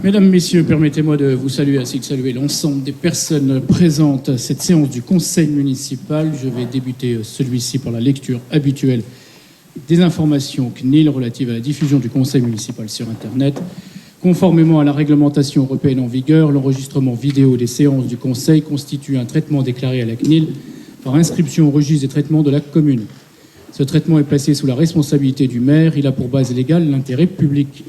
Mesdames, Messieurs, permettez-moi de vous saluer ainsi que saluer l'ensemble des personnes présentes à cette séance du Conseil municipal. Je vais débuter celui-ci par la lecture habituelle des informations CNIL relatives à la diffusion du Conseil municipal sur Internet. Conformément à la réglementation européenne en vigueur, l'enregistrement vidéo des séances du Conseil constitue un traitement déclaré à la CNIL par inscription au registre des traitements de la commune. Ce traitement est placé sous la responsabilité du maire. Il a pour base légale l'intérêt public.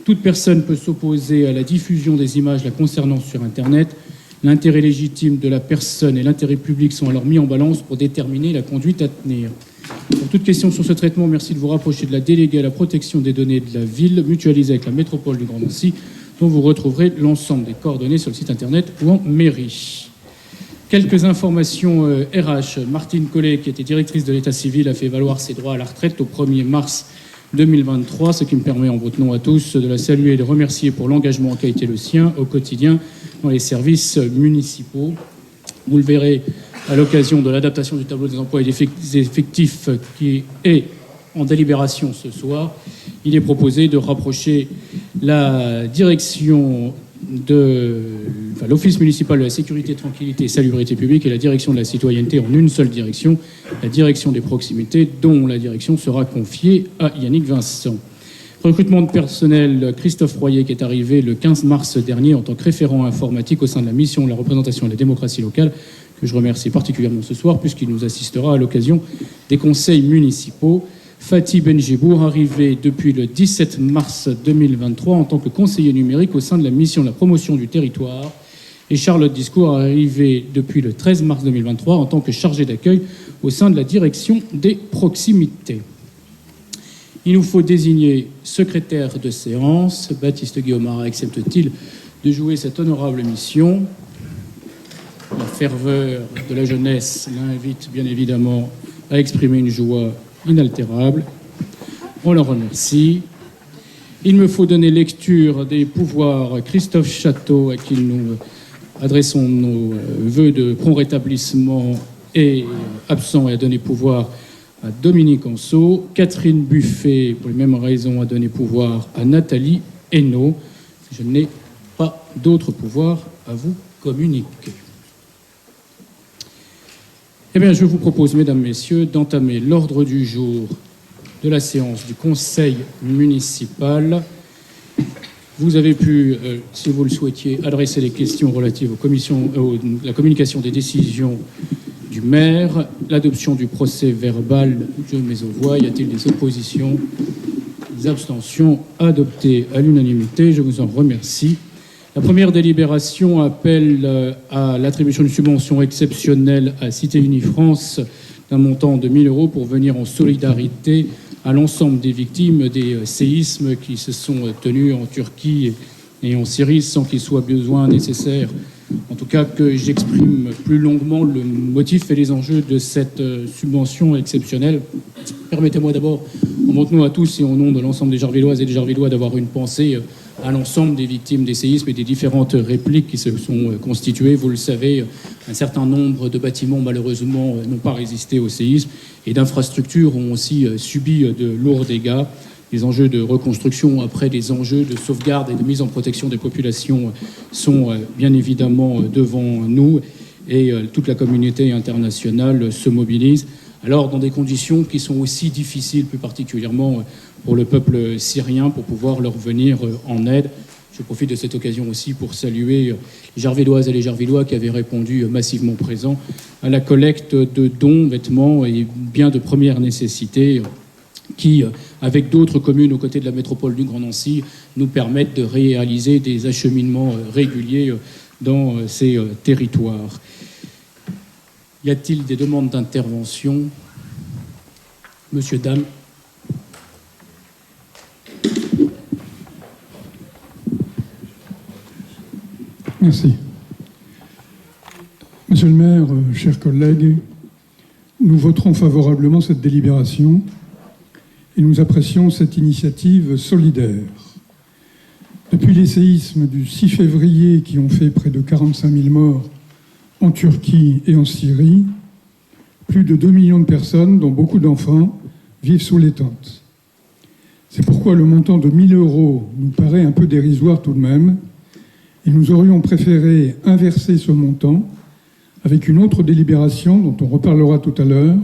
Toute personne peut s'opposer à la diffusion des images la concernant sur Internet. L'intérêt légitime de la personne et l'intérêt public sont alors mis en balance pour déterminer la conduite à tenir. Pour toute question sur ce traitement, merci de vous rapprocher de la déléguée à la protection des données de la ville, mutualisée avec la métropole du Grand Nancy, dont vous retrouverez l'ensemble des coordonnées sur le site Internet ou en mairie. Quelques informations RH. Martine Collet, qui était directrice de l'état civil, a fait valoir ses droits à la retraite au 1er mars 2023, ce qui me permet en votre nom à tous de la saluer et de remercier pour l'engagement qui a été le sien au quotidien dans les services municipaux. Vous le verrez à l'occasion de l'adaptation du tableau des emplois et des effectifs qui est en délibération ce soir. Il est proposé de rapprocher la direction l'Office municipal de la sécurité, tranquillité et salubrité publique et la direction de la citoyenneté en une seule direction, la direction des proximités, dont la direction sera confiée à Yannick Vincent. Recrutement de personnel, Christophe Royer, qui est arrivé le 15 mars dernier en tant que référent informatique au sein de la mission de la représentation et de la démocratie locale, que je remercie particulièrement ce soir, puisqu'il nous assistera à l'occasion des conseils municipaux. Fatih Benjibour, arrivé depuis le 17 mars 2023 en tant que conseiller numérique au sein de la mission de la promotion du territoire. Et Charlotte Discours, arrivée depuis le 13 mars 2023 en tant que chargée d'accueil au sein de la direction des proximités. Il nous faut désigner secrétaire de séance. Baptiste Guillaumard accepte-t-il de jouer cette honorable mission? La ferveur de la jeunesse l'invite bien évidemment à exprimer une joie inaltérable. On le remercie. Il me faut donner lecture des pouvoirs. Christophe Château, à qui nous adressons nos vœux de prompt rétablissement, est absent et a donné pouvoir à Dominique Anceau. Catherine Buffet, pour les mêmes raisons, a donné pouvoir à Nathalie Hainaut. Je n'ai pas d'autres pouvoirs à vous communiquer. Eh bien, je vous propose, mesdames, messieurs, d'entamer l'ordre du jour de la séance du Conseil municipal. Vous avez pu, si vous le souhaitiez, adresser des questions relatives à la communication des décisions du maire, l'adoption du procès verbal. Je mets aux voix. Y a-t-il des oppositions, des abstentions? Adoptées à l'unanimité. Je vous en remercie. La première délibération appelle à l'attribution d'une subvention exceptionnelle à Cité Unie France d'un montant de 1 000 € pour venir en solidarité à l'ensemble des victimes des séismes qui se sont tenus en Turquie et en Syrie sans qu'il soit besoin nécessaire, en tout cas que j'exprime plus longuement le motif et les enjeux de cette subvention exceptionnelle. Permettez-moi d'abord, en mon nom à tous et au nom de l'ensemble des Jarvilloises et des Jarvillois, d'avoir une pensée à l'ensemble des victimes des séismes et des différentes répliques qui se sont constituées. Vous le savez, un certain nombre de bâtiments, malheureusement, n'ont pas résisté au séisme et d'infrastructures ont aussi subi de lourds dégâts. Les enjeux de reconstruction, après les enjeux de sauvegarde et de mise en protection des populations sont bien évidemment devant nous et toute la communauté internationale se mobilise. Alors, dans des conditions qui sont aussi difficiles, plus particulièrement pour le peuple syrien, pour pouvoir leur venir en aide. Je profite de cette occasion aussi pour saluer les Jarvilloises et les Jarvillois qui avaient répondu massivement présents à la collecte de dons, vêtements et biens de première nécessité qui, avec d'autres communes aux côtés de la métropole du Grand Nancy, nous permettent de réaliser des acheminements réguliers dans ces territoires. Y a-t-il des demandes d'intervention? Monsieur, dame. Merci. Monsieur le maire, chers collègues, nous voterons favorablement cette délibération et nous apprécions cette initiative solidaire. Depuis les séismes du 6 février qui ont fait près de 45 000 morts en Turquie et en Syrie, plus de 2 millions de personnes, dont beaucoup d'enfants, vivent sous les tentes. C'est pourquoi le montant de 1 000 € nous paraît un peu dérisoire tout de même, et nous aurions préféré inverser ce montant avec une autre délibération dont on reparlera tout à l'heure,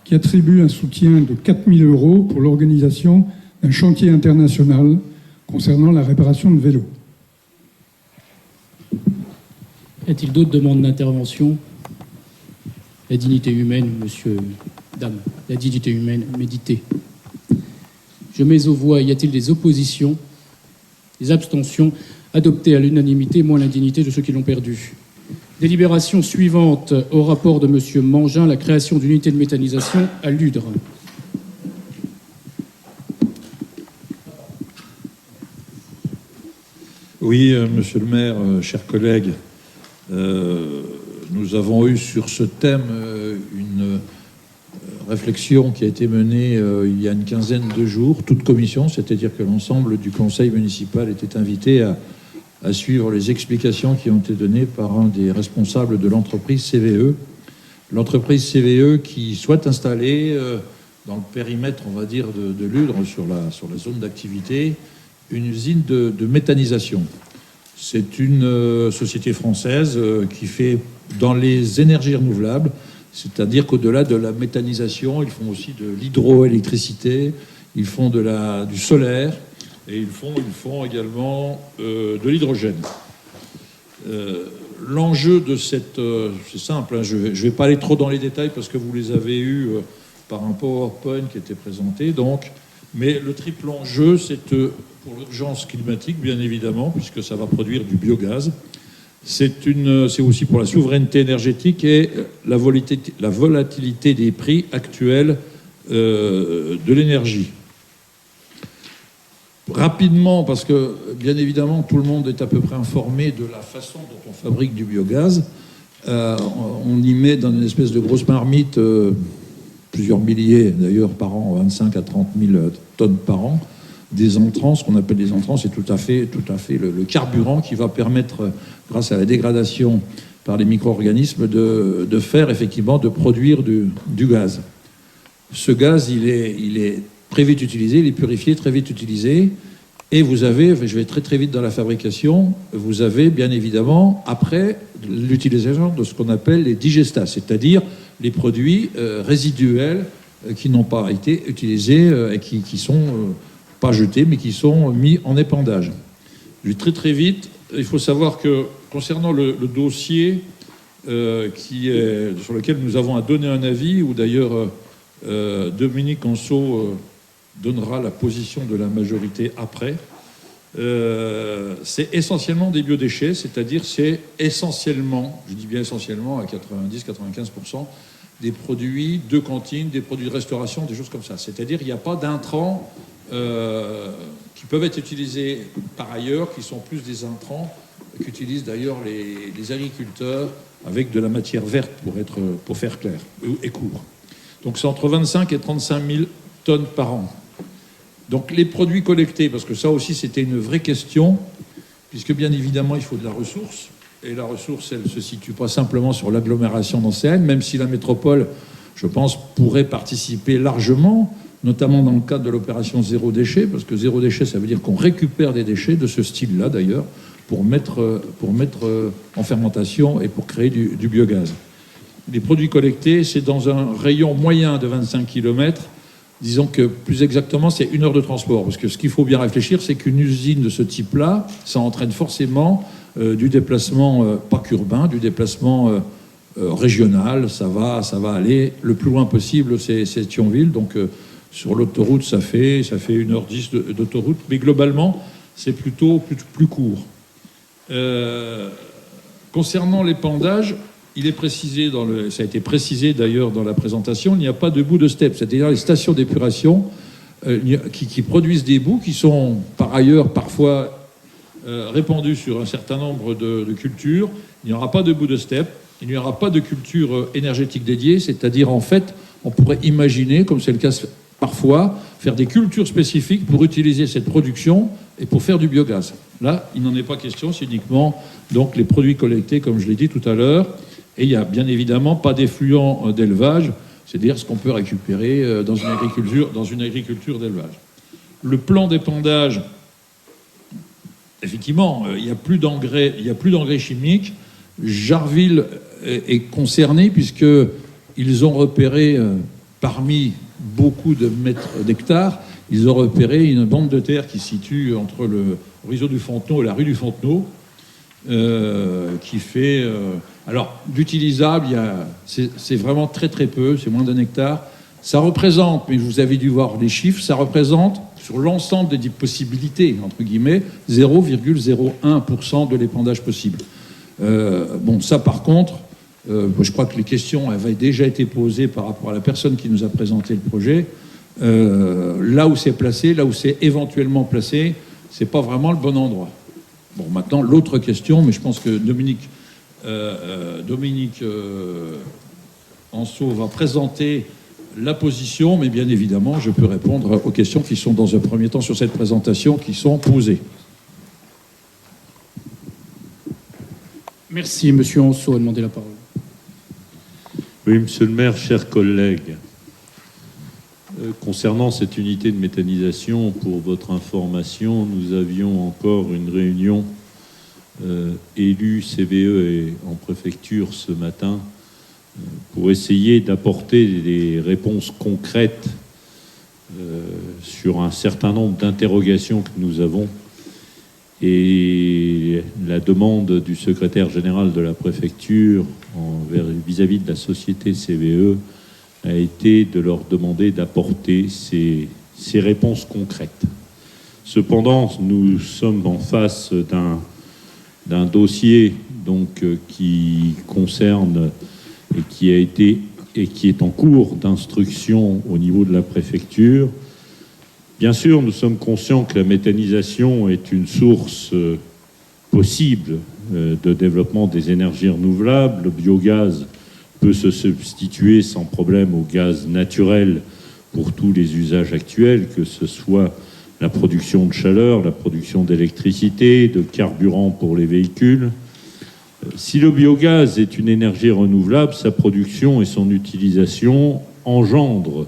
qui attribue un soutien de 4 000 € pour l'organisation d'un chantier international concernant la réparation de vélos. Y a-t-il d'autres demandes d'intervention? La dignité humaine, monsieur, dame, la dignité humaine, méditez. Je mets aux voix, y a-t-il des oppositions, des abstentions? Adoptées à l'unanimité, moins l'indignité de ceux qui l'ont perdu. Délibération suivante au rapport de monsieur Mangin, la création d'une unité de méthanisation à Ludre. Oui, monsieur le maire, chers collègues, nous avons eu sur ce thème une réflexion qui a été menée il y a une quinzaine de jours, toute commission, c'est-à-dire que l'ensemble du conseil municipal était invité à suivre les explications qui ont été données par un des responsables de l'entreprise CVE. L'entreprise CVE qui souhaite installer dans le périmètre, on va dire, de Ludre, sur la zone d'activité, une usine de méthanisation. C'est une société française qui fait dans les énergies renouvelables, c'est-à-dire qu'au-delà de la méthanisation, ils font aussi de l'hydroélectricité, ils font du solaire, et ils font également de l'hydrogène. L'enjeu de cette... c'est simple, hein, je vais pas aller trop dans les détails parce que vous les avez eus par un PowerPoint qui était présenté, donc, mais le triple enjeu, c'est pour l'urgence climatique, bien évidemment, puisque ça va produire du biogaz. C'est aussi pour la souveraineté énergétique et la volatilité des prix actuels de l'énergie. Rapidement, parce que bien évidemment tout le monde est à peu près informé de la façon dont on fabrique du biogaz. On y met dans une espèce de grosse marmite plusieurs milliers d'ailleurs par an, 25 à 30 000 tonnes par an, des entrants. Ce qu'on appelle des entrants, c'est tout à fait le carburant qui va permettre, grâce à la dégradation par les micro-organismes, de faire effectivement, de produire du gaz. Ce gaz, il est très vite utilisé, il est purifié, très vite utilisé. Et vous avez, je vais très très vite dans la fabrication, vous avez bien évidemment, après, l'utilisation de ce qu'on appelle les digestats, c'est-à-dire les produits résiduels qui n'ont pas été utilisés et qui sont pas jetés, mais qui sont mis en épandage. Je vais très très vite. Il faut savoir que concernant le dossier sur lequel nous avons à donner un avis, où d'ailleurs Dominique Anceau donnera la position de la majorité après. C'est essentiellement des biodéchets, c'est-à-dire c'est essentiellement, je dis bien essentiellement à 90-95%, des produits de cantine, des produits de restauration, des choses comme ça. C'est-à-dire il n'y a pas d'intrants qui peuvent être utilisés par ailleurs, qui sont plus des intrants qu'utilisent d'ailleurs les agriculteurs avec de la matière verte pour faire clair et court. Donc c'est entre 25 et 35 000 tonnes par an. Donc les produits collectés, parce que ça aussi c'était une vraie question, puisque bien évidemment il faut de la ressource, et la ressource elle ne se situe pas simplement sur l'agglomération d'Ancéenne, même si la métropole, je pense, pourrait participer largement, notamment dans le cadre de l'opération zéro déchet, parce que zéro déchet ça veut dire qu'on récupère des déchets de ce style-là d'ailleurs, pour mettre en fermentation et pour créer du biogaz. Les produits collectés, c'est dans un rayon moyen de 25 km. Disons que plus exactement, c'est 1 heure de transport. Parce que ce qu'il faut bien réfléchir, c'est qu'une usine de ce type-là, ça entraîne forcément du déplacement, pas qu'urbain, du déplacement régional. Ça va aller le plus loin possible, c'est Thionville. Donc sur l'autoroute, ça fait 1h10 d'autoroute. Mais globalement, c'est plutôt plus court. Concernant l'épandage, il est précisé ça a été précisé d'ailleurs dans la présentation, il n'y a pas de bout de steppe, c'est-à-dire les stations d'épuration qui produisent des boues qui sont par ailleurs parfois répandus sur un certain nombre de cultures. Il n'y aura pas de bout de steppe, il n'y aura pas de culture énergétique dédiée, c'est-à-dire en fait, on pourrait imaginer, comme c'est le cas parfois, faire des cultures spécifiques pour utiliser cette production et pour faire du biogaz. Là, il n'en est pas question, c'est uniquement donc les produits collectés, comme je l'ai dit tout à l'heure. Et il n'y a bien évidemment pas d'effluents d'élevage, c'est-à-dire ce qu'on peut récupérer dans une agriculture d'élevage. Le plan d'épandage, effectivement, il n'y a plus d'engrais chimiques. Jarville est concerné puisqu'ils ont repéré, parmi beaucoup de mètres d'hectares, ils ont repéré une bande de terre qui se situe entre le réseau du Fontenot et la rue du Fontenot, qui fait... alors, d'utilisable, c'est vraiment très très peu, c'est moins d'un hectare. Ça représente, mais vous avez dû voir les chiffres, ça représente, sur l'ensemble des possibilités, entre guillemets, 0,01% de l'épandage possible. Bon, ça par contre, je crois que les questions avaient déjà été posées par rapport à la personne qui nous a présenté le projet. Là où c'est placé, là où c'est éventuellement placé, c'est pas vraiment le bon endroit. Bon, maintenant, l'autre question, mais je pense que Dominique Anceau va présenter la position, mais bien évidemment, je peux répondre aux questions qui sont dans un premier temps sur cette présentation qui sont posées. Merci. Monsieur Anceau a demandé la parole. Oui, monsieur le maire, chers collègues, concernant cette unité de méthanisation, pour votre information, nous avions encore une réunion élue CVE et en préfecture ce matin pour essayer d'apporter des réponses concrètes sur un certain nombre d'interrogations que nous avons. Et la demande du secrétaire général de la préfecture vis-à-vis de la société CVE a été de leur demander d'apporter ces réponses concrètes. Cependant, nous sommes en face d'un dossier donc, qui concerne et qui est en cours d'instruction au niveau de la préfecture. Bien sûr, nous sommes conscients que la méthanisation est une source possible de développement des énergies renouvelables. Le biogaz peut se substituer sans problème au gaz naturel pour tous les usages actuels, que ce soit la production de chaleur, la production d'électricité, de carburant pour les véhicules. Si le biogaz est une énergie renouvelable, sa production et son utilisation engendrent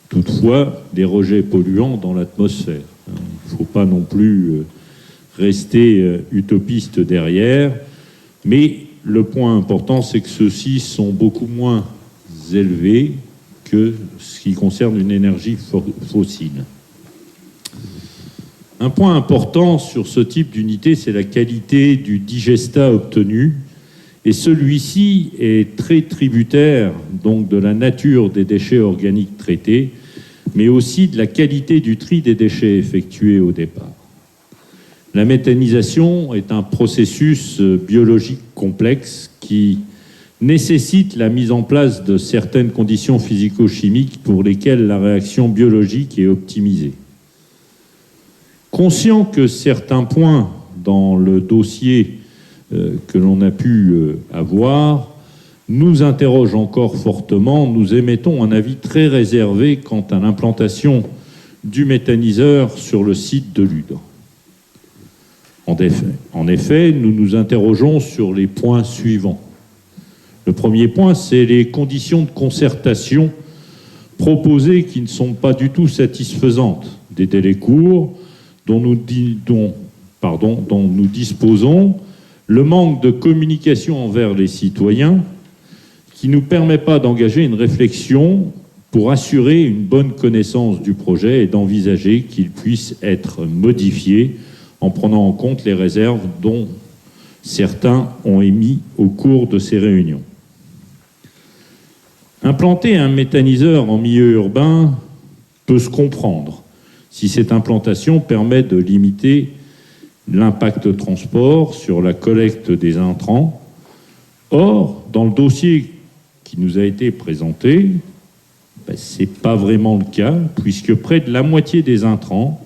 toutefois des rejets polluants dans l'atmosphère. Il ne faut pas non plus rester utopiste derrière, mais le point important, c'est que ceux-ci sont beaucoup moins élevés que ce qui concerne une énergie fossile. Un point important sur ce type d'unité, c'est la qualité du digestat obtenu. Et celui-ci est très tributaire donc de la nature des déchets organiques traités, mais aussi de la qualité du tri des déchets effectués au départ. La méthanisation est un processus biologique complexe qui nécessite la mise en place de certaines conditions physico-chimiques pour lesquelles la réaction biologique est optimisée. Conscient que certains points dans le dossier que l'on a pu avoir nous interrogent encore fortement, nous émettons un avis très réservé quant à l'implantation du méthaniseur sur le site de Ludre. En effet, nous nous interrogeons sur les points suivants. Le premier point, c'est les conditions de concertation proposées qui ne sont pas du tout satisfaisantes. Des délais courts dont nous disposons, le manque de communication envers les citoyens qui ne nous permet pas d'engager une réflexion pour assurer une bonne connaissance du projet et d'envisager qu'il puisse être modifié en prenant en compte les réserves dont certains ont émis au cours de ces réunions. Implanter un méthaniseur en milieu urbain peut se comprendre si cette implantation permet de limiter l'impact de transport sur la collecte des intrants. Or, dans le dossier qui nous a été présenté, ce n'est pas vraiment le cas, puisque près de la moitié des intrants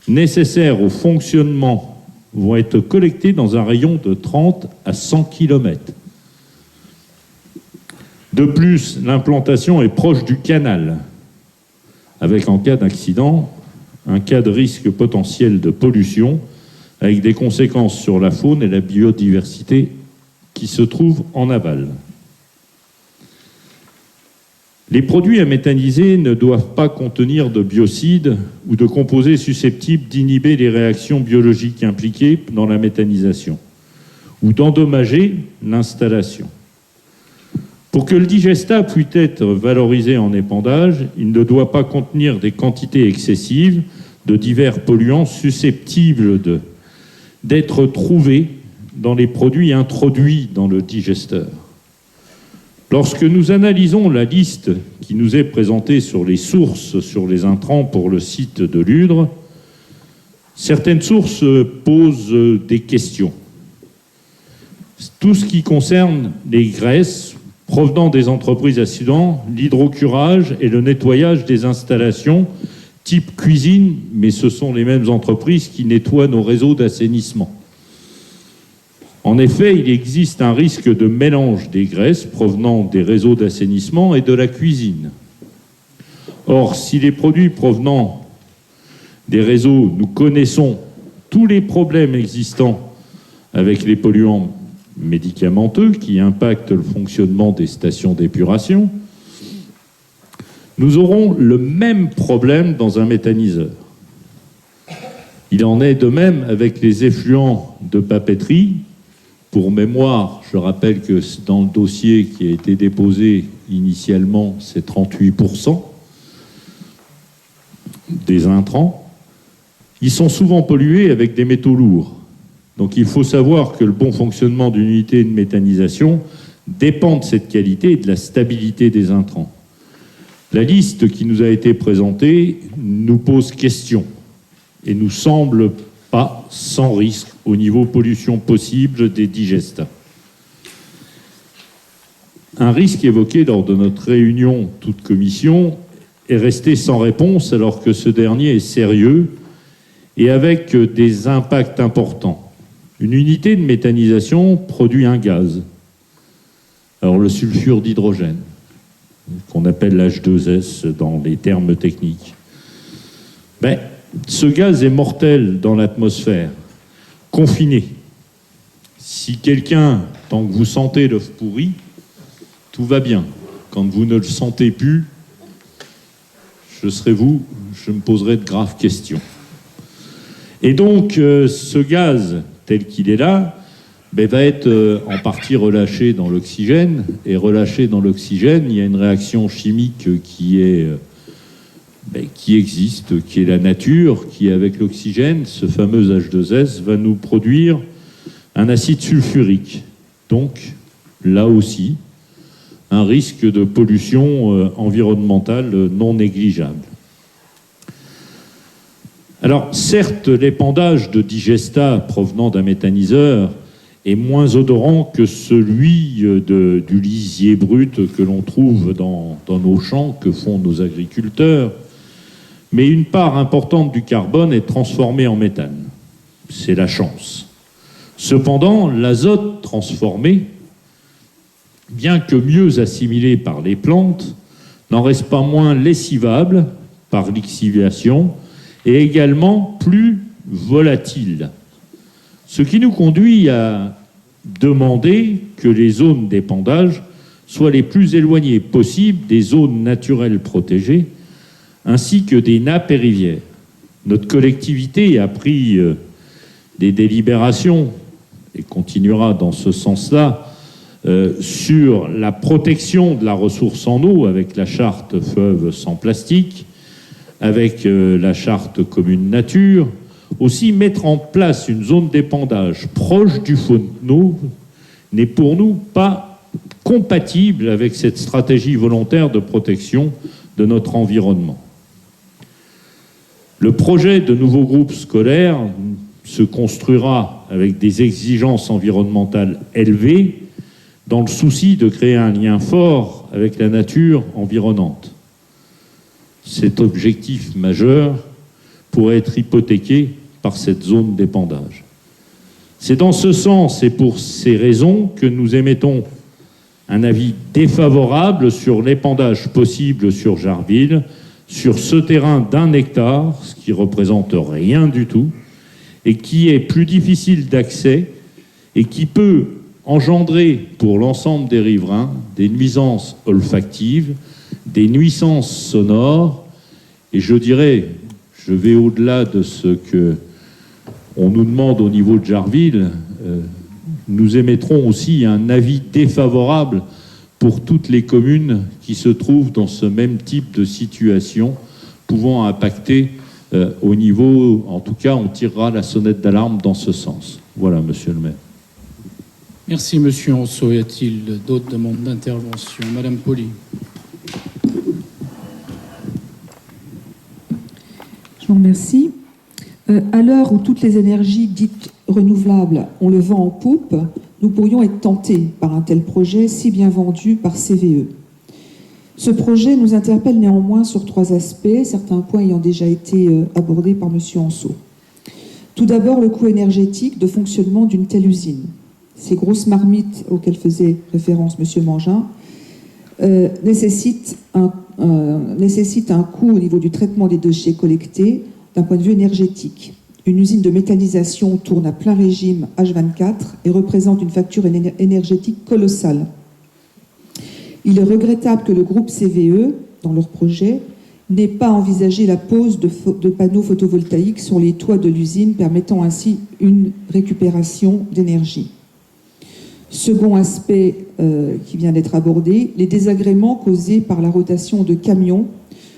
nécessaires au fonctionnement vont être collectés dans un rayon de 30 à 100 km. De plus, l'implantation est proche du canal, avec en cas d'accident, un cas de risque potentiel de pollution, avec des conséquences sur la faune et la biodiversité qui se trouvent en aval. Les produits à méthaniser ne doivent pas contenir de biocides ou de composés susceptibles d'inhiber les réactions biologiques impliquées dans la méthanisation ou d'endommager l'installation. Pour que le digestat puisse être valorisé en épandage, il ne doit pas contenir des quantités excessives de divers polluants susceptibles d'être trouvés dans les produits introduits dans le digesteur. Lorsque nous analysons la liste qui nous est présentée sur les sources sur les intrants pour le site de Ludre, certaines sources posent des questions. Tout ce qui concerne les graisses provenant des entreprises à Sudan, l'hydrocurage et le nettoyage des installations type cuisine, mais ce sont les mêmes entreprises qui nettoient nos réseaux d'assainissement. En effet, il existe un risque de mélange des graisses provenant des réseaux d'assainissement et de la cuisine. Or, si les produits provenant des réseaux, nous connaissons tous les problèmes existants avec les polluants médicamenteux qui impactent le fonctionnement des stations d'épuration, nous aurons le même problème dans un méthaniseur. Il en est de même avec les effluents de papeterie. Pour mémoire, je rappelle que dans le dossier qui a été déposé initialement, c'est 38% des intrants. Ils sont souvent pollués avec des métaux lourds. Donc il faut savoir que le bon fonctionnement d'une unité de méthanisation dépend de cette qualité et de la stabilité des intrants. La liste qui nous a été présentée nous pose question et nous semble pas sans risque au niveau pollution possible des digestats. Un risque évoqué lors de notre réunion toute commission est resté sans réponse alors que ce dernier est sérieux et avec des impacts importants. Une unité de méthanisation produit un gaz, alors le sulfure d'hydrogène, qu'on appelle l'H2S dans les termes techniques. Ce gaz est mortel dans l'atmosphère, confiné. Si quelqu'un, tant que vous sentez l'œuf pourri, tout va bien. Quand vous ne le sentez plus, je serai vous, je me poserai de graves questions. Et donc, ce gaz, tel qu'il est là, va être en partie relâché dans l'oxygène. Et relâché dans l'oxygène, il y a une réaction chimique qui existe, qui est la nature, qui, avec l'oxygène, ce fameux H2S, va nous produire un acide sulfurique. Donc, là aussi, un risque de pollution environnementale non négligeable. Alors, certes, l'épandage de digestat provenant d'un méthaniseur est moins odorant que celui du lisier brut que l'on trouve dans nos champs, que font nos agriculteurs, mais une part importante du carbone est transformée en méthane. C'est la chance. Cependant, l'azote transformé, bien que mieux assimilé par les plantes, n'en reste pas moins lessivable par lixiviation et également plus volatile. Ce qui nous conduit à demander que les zones d'épandage soient les plus éloignées possibles des zones naturelles protégées ainsi que des nappes et rivières. Notre collectivité a pris des délibérations et continuera dans ce sens-là sur la protection de la ressource en eau avec la charte fleuve sans plastique, avec la charte commune nature. Aussi, mettre en place une zone d'épandage proche du Fontenot n'est pour nous pas compatible avec cette stratégie volontaire de protection de notre environnement. Le projet de nouveau groupe scolaire se construira avec des exigences environnementales élevées dans le souci de créer un lien fort avec la nature environnante. Cet objectif majeur pourrait être hypothéqué par cette zone d'épandage. C'est dans ce sens et pour ces raisons que nous émettons un avis défavorable sur l'épandage possible sur Jarville, sur ce terrain d'1 hectare, ce qui représente rien du tout, et qui est plus difficile d'accès et qui peut engendrer pour l'ensemble des riverains des nuisances olfactives, des nuisances sonores. Et je dirais, je vais au-delà de ce que on nous demande au niveau de Jarville, nous émettrons aussi un avis défavorable pour toutes les communes qui se trouvent dans ce même type de situation, pouvant impacter au niveau, en tout cas, on tirera la sonnette d'alarme dans ce sens. Voilà, monsieur le maire. Merci, monsieur Anceau. Y a-t-il d'autres demandes d'intervention? Madame Poli. Je vous remercie. À l'heure où toutes les énergies dites renouvelables ont le vent en poupe, nous pourrions être tentés par un tel projet si bien vendu par CVE. Ce projet nous interpelle néanmoins sur 3 aspects, certains points ayant déjà été abordés par M. Anceau. Tout d'abord, le coût énergétique de fonctionnement d'une telle usine. Ces grosses marmites auxquelles faisait référence M. Mangin nécessitent un coût au niveau du traitement des déchets collectés d'un point de vue énergétique. Une usine de méthanisation tourne à plein régime H24 et représente une facture énergétique colossale. Il est regrettable que le groupe CVE, dans leur projet, n'ait pas envisagé la pose de panneaux photovoltaïques sur les toits de l'usine, permettant ainsi une récupération d'énergie. Second aspect qui vient d'être abordé, les désagréments causés par la rotation de camions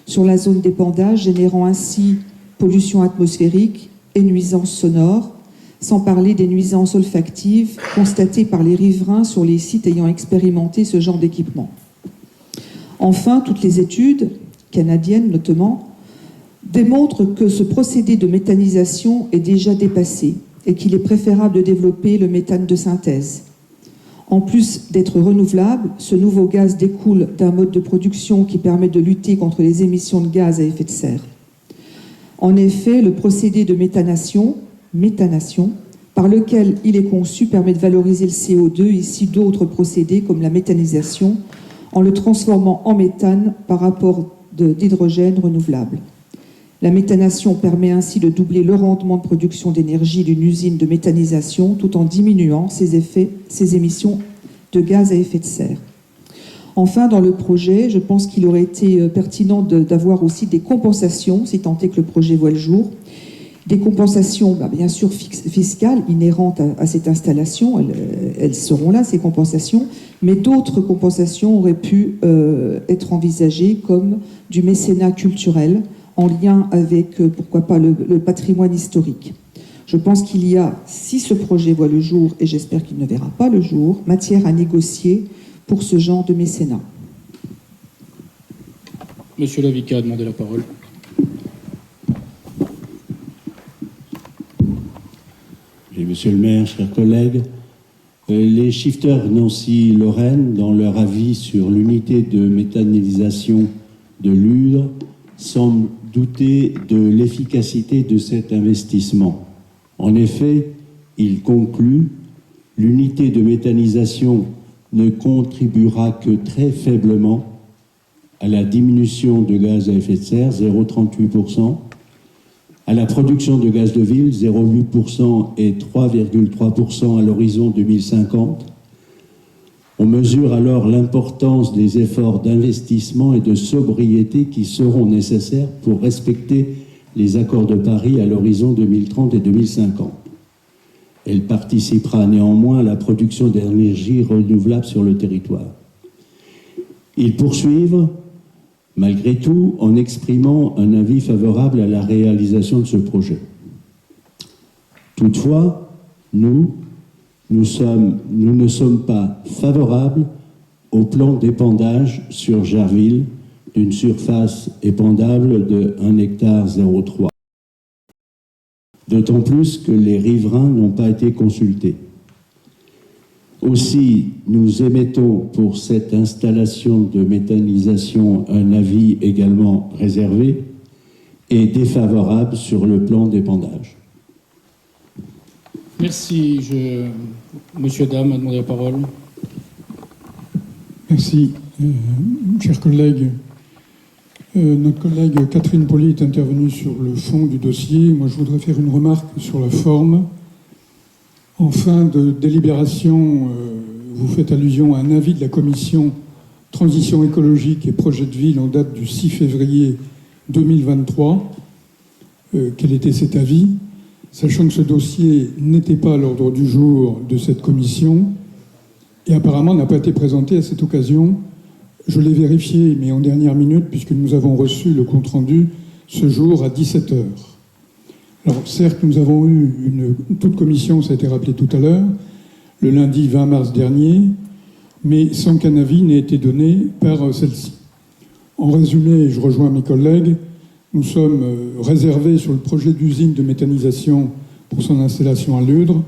sur la zone d'épandage, générant ainsi pollution atmosphérique et nuisances sonores, sans parler des nuisances olfactives constatées par les riverains sur les sites ayant expérimenté ce genre d'équipement. Enfin, toutes les études, canadiennes notamment, démontrent que ce procédé de méthanisation est déjà dépassé et qu'il est préférable de développer le méthane de synthèse. En plus d'être renouvelable, ce nouveau gaz découle d'un mode de production qui permet de lutter contre les émissions de gaz à effet de serre. En effet, le procédé de méthanation, par lequel il est conçu, permet de valoriser le CO2 issu d'autres procédés comme la méthanisation, en le transformant en méthane par rapport d'hydrogène renouvelable. La méthanation permet ainsi de doubler le rendement de production d'énergie d'une usine de méthanisation tout en diminuant ses émissions de gaz à effet de serre. Enfin, dans le projet, je pense qu'il aurait été pertinent d'avoir aussi des compensations, si tant est que le projet voit le jour. Des compensations, bien sûr, fiscales, inhérentes à cette installation. Elles seront là, ces compensations. Mais d'autres compensations auraient pu être envisagées, comme du mécénat culturel, en lien avec, pourquoi pas, le patrimoine historique. Je pense qu'il y a, si ce projet voit le jour, et j'espère qu'il ne verra pas le jour, matière à négocier pour ce genre de mécénat. Monsieur Lavica a demandé la parole. Oui, monsieur le maire, chers collègues, les shifters Nancy-Lorraine, dans leur avis sur l'unité de méthanisation de Ludre, semblent douter de l'efficacité de cet investissement. En effet, ils concluent « L'unité de méthanisation ne contribuera que très faiblement à la diminution de gaz à effet de serre, 0,38%, à la production de gaz de ville, 0,8% et 3,3% à l'horizon 2050. On mesure alors l'importance des efforts d'investissement et de sobriété qui seront nécessaires pour respecter les accords de Paris à l'horizon 2030 et 2050. Elle participera néanmoins à la production d'énergie renouvelable sur le territoire. Ils poursuivent, malgré tout, en exprimant un avis favorable à la réalisation de ce projet. Toutefois, nous ne sommes pas favorables au plan d'épandage sur Jarville d'une surface épandable de 1,03 hectare. D'autant plus que les riverains n'ont pas été consultés. Aussi, nous émettons pour cette installation de méthanisation un avis également réservé et défavorable sur le plan d'épandage. Merci. Monsieur Dame a demandé la parole. Merci. Chers collègues, notre collègue Catherine Poli est intervenue sur le fond du dossier. Moi, je voudrais faire une remarque sur la forme. En fin de délibération, vous faites allusion à un avis de la commission transition écologique et projet de ville en date du 6 février 2023. Quel était cet avis? Sachant que ce dossier n'était pas à l'ordre du jour de cette commission et apparemment n'a pas été présenté à cette occasion. Je l'ai vérifié, mais en dernière minute, puisque nous avons reçu le compte-rendu ce jour à 17h. Alors, certes, nous avons eu toute commission, ça a été rappelé tout à l'heure, le lundi 20 mars dernier, mais sans qu'un avis n'ait été donné par celle-ci. En résumé, je rejoins mes collègues, nous sommes réservés sur le projet d'usine de méthanisation pour son installation à Ludre,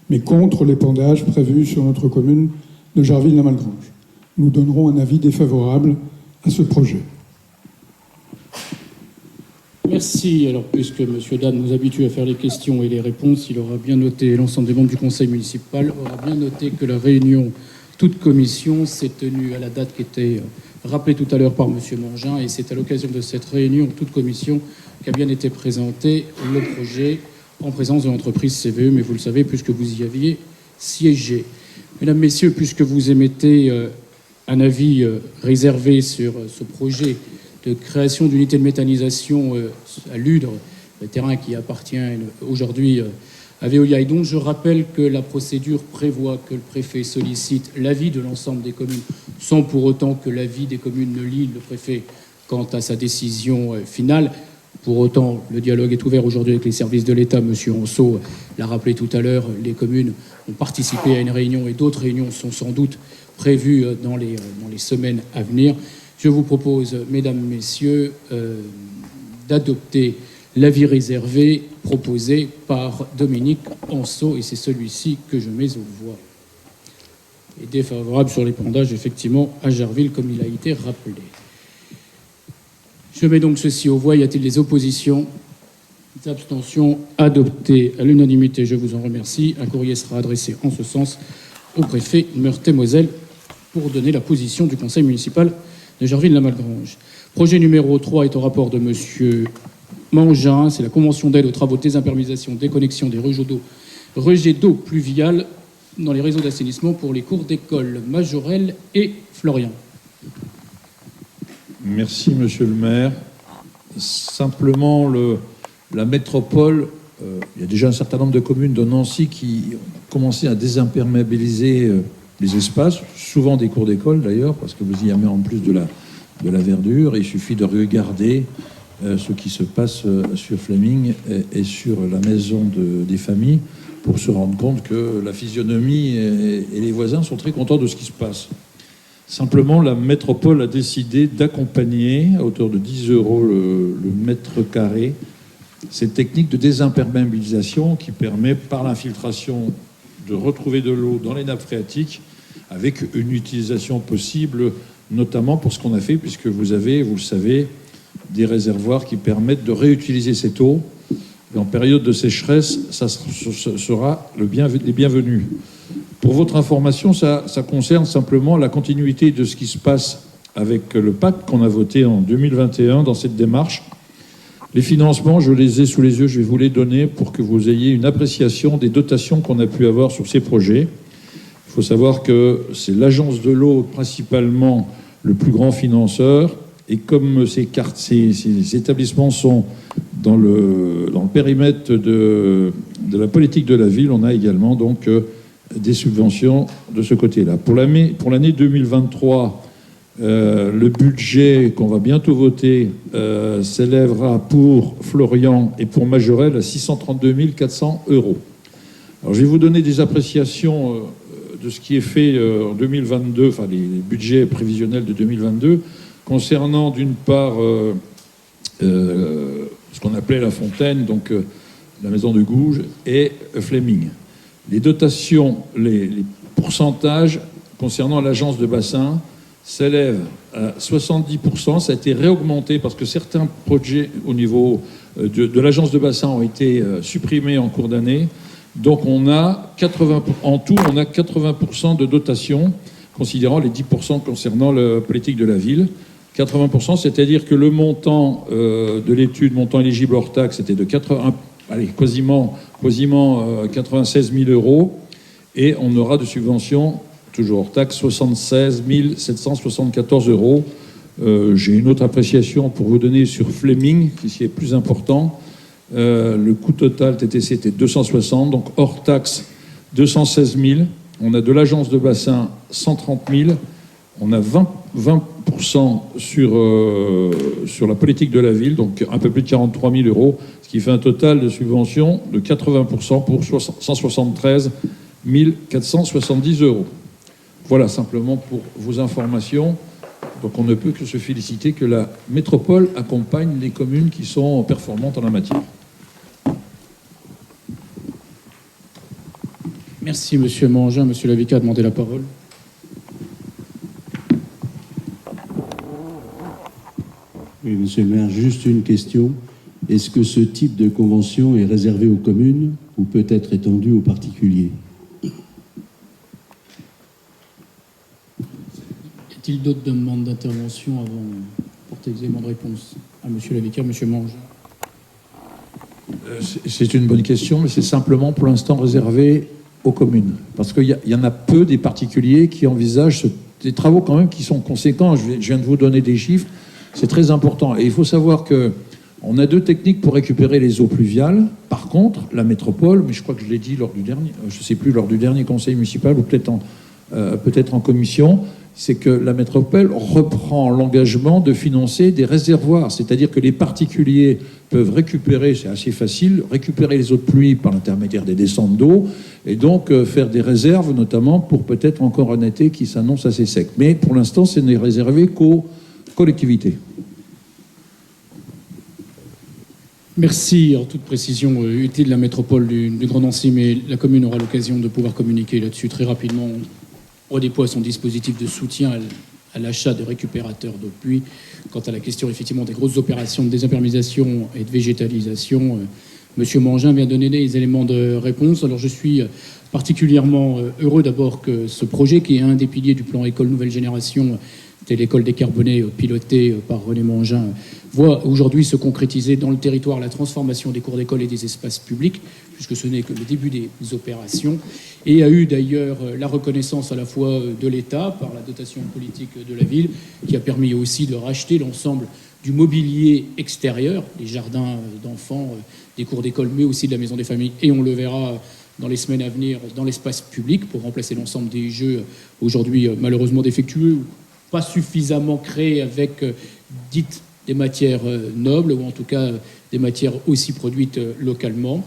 mais contre l'épandage prévu sur notre commune de Jarville-la-Malgrange. Nous donnerons un avis défavorable à ce projet. Merci. Alors, puisque M. Dan nous habitue à faire les questions et les réponses, il aura bien noté, l'ensemble des membres du conseil municipal aura bien noté que la réunion, toute commission, s'est tenue à la date qui était rappelée tout à l'heure par M. Mangin, et c'est à l'occasion de cette réunion, toute commission, qu'a bien été présenté le projet en présence de l'entreprise CVE, mais vous le savez, puisque vous y aviez siégé. Mesdames, Messieurs, puisque vous émettez un avis réservé sur ce projet de création d'unités de méthanisation à Ludre, le terrain qui appartient aujourd'hui à Veolia. Et donc, je rappelle que la procédure prévoit que le préfet sollicite l'avis de l'ensemble des communes, sans pour autant que l'avis des communes ne lie le préfet quant à sa décision finale. Pour autant, le dialogue est ouvert aujourd'hui avec les services de l'État. Monsieur Anceau l'a rappelé tout à l'heure, les communes ont participé à une réunion et d'autres réunions sont sans doute prévues dans les semaines à venir. Je vous propose, mesdames, messieurs, d'adopter l'avis réservé proposé par Dominique Anceau, et c'est celui-ci que je mets aux voix. Et défavorable sur l'épandage, effectivement, à Jarville, comme il a été rappelé. Je mets donc ceci aux voix. Y a-t-il des oppositions? Des abstentions? Adoptées à l'unanimité, je vous en remercie. Un courrier sera adressé en ce sens au préfet Meurthe-et-Moselle pour donner la position du conseil municipal de Jarville-la-Malgrange. Projet numéro 3 est au rapport de M. Mangin. C'est la convention d'aide aux travaux de désimperméabilisation, déconnexion des rejets d'eau pluviale dans les réseaux d'assainissement pour les cours d'école Majorelle et Florian. Merci, monsieur le maire. Simplement, la métropole, il y a déjà un certain nombre de communes de Nancy qui ont commencé à désimperméabiliser les espaces, souvent des cours d'école d'ailleurs, parce que vous y avez en plus de la verdure. Il suffit de regarder ce qui se passe sur Fleming et sur la maison des familles pour se rendre compte que la physionomie et les voisins sont très contents de ce qui se passe. Simplement, la métropole a décidé d'accompagner à hauteur de 10 € le mètre carré cette technique de désimperméabilisation qui permet par l'infiltration de retrouver de l'eau dans les nappes phréatiques avec une utilisation possible, notamment pour ce qu'on a fait, puisque vous avez, vous le savez, des réservoirs qui permettent de réutiliser cette eau. Et en période de sécheresse, ça sera les bienvenus. Pour votre information, ça concerne simplement la continuité de ce qui se passe avec le pacte qu'on a voté en 2021 dans cette démarche. Les financements, je les ai sous les yeux, je vais vous les donner pour que vous ayez une appréciation des dotations qu'on a pu avoir sur ces projets. Il faut savoir que c'est l'agence de l'eau principalement le plus grand financeur, et comme ces établissements sont dans le périmètre de la politique de la ville, on a également donc des subventions de ce côté-là. Pour l'année 2023, le budget qu'on va bientôt voter s'élèvera pour Florian et pour Majorelle à 632 400 €. Alors, je vais vous donner des appréciations de ce qui est fait en 2022, enfin les budgets prévisionnels de 2022, concernant d'une part ce qu'on appelait la Fontaine, donc la maison de Gouges, et Fleming. Les dotations, les pourcentages concernant l'agence de bassin s'élèvent à 70%. Ça a été réaugmenté parce que certains projets au niveau de l'agence de bassin ont été supprimés en cours d'année. Donc en tout, on a 80% de dotation, considérant les 10% concernant la politique de la ville. 80%, c'est-à-dire que le montant de l'étude, montant éligible hors taxe, était de quasiment 96 000 €, et on aura de subventions toujours hors taxe, 76 774 euros. J'ai une autre appréciation pour vous donner sur Fleming, qui est plus important. Le coût total TTC était 260, donc hors taxe 216 000. On a de l'agence de bassin 130 000. On a 20% sur la politique de la ville, donc un peu plus de 43 000 euros, ce qui fait un total de subvention de 80% pour 173 470 euros. Voilà simplement pour vos informations. Donc on ne peut que se féliciter que la métropole accompagne les communes qui sont performantes en la matière. Merci, Monsieur Mangin. Monsieur Lavica a demandé la parole. Oui, monsieur le maire, juste une question. Est-ce que ce type de convention est réservé aux communes ou peut être étendu aux particuliers? Y a-t-il d'autres demandes d'intervention avant de porter les éléments de réponse à Monsieur Lavica, Monsieur Mangin? C'est une bonne question, mais c'est simplement pour l'instant réservé aux communes. Parce qu'il y en a peu des particuliers qui envisagent des travaux quand même qui sont conséquents. Je viens de vous donner des chiffres. C'est très important. Et il faut savoir qu'on a 2 techniques pour récupérer les eaux pluviales. Par contre, la métropole, mais je crois que je l'ai dit lors du dernier, je ne sais plus, lors du dernier conseil municipal ou peut-être en commission, c'est que la métropole reprend l'engagement de financer des réservoirs. C'est-à-dire que les particuliers peuvent récupérer, c'est assez facile, récupérer les eaux de pluie par l'intermédiaire des descentes d'eau et donc faire des réserves, notamment pour peut-être encore un été qui s'annonce assez sec. Mais pour l'instant, ce n'est réservé qu'aux collectivités. Merci. En toute précision, utile la métropole du Grand Nancy, mais la commune aura l'occasion de pouvoir communiquer là-dessus très rapidement. On redéploie son dispositif de soutien à l'achat de récupérateurs d'eau de pluie. Quant à la question effectivement des grosses opérations de désimperméabilisation et de végétalisation, Monsieur Mangin vient de donner des éléments de réponse. Alors je suis particulièrement heureux d'abord que ce projet, qui est un des piliers du plan École Nouvelle Génération, c'était l'école décarbonée pilotée par René Mangin, voit aujourd'hui se concrétiser dans le territoire la transformation des cours d'école et des espaces publics, puisque ce n'est que le début des opérations, et a eu d'ailleurs la reconnaissance à la fois de l'État par la dotation politique de la ville, qui a permis aussi de racheter l'ensemble du mobilier extérieur, les jardins d'enfants, des cours d'école, mais aussi de la maison des familles, et on le verra dans les semaines à venir dans l'espace public pour remplacer l'ensemble des jeux aujourd'hui malheureusement défectueux, pas suffisamment créés avec dites des matières nobles, ou en tout cas des matières aussi produites localement,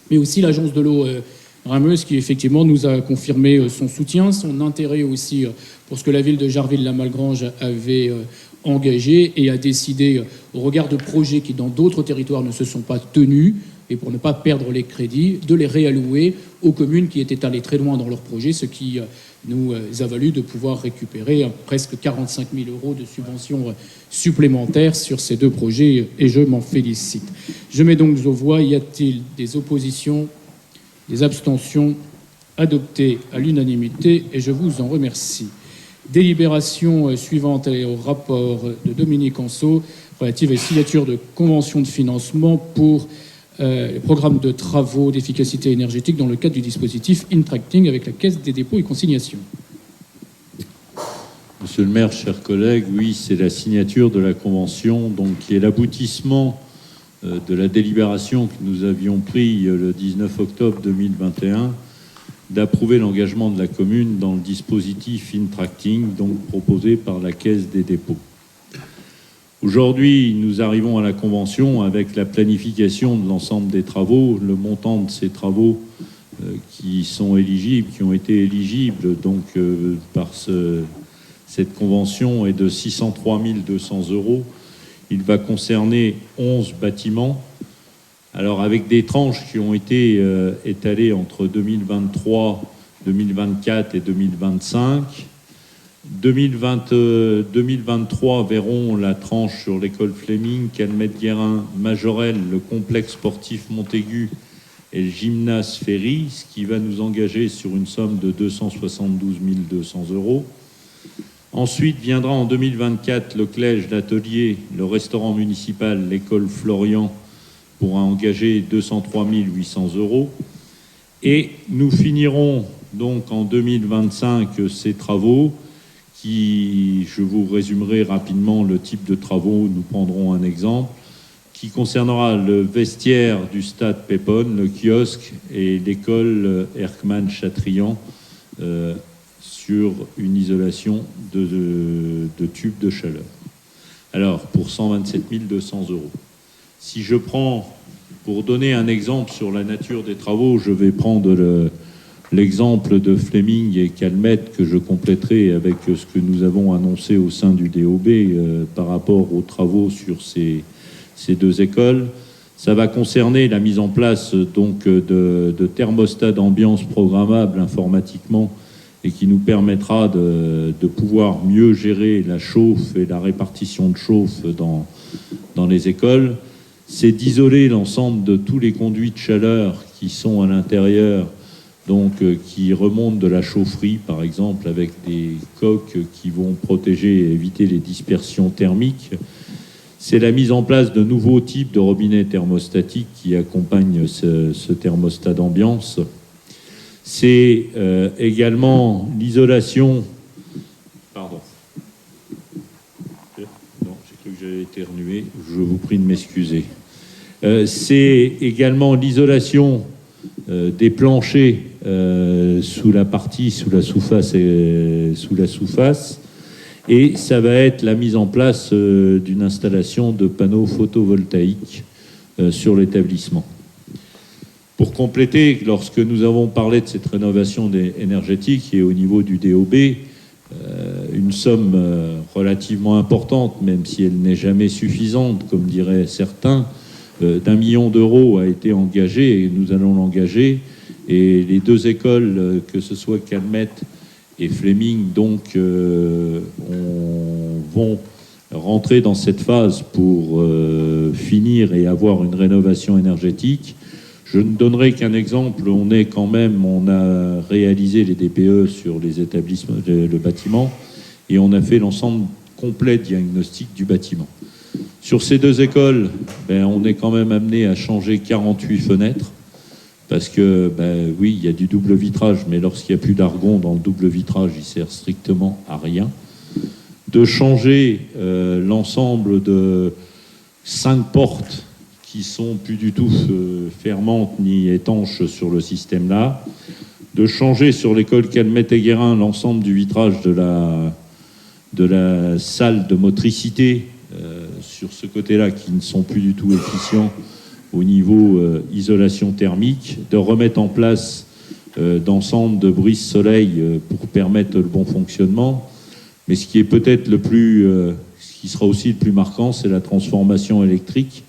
mais aussi l'agence de l'eau Rameuse qui effectivement nous a confirmé son soutien, son intérêt aussi pour ce que la ville de Jarville-la-Malgrange avait engagé et a décidé, au regard de projets qui dans d'autres territoires ne se sont pas tenus, et pour ne pas perdre les crédits, de les réallouer aux communes qui étaient allées très loin dans leurs projets, ce qui nous a valu de pouvoir récupérer presque 45 000 euros de subventions supplémentaires sur ces 2 projets, et je m'en félicite. Je mets donc aux voix. Y a-t-il des oppositions, des abstentions? Adoptées à l'unanimité, et je vous en remercie. Délibération suivante est au rapport de Dominique Anceau relative à la signature de conventions de financement pour les programmes de travaux d'efficacité énergétique dans le cadre du dispositif Intracting avec la Caisse des dépôts et consignations. Monsieur le maire, chers collègues, oui, c'est la signature de la convention, donc qui est l'aboutissement de la délibération que nous avions prise le 19 octobre 2021 d'approuver l'engagement de la commune dans le dispositif Intracting, donc proposé par la Caisse des dépôts. Aujourd'hui, nous arrivons à la convention avec la planification de l'ensemble des travaux, le montant de ces travaux qui sont éligibles, qui ont été éligibles donc par cette convention est de 603 200 euros. Il va concerner 11 bâtiments. Alors avec des tranches qui ont été étalées entre 2023, 2024 et 2025. 2023 verront la tranche sur l'école Fleming, Calmette-Guérin, Majorelle, le complexe sportif Montaigu et le gymnase Ferry, ce qui va nous engager sur une somme de 272 200 euros. Ensuite viendra en 2024 le collège, l'atelier, le restaurant municipal, l'école Florian pourra engager 203 800 euros. Et nous finirons donc en 2025 ces travaux qui, je vous résumerai rapidement le type de travaux, nous prendrons un exemple, qui concernera le vestiaire du stade Pépone, le kiosque et l'école Erckmann-Chatrian sur une isolation de tubes de chaleur. Alors, pour 127 200 €. Si je prends, pour donner un exemple sur la nature des travaux, je vais prendre l'exemple de Fleming et Calmette que je compléterai avec ce que nous avons annoncé au sein du DOB par rapport aux travaux sur ces deux écoles. Ça va concerner la mise en place donc de thermostats d'ambiance programmables informatiquement et qui nous permettra de pouvoir mieux gérer la chauffe et la répartition de chauffe dans les écoles. C'est d'isoler l'ensemble de tous les conduits de chaleur qui sont à l'intérieur, donc qui remontent de la chaufferie, par exemple, avec des coques qui vont protéger et éviter les dispersions thermiques. C'est la mise en place de nouveaux types de robinets thermostatiques qui accompagnent ce thermostat d'ambiance. C'est également l'isolation... Pardon. Non, j'ai cru que j'allais éternuer. Je vous prie de m'excuser. C'est également l'isolation des planchers sous la sous-face. Et ça va être la mise en place d'une installation de panneaux photovoltaïques sur l'établissement. Pour compléter, lorsque nous avons parlé de cette rénovation énergétique et au niveau du DOB, une somme relativement importante, même si elle n'est jamais suffisante, comme diraient certains, d'1 million d'euros a été engagée et nous allons l'engager. Et les deux écoles, que ce soit Calmette et Fleming, donc, vont rentrer dans cette phase pour finir et avoir une rénovation énergétique. Je ne donnerai qu'un exemple. On a réalisé les DPE sur les établissements, le bâtiment, et on a fait l'ensemble complet diagnostic du bâtiment. Sur ces deux écoles, on est quand même amené à changer 48 fenêtres, parce que, oui, il y a du double vitrage, mais lorsqu'il n'y a plus d'argon dans le double vitrage, il sert strictement à rien. De changer l'ensemble de 5 portes qui sont plus du tout fermantes ni étanches sur le système-là, de changer sur l'école Calmette et Guérin l'ensemble du vitrage de la salle de motricité sur ce côté-là qui ne sont plus du tout efficients au niveau isolation thermique, de remettre en place d'ensemble de brise-soleil pour permettre le bon fonctionnement. Mais ce qui est peut-être ce qui sera aussi le plus marquant, c'est la transformation électrique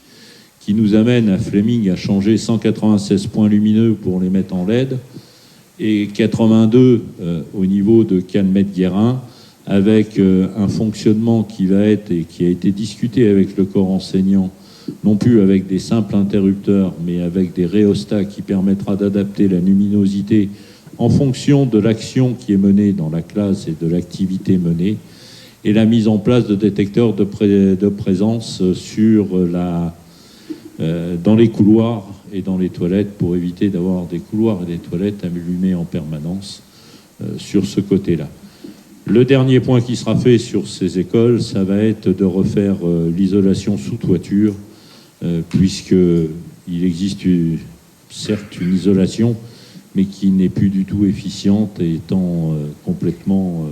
qui nous amène à Fleming à changer 196 points lumineux pour les mettre en LED et 82 au niveau de Calmette-Guérin, avec un fonctionnement qui va être et qui a été discuté avec le corps enseignant, non plus avec des simples interrupteurs, mais avec des rhéostats qui permettra d'adapter la luminosité en fonction de l'action qui est menée dans la classe et de l'activité menée, et la mise en place de détecteurs de présence dans les couloirs et dans les toilettes pour éviter d'avoir des couloirs et des toilettes allumés en permanence sur ce côté-là. Le dernier point qui sera fait sur ces écoles, ça va être de refaire l'isolation sous toiture, puisqu'il existe certes une isolation, mais qui n'est plus du tout efficiente et étant complètement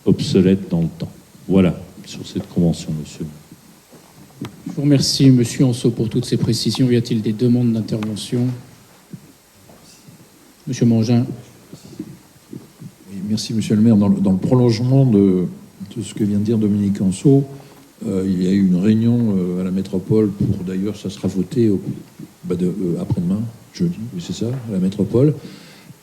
obsolète dans le temps. Voilà, sur cette convention, monsieur. Je vous remercie, monsieur Anceau, pour toutes ces précisions. Y a-t-il des demandes d'intervention? Monsieur Mangin. Oui, merci, monsieur le maire. Dans le prolongement de ce que vient de dire Dominique Anceau, il y a eu une réunion à la métropole pour, d'ailleurs, ça sera voté après-demain, jeudi, oui, c'est ça, à la métropole.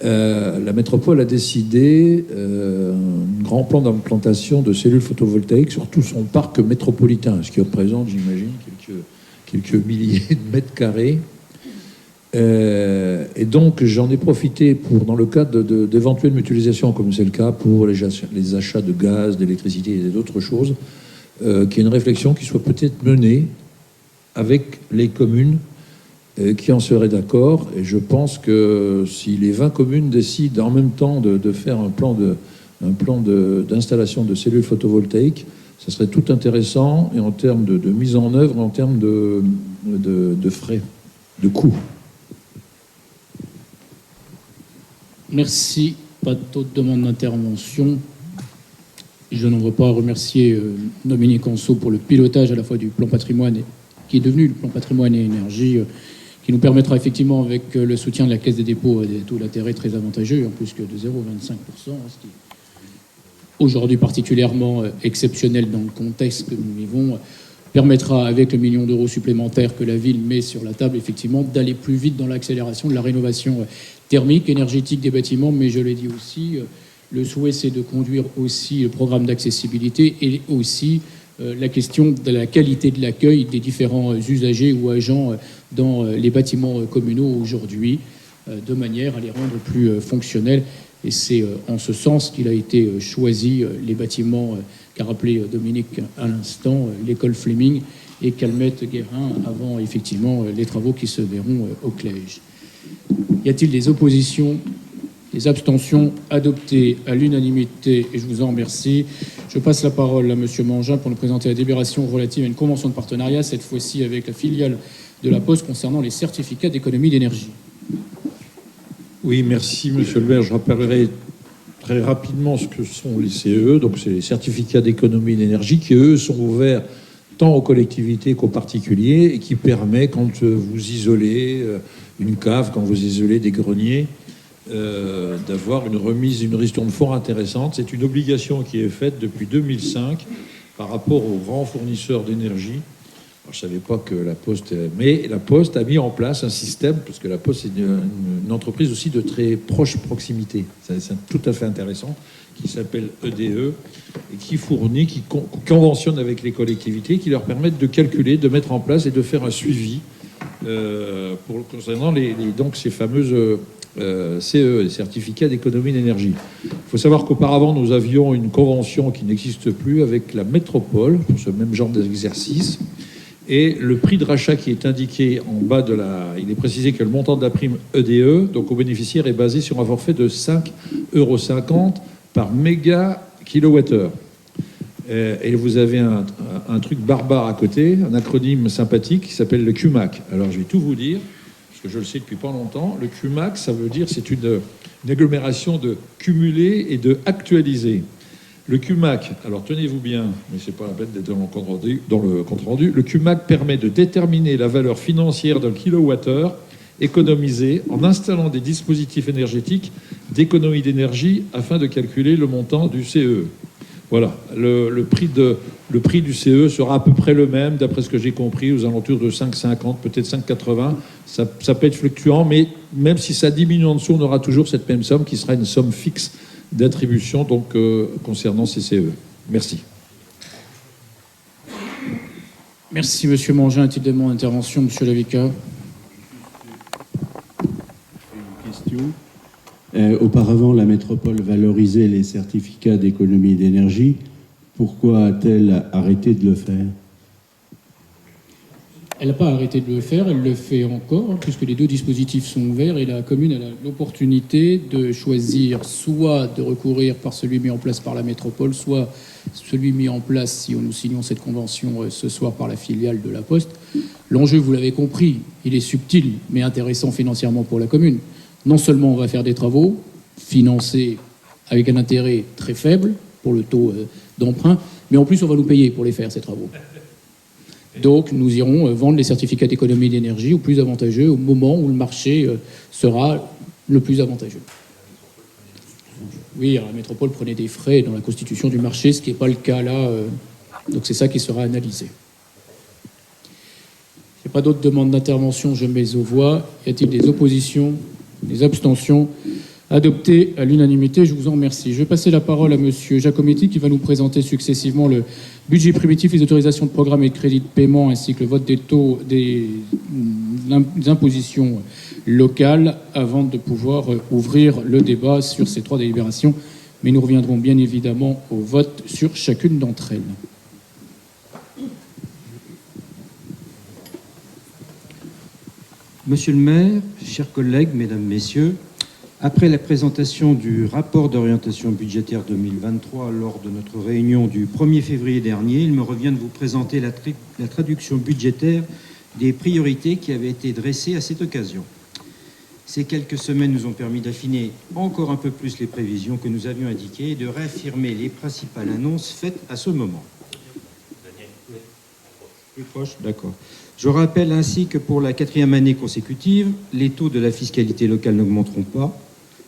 La métropole a décidé un grand plan d'implantation de cellules photovoltaïques sur tout son parc métropolitain, ce qui représente, j'imagine, quelques milliers de mètres carrés. Et donc, j'en ai profité pour, dans le cadre d'éventuelles mutualisations, comme c'est le cas pour les achats de gaz, d'électricité et d'autres choses, qu'il y ait une réflexion qui soit peut-être menée avec les communes qui en seraient d'accord. Et je pense que si les 20 communes décident en même temps de faire un plan d'installation de cellules photovoltaïques, ça serait tout intéressant, et en termes de mise en œuvre, en termes de frais, de coûts. Merci. Pas d'autres demandes d'intervention. Je n'en veux pas remercier Dominique Anceau pour le pilotage à la fois du plan patrimoine, qui est devenu le plan patrimoine et énergie, qui nous permettra effectivement, avec le soutien de la Caisse des dépôts, des taux d'intérêt très avantageux, en plus que de 0,25%, ce qui est aujourd'hui particulièrement exceptionnel dans le contexte que nous vivons, permettra, avec le million d'euros supplémentaires que la ville met sur la table, effectivement, d'aller plus vite dans l'accélération de la rénovation thermique, énergétique des bâtiments, mais je l'ai dit aussi, le souhait, c'est de conduire aussi le programme d'accessibilité et aussi la question de la qualité de l'accueil des différents usagers ou agents dans les bâtiments communaux aujourd'hui, de manière à les rendre plus fonctionnels. Et c'est en ce sens qu'il a été choisi les bâtiments qu'a rappelé Dominique à l'instant, l'école Fleming et Calmette-Guérin, avant effectivement les travaux qui se verront au collège. Y a-t-il des oppositions, des abstentions? Adoptées à l'unanimité, et je vous en remercie. Je passe la parole à M. Mangin pour nous présenter la délibération relative à une convention de partenariat, cette fois-ci avec la filiale de la Poste concernant les certificats d'économie d'énergie. Oui, merci, monsieur le maire. Je rappellerai très rapidement ce que sont les CEE. Donc, c'est les certificats d'économie d'énergie qui, eux, sont ouverts tant aux collectivités qu'aux particuliers et qui permet, quand vous isolez une cave, quand vous isolez des greniers, d'avoir une remise, une ristourne fort intéressante. C'est une obligation qui est faite depuis 2005 par rapport aux grands fournisseurs d'énergie. Alors, je ne savais pas que la Poste... Mais la Poste a mis en place un système, parce que la Poste est une entreprise aussi de très proche proximité. C'est tout à fait intéressant, qui s'appelle EDE, et qui fournit, qui conventionne avec les collectivités, qui leur permettent de calculer, de mettre en place et de faire un suivi concernant donc ces fameuses CE, les certificats d'économie d'énergie. Il faut savoir qu'auparavant, nous avions une convention qui n'existe plus avec la métropole pour ce même genre d'exercice. Et le prix de rachat qui est indiqué en bas de il est précisé que le montant de la prime EDE, donc au bénéficiaire, est basé sur un forfait de 5,50 € par méga kilowattheure. Et vous avez un truc barbare à côté, un acronyme sympathique qui s'appelle le QMAC. Alors je vais tout vous dire, parce que je le sais depuis pas longtemps. Le QMAC, ça veut dire c'est une agglomération de cumuler et de actualiser. Le QMAC, alors tenez-vous bien, mais c'est pas la peine d'être dans le compte rendu. Le QMAC permet de déterminer la valeur financière d'un kilowattheure économisé en installant des dispositifs énergétiques d'économie d'énergie afin de calculer le montant du CE. Voilà, le prix du CE sera à peu près le même, d'après ce que j'ai compris, aux alentours de 5,50, peut-être 5,80. Ça peut être fluctuant, mais même si ça diminue en dessous, on aura toujours cette même somme qui sera une somme fixe d'attribution donc concernant ces CE. Merci. Merci, Monsieur Mangin. A-t-il des demandes d'intervention, Monsieur Lavica? Une question. Auparavant, la métropole valorisait les certificats d'économie d'énergie. Pourquoi a-t-elle arrêté de le faire? Elle n'a pas arrêté de le faire, elle le fait encore, puisque les deux dispositifs sont ouverts et la commune a l'opportunité de choisir soit de recourir par celui mis en place par la métropole, soit celui mis en place, si nous signons cette convention ce soir, par la filiale de la Poste. L'enjeu, vous l'avez compris, il est subtil, mais intéressant financièrement pour la commune. Non seulement on va faire des travaux financés avec un intérêt très faible pour le taux d'emprunt, mais en plus on va nous payer pour les faire, ces travaux. Donc nous irons vendre les certificats d'économie d'énergie au plus avantageux au moment où le marché sera le plus avantageux. Oui, la métropole prenait des frais dans la constitution du marché, ce qui n'est pas le cas là. Donc c'est ça qui sera analysé. Il n'y a pas d'autres demandes d'intervention, je mets aux voix. Y a-t-il des oppositions, des abstentions? Adopté à l'unanimité, je vous en remercie. Je vais passer la parole à Monsieur Giacometti qui va nous présenter successivement le budget primitif, les autorisations de programme et de crédits de paiement, ainsi que le vote des taux des impositions locales, avant de pouvoir ouvrir le débat sur ces trois délibérations. Mais nous reviendrons bien évidemment au vote sur chacune d'entre elles. Monsieur le maire, chers collègues, mesdames, messieurs, après la présentation du rapport d'orientation budgétaire 2023 lors de notre réunion du 1er février dernier, il me revient de vous présenter la traduction budgétaire des priorités qui avaient été dressées à cette occasion. Ces quelques semaines nous ont permis d'affiner encore un peu plus les prévisions que nous avions indiquées et de réaffirmer les principales annonces faites à ce moment. Plus proche, d'accord. Je rappelle ainsi que pour la 4e année consécutive, les taux de la fiscalité locale n'augmenteront pas,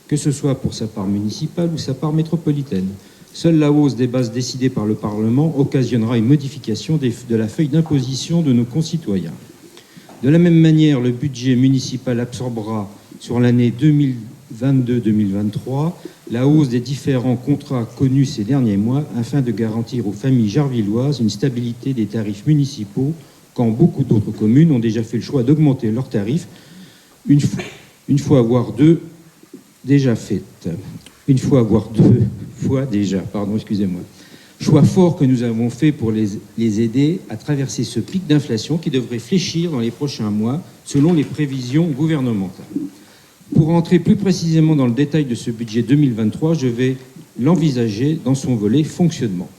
que ce soit pour sa part municipale ou sa part métropolitaine. Seule la hausse des bases décidée par le Parlement occasionnera une modification de la feuille d'imposition de nos concitoyens. De la même manière, le budget municipal absorbera sur l'année 2022-2023 la hausse des différents contrats connus ces derniers mois afin de garantir aux familles jarvilloises une stabilité des tarifs municipaux quand beaucoup d'autres communes ont déjà fait le choix d'augmenter leurs tarifs une fois, voire deux fois déjà, pardon, excusez-moi. Choix fort que nous avons fait pour les aider à traverser ce pic d'inflation qui devrait fléchir dans les prochains mois selon les prévisions gouvernementales. Pour entrer plus précisément dans le détail de ce budget 2023, je vais l'envisager dans son volet fonctionnement.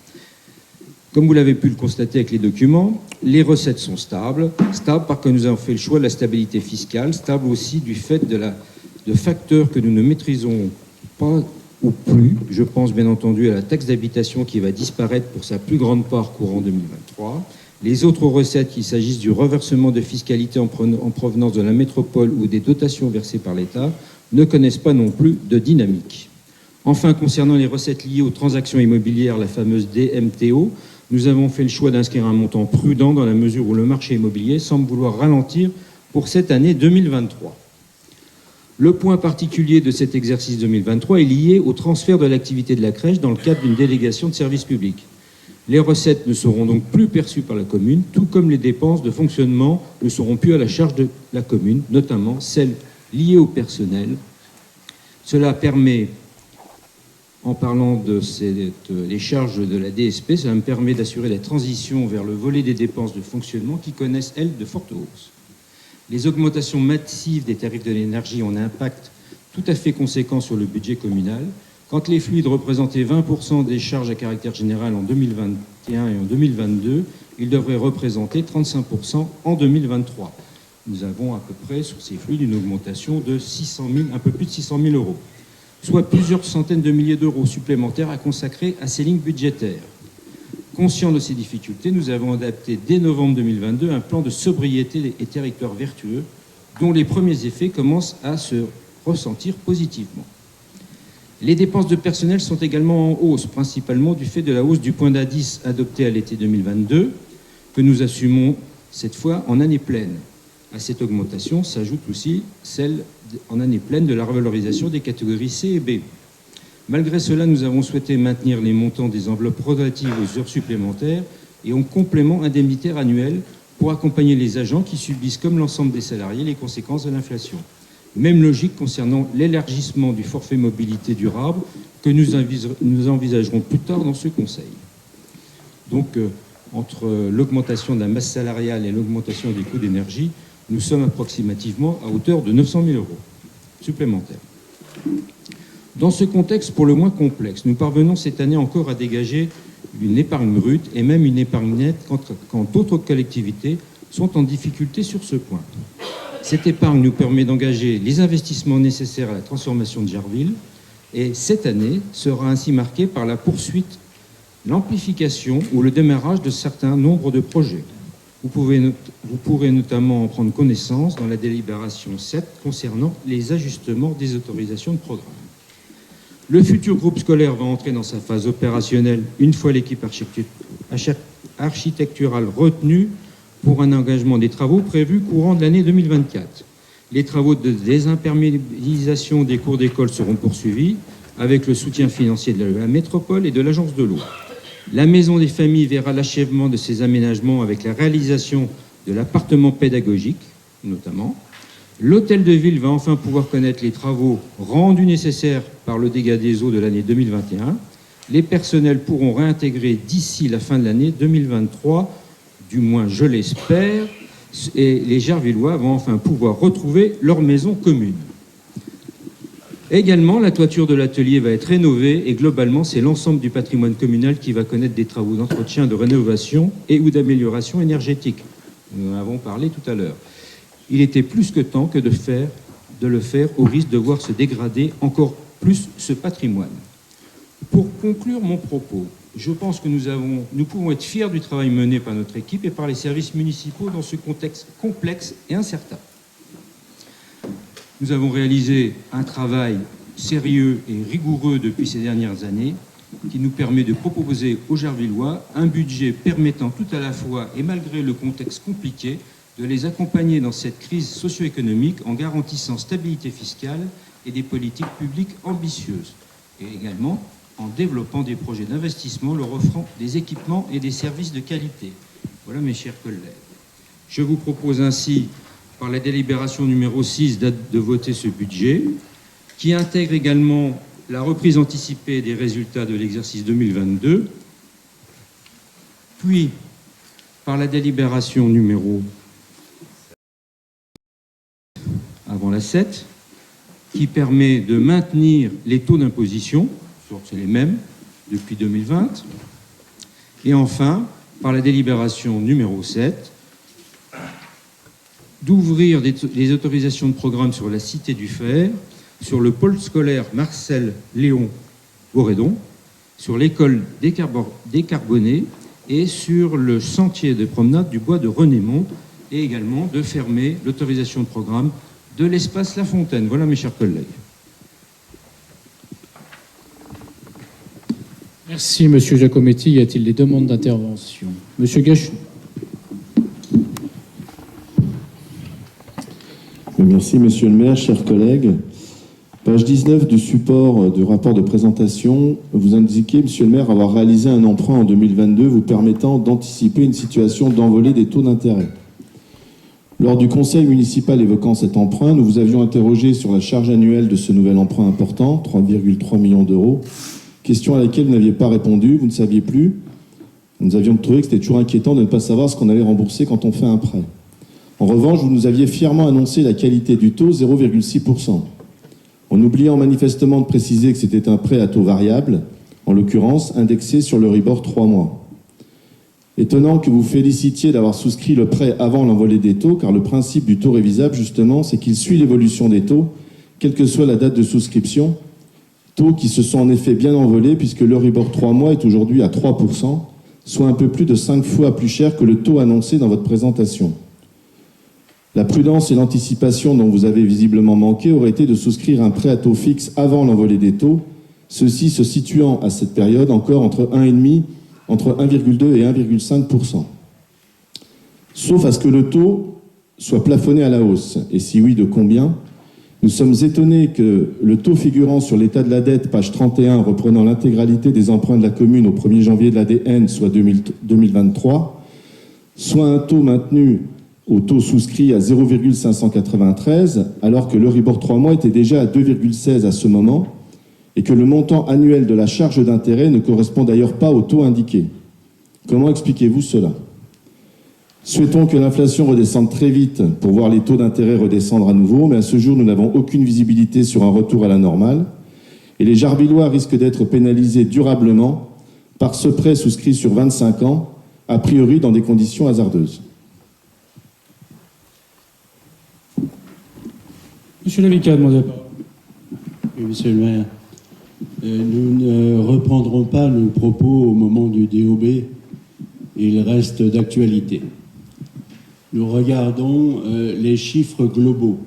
Comme vous l'avez pu le constater avec les documents, les recettes sont stables parce que nous avons fait le choix de la stabilité fiscale, stable aussi du fait de facteurs que nous ne maîtrisons pas ou plus. Je pense bien entendu à la taxe d'habitation qui va disparaître pour sa plus grande part courant 2023. Les autres recettes, qu'il s'agisse du reversement de fiscalité en provenance de la métropole ou des dotations versées par l'État, ne connaissent pas non plus de dynamique. Enfin, concernant les recettes liées aux transactions immobilières, la fameuse DMTO, nous avons fait le choix d'inscrire un montant prudent dans la mesure où le marché immobilier semble vouloir ralentir pour cette année 2023. Le point particulier de cet exercice 2023 est lié au transfert de l'activité de la crèche dans le cadre d'une délégation de service public. Les recettes ne seront donc plus perçues par la commune, tout comme les dépenses de fonctionnement ne seront plus à la charge de la commune, notamment celles liées au personnel. Cela permet, en parlant des charges de la DSP, cela me permet d'assurer la transition vers le volet des dépenses de fonctionnement qui connaissent, elles, de fortes hausses. Les augmentations massives des tarifs de l'énergie ont un impact tout à fait conséquent sur le budget communal. Quand les fluides représentaient 20% des charges à caractère général en 2021 et en 2022, ils devraient représenter 35% en 2023. Nous avons à peu près sur ces fluides une augmentation de un peu plus de 600 000 euros, soit plusieurs centaines de milliers d'euros supplémentaires à consacrer à ces lignes budgétaires. Conscient de ces difficultés, nous avons adapté dès novembre 2022 un plan de sobriété et territoire vertueux dont les premiers effets commencent à se ressentir positivement. Les dépenses de personnel sont également en hausse, principalement du fait de la hausse du point d'indice adopté à l'été 2022, que nous assumons cette fois en année pleine. À cette augmentation s'ajoute aussi celle en année pleine de la revalorisation des catégories C et B. Malgré cela, nous avons souhaité maintenir les montants des enveloppes relatives aux heures supplémentaires et en complément indemnitaire annuel pour accompagner les agents qui subissent, comme l'ensemble des salariés, les conséquences de l'inflation. Même logique concernant l'élargissement du forfait mobilité durable que nous envisagerons plus tard dans ce Conseil. Donc, entre l'augmentation de la masse salariale et l'augmentation des coûts d'énergie, nous sommes approximativement à hauteur de 900 000 euros supplémentaires. Dans ce contexte pour le moins complexe, nous parvenons cette année encore à dégager une épargne brute et même une épargne nette quand d'autres collectivités sont en difficulté sur ce point. Cette épargne nous permet d'engager les investissements nécessaires à la transformation de Jarville et cette année sera ainsi marquée par la poursuite, l'amplification ou le démarrage de certains nombres de projets. Vous pourrez notamment en prendre connaissance dans la délibération 7 concernant les ajustements des autorisations de programme. Le futur groupe scolaire va entrer dans sa phase opérationnelle une fois l'équipe architecturale retenue pour un engagement des travaux prévus courant de l'année 2024. Les travaux de désimperméabilisation des cours d'école seront poursuivis avec le soutien financier de la métropole et de l'agence de l'eau. La maison des familles verra l'achèvement de ses aménagements avec la réalisation de l'appartement pédagogique, notamment. L'hôtel de ville va enfin pouvoir connaître les travaux rendus nécessaires par le dégât des eaux de l'année 2021. Les personnels pourront réintégrer d'ici la fin de l'année 2023, du moins je l'espère, et les Gervillois vont enfin pouvoir retrouver leur maison commune. Également, la toiture de l'atelier va être rénovée et globalement, c'est l'ensemble du patrimoine communal qui va connaître des travaux d'entretien, de rénovation et ou d'amélioration énergétique. Nous en avons parlé tout à l'heure. Il était plus que temps que de le faire au risque de voir se dégrader encore plus ce patrimoine. Pour conclure mon propos, je pense que nous pouvons être fiers du travail mené par notre équipe et par les services municipaux dans ce contexte complexe et incertain. Nous avons réalisé un travail sérieux et rigoureux depuis ces dernières années qui nous permet de proposer aux Gervillois un budget permettant tout à la fois, et malgré le contexte compliqué, de les accompagner dans cette crise socio-économique en garantissant stabilité fiscale et des politiques publiques ambitieuses, et également en développant des projets d'investissement leur offrant des équipements et des services de qualité. Voilà, mes chers collègues. Je vous propose ainsi, par la délibération numéro 6, de voter ce budget, qui intègre également la reprise anticipée des résultats de l'exercice 2022, puis par la délibération numéro avant la 7, qui permet de maintenir les taux d'imposition, c'est les mêmes depuis 2020, et enfin, par la délibération numéro 7, d'ouvrir des autorisations de programme sur la Cité du Fer, sur le pôle scolaire Marcel Léon Borédon, sur l'école décarbonée et sur le sentier de promenade du bois de Renémont, et également de fermer l'autorisation de programme de l'espace La Fontaine. Voilà, mes chers collègues. Merci, Monsieur Giacometti. Y a-t-il des demandes d'intervention? Monsieur Gachou. Merci, Monsieur le maire, chers collègues. Page 19 du support du rapport de présentation, vous indiquez, Monsieur le maire, avoir réalisé un emprunt en 2022 vous permettant d'anticiper une situation d'envolée des taux d'intérêt. Lors du conseil municipal évoquant cet emprunt, nous vous avions interrogé sur la charge annuelle de ce nouvel emprunt important, 3,3 millions d'euros, question à laquelle vous n'aviez pas répondu, vous ne saviez plus. Nous avions trouvé que c'était toujours inquiétant de ne pas savoir ce qu'on allait rembourser quand on fait un prêt. En revanche, vous nous aviez fièrement annoncé la qualité du taux, 0,6%. En oubliant manifestement de préciser que c'était un prêt à taux variable, en l'occurrence indexé sur le Euribor 3 mois. Étonnant que vous félicitiez d'avoir souscrit le prêt avant l'envolée des taux, car le principe du taux révisable, justement, c'est qu'il suit l'évolution des taux, quelle que soit la date de souscription, taux qui se sont en effet bien envolés, puisque l'Euribor 3 mois est aujourd'hui à 3%, soit un peu plus de 5 fois plus cher que le taux annoncé dans votre présentation. La prudence et l'anticipation dont vous avez visiblement manqué auraient été de souscrire un prêt à taux fixe avant l'envolée des taux, ceux-ci se situant à cette période encore entre 1,2 et 1,5%. Sauf à ce que le taux soit plafonné à la hausse. Et si oui, de combien? Nous sommes étonnés que le taux figurant sur l'état de la dette, page 31, reprenant l'intégralité des emprunts de la commune au 1er janvier de l'ADN, soit 2023, soit un taux maintenu au taux souscrit à 0,593, alors que l'Euribor 3 mois était déjà à 2,16 à ce moment, et que le montant annuel de la charge d'intérêt ne correspond d'ailleurs pas au taux indiqué. Comment expliquez-vous cela? Souhaitons que l'inflation redescende très vite pour voir les taux d'intérêt redescendre à nouveau, mais à ce jour, nous n'avons aucune visibilité sur un retour à la normale, et les Gervillois risquent d'être pénalisés durablement par ce prêt souscrit sur 25 ans, a priori dans des conditions hasardeuses. Monsieur Lavica, demandez la parole. Oui, Monsieur le maire. Nous ne reprendrons pas nos propos au moment du DOB. Il reste d'actualité. Nous regardons les chiffres globaux.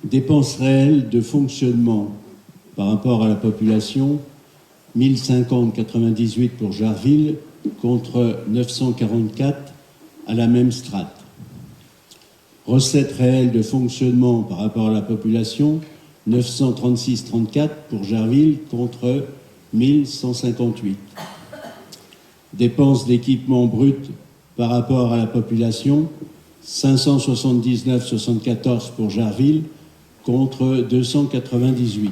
Dépenses réelles de fonctionnement par rapport à la population, 1050,98 pour Jarville contre 944 à la même strate. Recettes réelles de fonctionnement par rapport à la population, 936,34 pour Jarville contre 1158. Dépenses d'équipement brut par rapport à la population, 579,74 pour Jarville contre 298.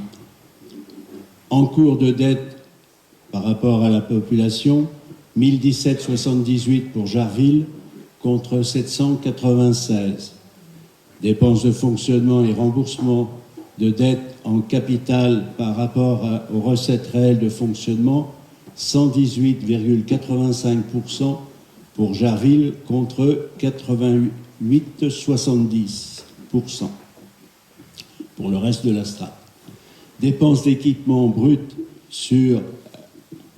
Encours de dette par rapport à la population, 1017,78 pour Jarville contre 796. Dépenses de fonctionnement et remboursement de dettes en capital par rapport aux recettes réelles de fonctionnement, 118,85% pour Jarville contre 88,70% pour le reste de la strate. Dépenses d'équipement brut sur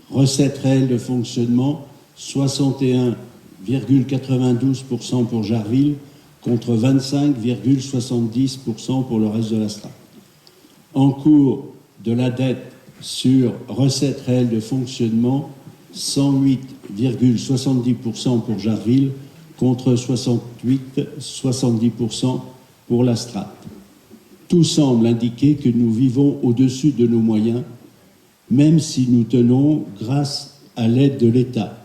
recettes réelles de fonctionnement, 61,92% pour Jarville contre 25,70% pour le reste de la strate. Encours de la dette sur recettes réelles de fonctionnement, 108,70% pour Jarville contre 68,70% pour la strate. Tout semble indiquer que nous vivons au-dessus de nos moyens, même si nous tenons grâce à l'aide de l'État.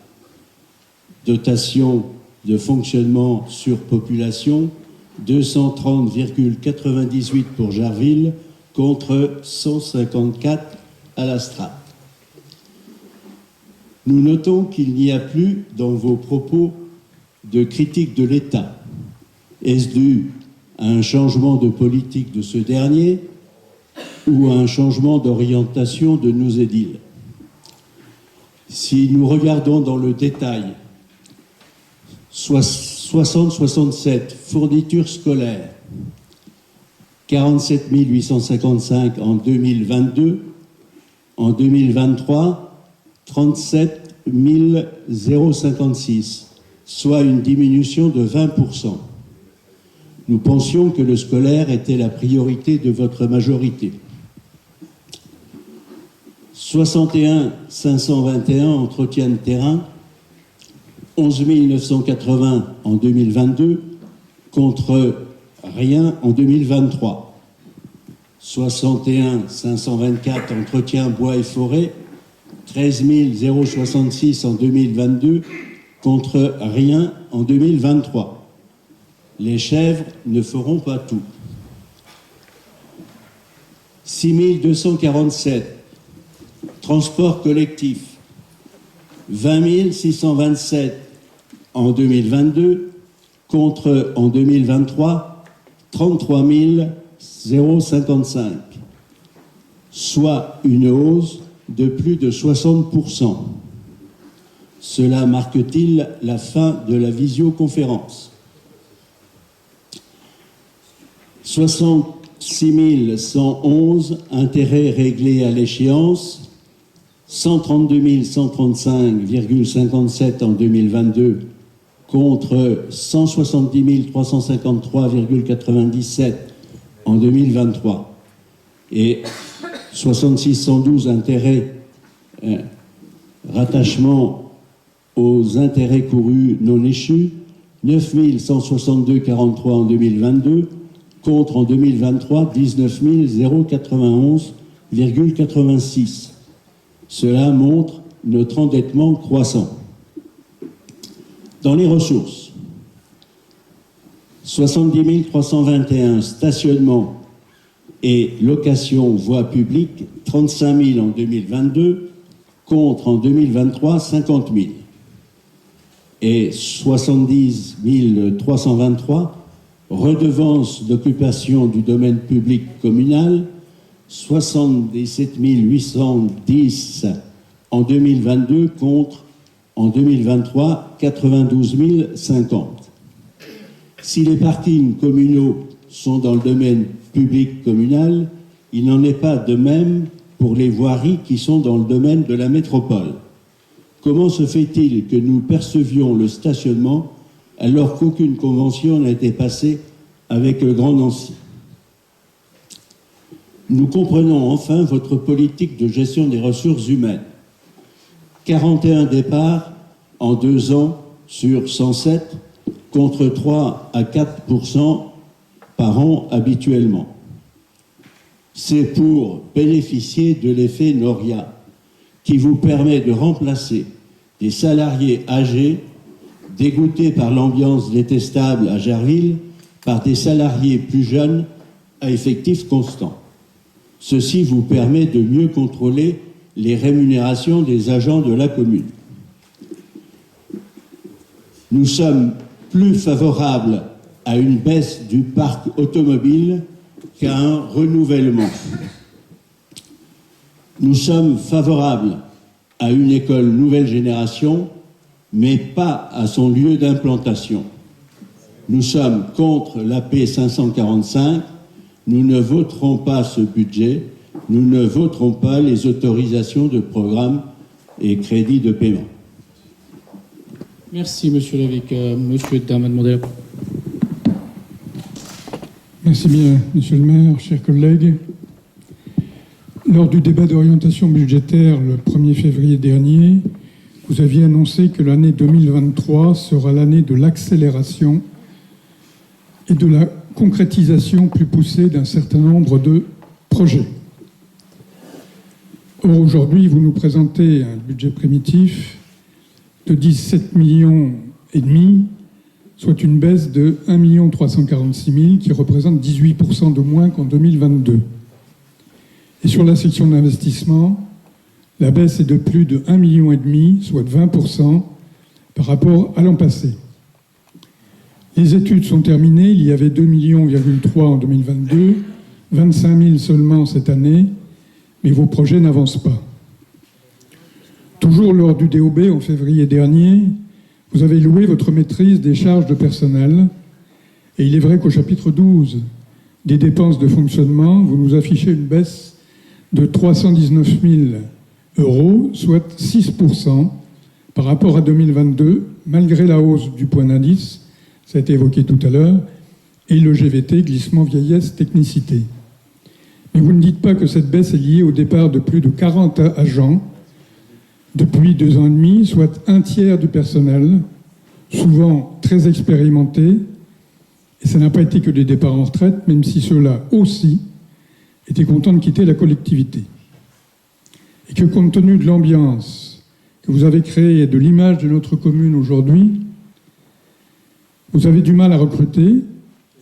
Dotation de fonctionnement sur population, 230,98 pour Jarville contre 154 à la strate. Nous notons qu'il n'y a plus dans vos propos de critique de l'État. Est-ce dû à un changement de politique de ce dernier ou à un changement d'orientation de nos édiles? Si nous regardons dans le détail, 60-67 fournitures scolaires, 47 855 en 2022, en 2023, 37 056, soit une diminution de 20%. Nous pensions que le scolaire était la priorité de votre majorité. 61 521 entretien de terrain, 11 980 en 2022 contre rien en 2023. 61 524 entretien bois et forêt, 13 066 en 2022 contre rien en 2023. Les chèvres ne feront pas tout. 6 247 transports collectifs, 20 627 en 2022 contre en 2023 33 055, soit une hausse de plus de 60%. Cela marque-t-il la fin de la visioconférence? 66 111 intérêts réglés à l'échéance, 132 135,57 en 2022 contre 170 353,97 en 2023 et 66 112 intérêts rattachement aux intérêts courus non échus, 9 162,43 en 2022 contre en 2023 19 091,86. Cela montre notre endettement croissant. Dans les ressources, 70 321 stationnements et locations voies publiques, 35 000 en 2022 contre en 2023 50 000. Et 70 323 redevances d'occupation du domaine public communal, 77 810 en 2022 contre en 2023 92 050. Si les parkings communaux sont dans le domaine public communal, il n'en est pas de même pour les voiries qui sont dans le domaine de la métropole. Comment se fait-il que nous percevions le stationnement alors qu'aucune convention n'a été passée avec le Grand Nancy? Nous comprenons enfin votre politique de gestion des ressources humaines. 41 départs en 2 ans sur 107 contre 3 à 4% par an habituellement. C'est pour bénéficier de l'effet Noria qui vous permet de remplacer des salariés âgés dégoûtés par l'ambiance détestable à Jarville par des salariés plus jeunes à effectif constant. Ceci vous permet de mieux contrôler les rémunérations des agents de la commune. Nous sommes plus favorable à une baisse du parc automobile qu'à un renouvellement. Nous sommes favorables à une école nouvelle génération, mais pas à son lieu d'implantation. Nous sommes contre l'AP 545. Nous ne voterons pas ce budget. Nous ne voterons pas les autorisations de programme et crédits de paiement. Merci, Monsieur Lévesque. Monsieur Daum a demandé la parole. Merci bien, Monsieur le maire, chers collègues. Lors du débat d'orientation budgétaire le 1er février dernier, vous aviez annoncé que l'année 2023 sera l'année de l'accélération et de la concrétisation plus poussée d'un certain nombre de projets. Or, aujourd'hui, vous nous présentez un budget primitif de 17,5 millions, soit une baisse de 1 346 000, qui représente 18% de moins qu'en 2022. Et sur la section d'investissement, la baisse est de plus de 1,5 million, soit de 20% par rapport à l'an passé. Les études sont terminées, il y avait 2,3 millions en 2022, 25 000 seulement cette année, mais vos projets n'avancent pas. Toujours lors du DOB en février dernier, vous avez loué votre maîtrise des charges de personnel, et il est vrai qu'au chapitre 12 des dépenses de fonctionnement, vous nous affichez une baisse de 319 000 euros, soit 6% par rapport à 2022, malgré la hausse du point d'indice, ça a été évoqué tout à l'heure, et le GVT, glissement vieillesse technicité. Mais vous ne dites pas que cette baisse est liée au départ de plus de 40 agents depuis 2 ans et demi, soit un tiers du personnel, souvent très expérimenté, et ça n'a pas été que des départs en retraite, même si ceux-là aussi étaient contents de quitter la collectivité. Et que compte tenu de l'ambiance que vous avez créée et de l'image de notre commune aujourd'hui, vous avez du mal à recruter.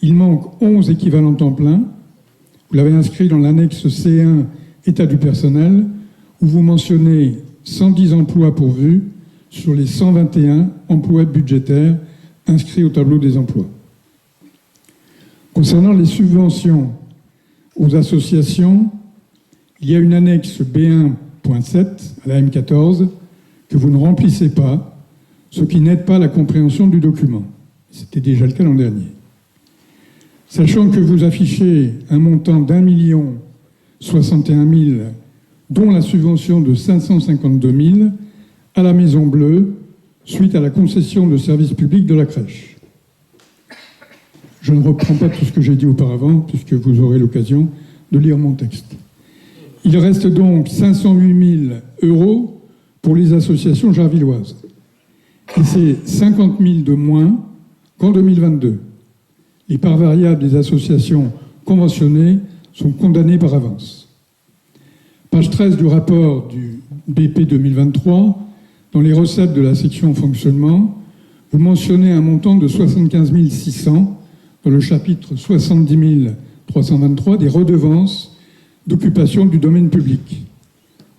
Il manque 11 équivalents temps plein. Vous l'avez inscrit dans l'annexe C1 État du personnel, où vous mentionnez 110 emplois pourvus sur les 121 emplois budgétaires inscrits au tableau des emplois. Concernant les subventions aux associations, il y a une annexe B1.7 à la M14 que vous ne remplissez pas, ce qui n'aide pas la compréhension du document. C'était déjà le cas l'an dernier. Sachant que vous affichez un montant d'1 061 000, dont la subvention de 552 000 à la Maison Bleue, suite à la concession de service public de la crèche. Je ne reprends pas tout ce que j'ai dit auparavant, puisque vous aurez l'occasion de lire mon texte. Il reste donc 508 000 euros pour les associations jarvilloises. Et c'est 50 000 de moins qu'en 2022. Les parts variables des associations conventionnées sont condamnées par avance. Page 13 du rapport du BP 2023, dans les recettes de la section fonctionnement, vous mentionnez un montant de 75 600 dans le chapitre 70 323 des redevances d'occupation du domaine public,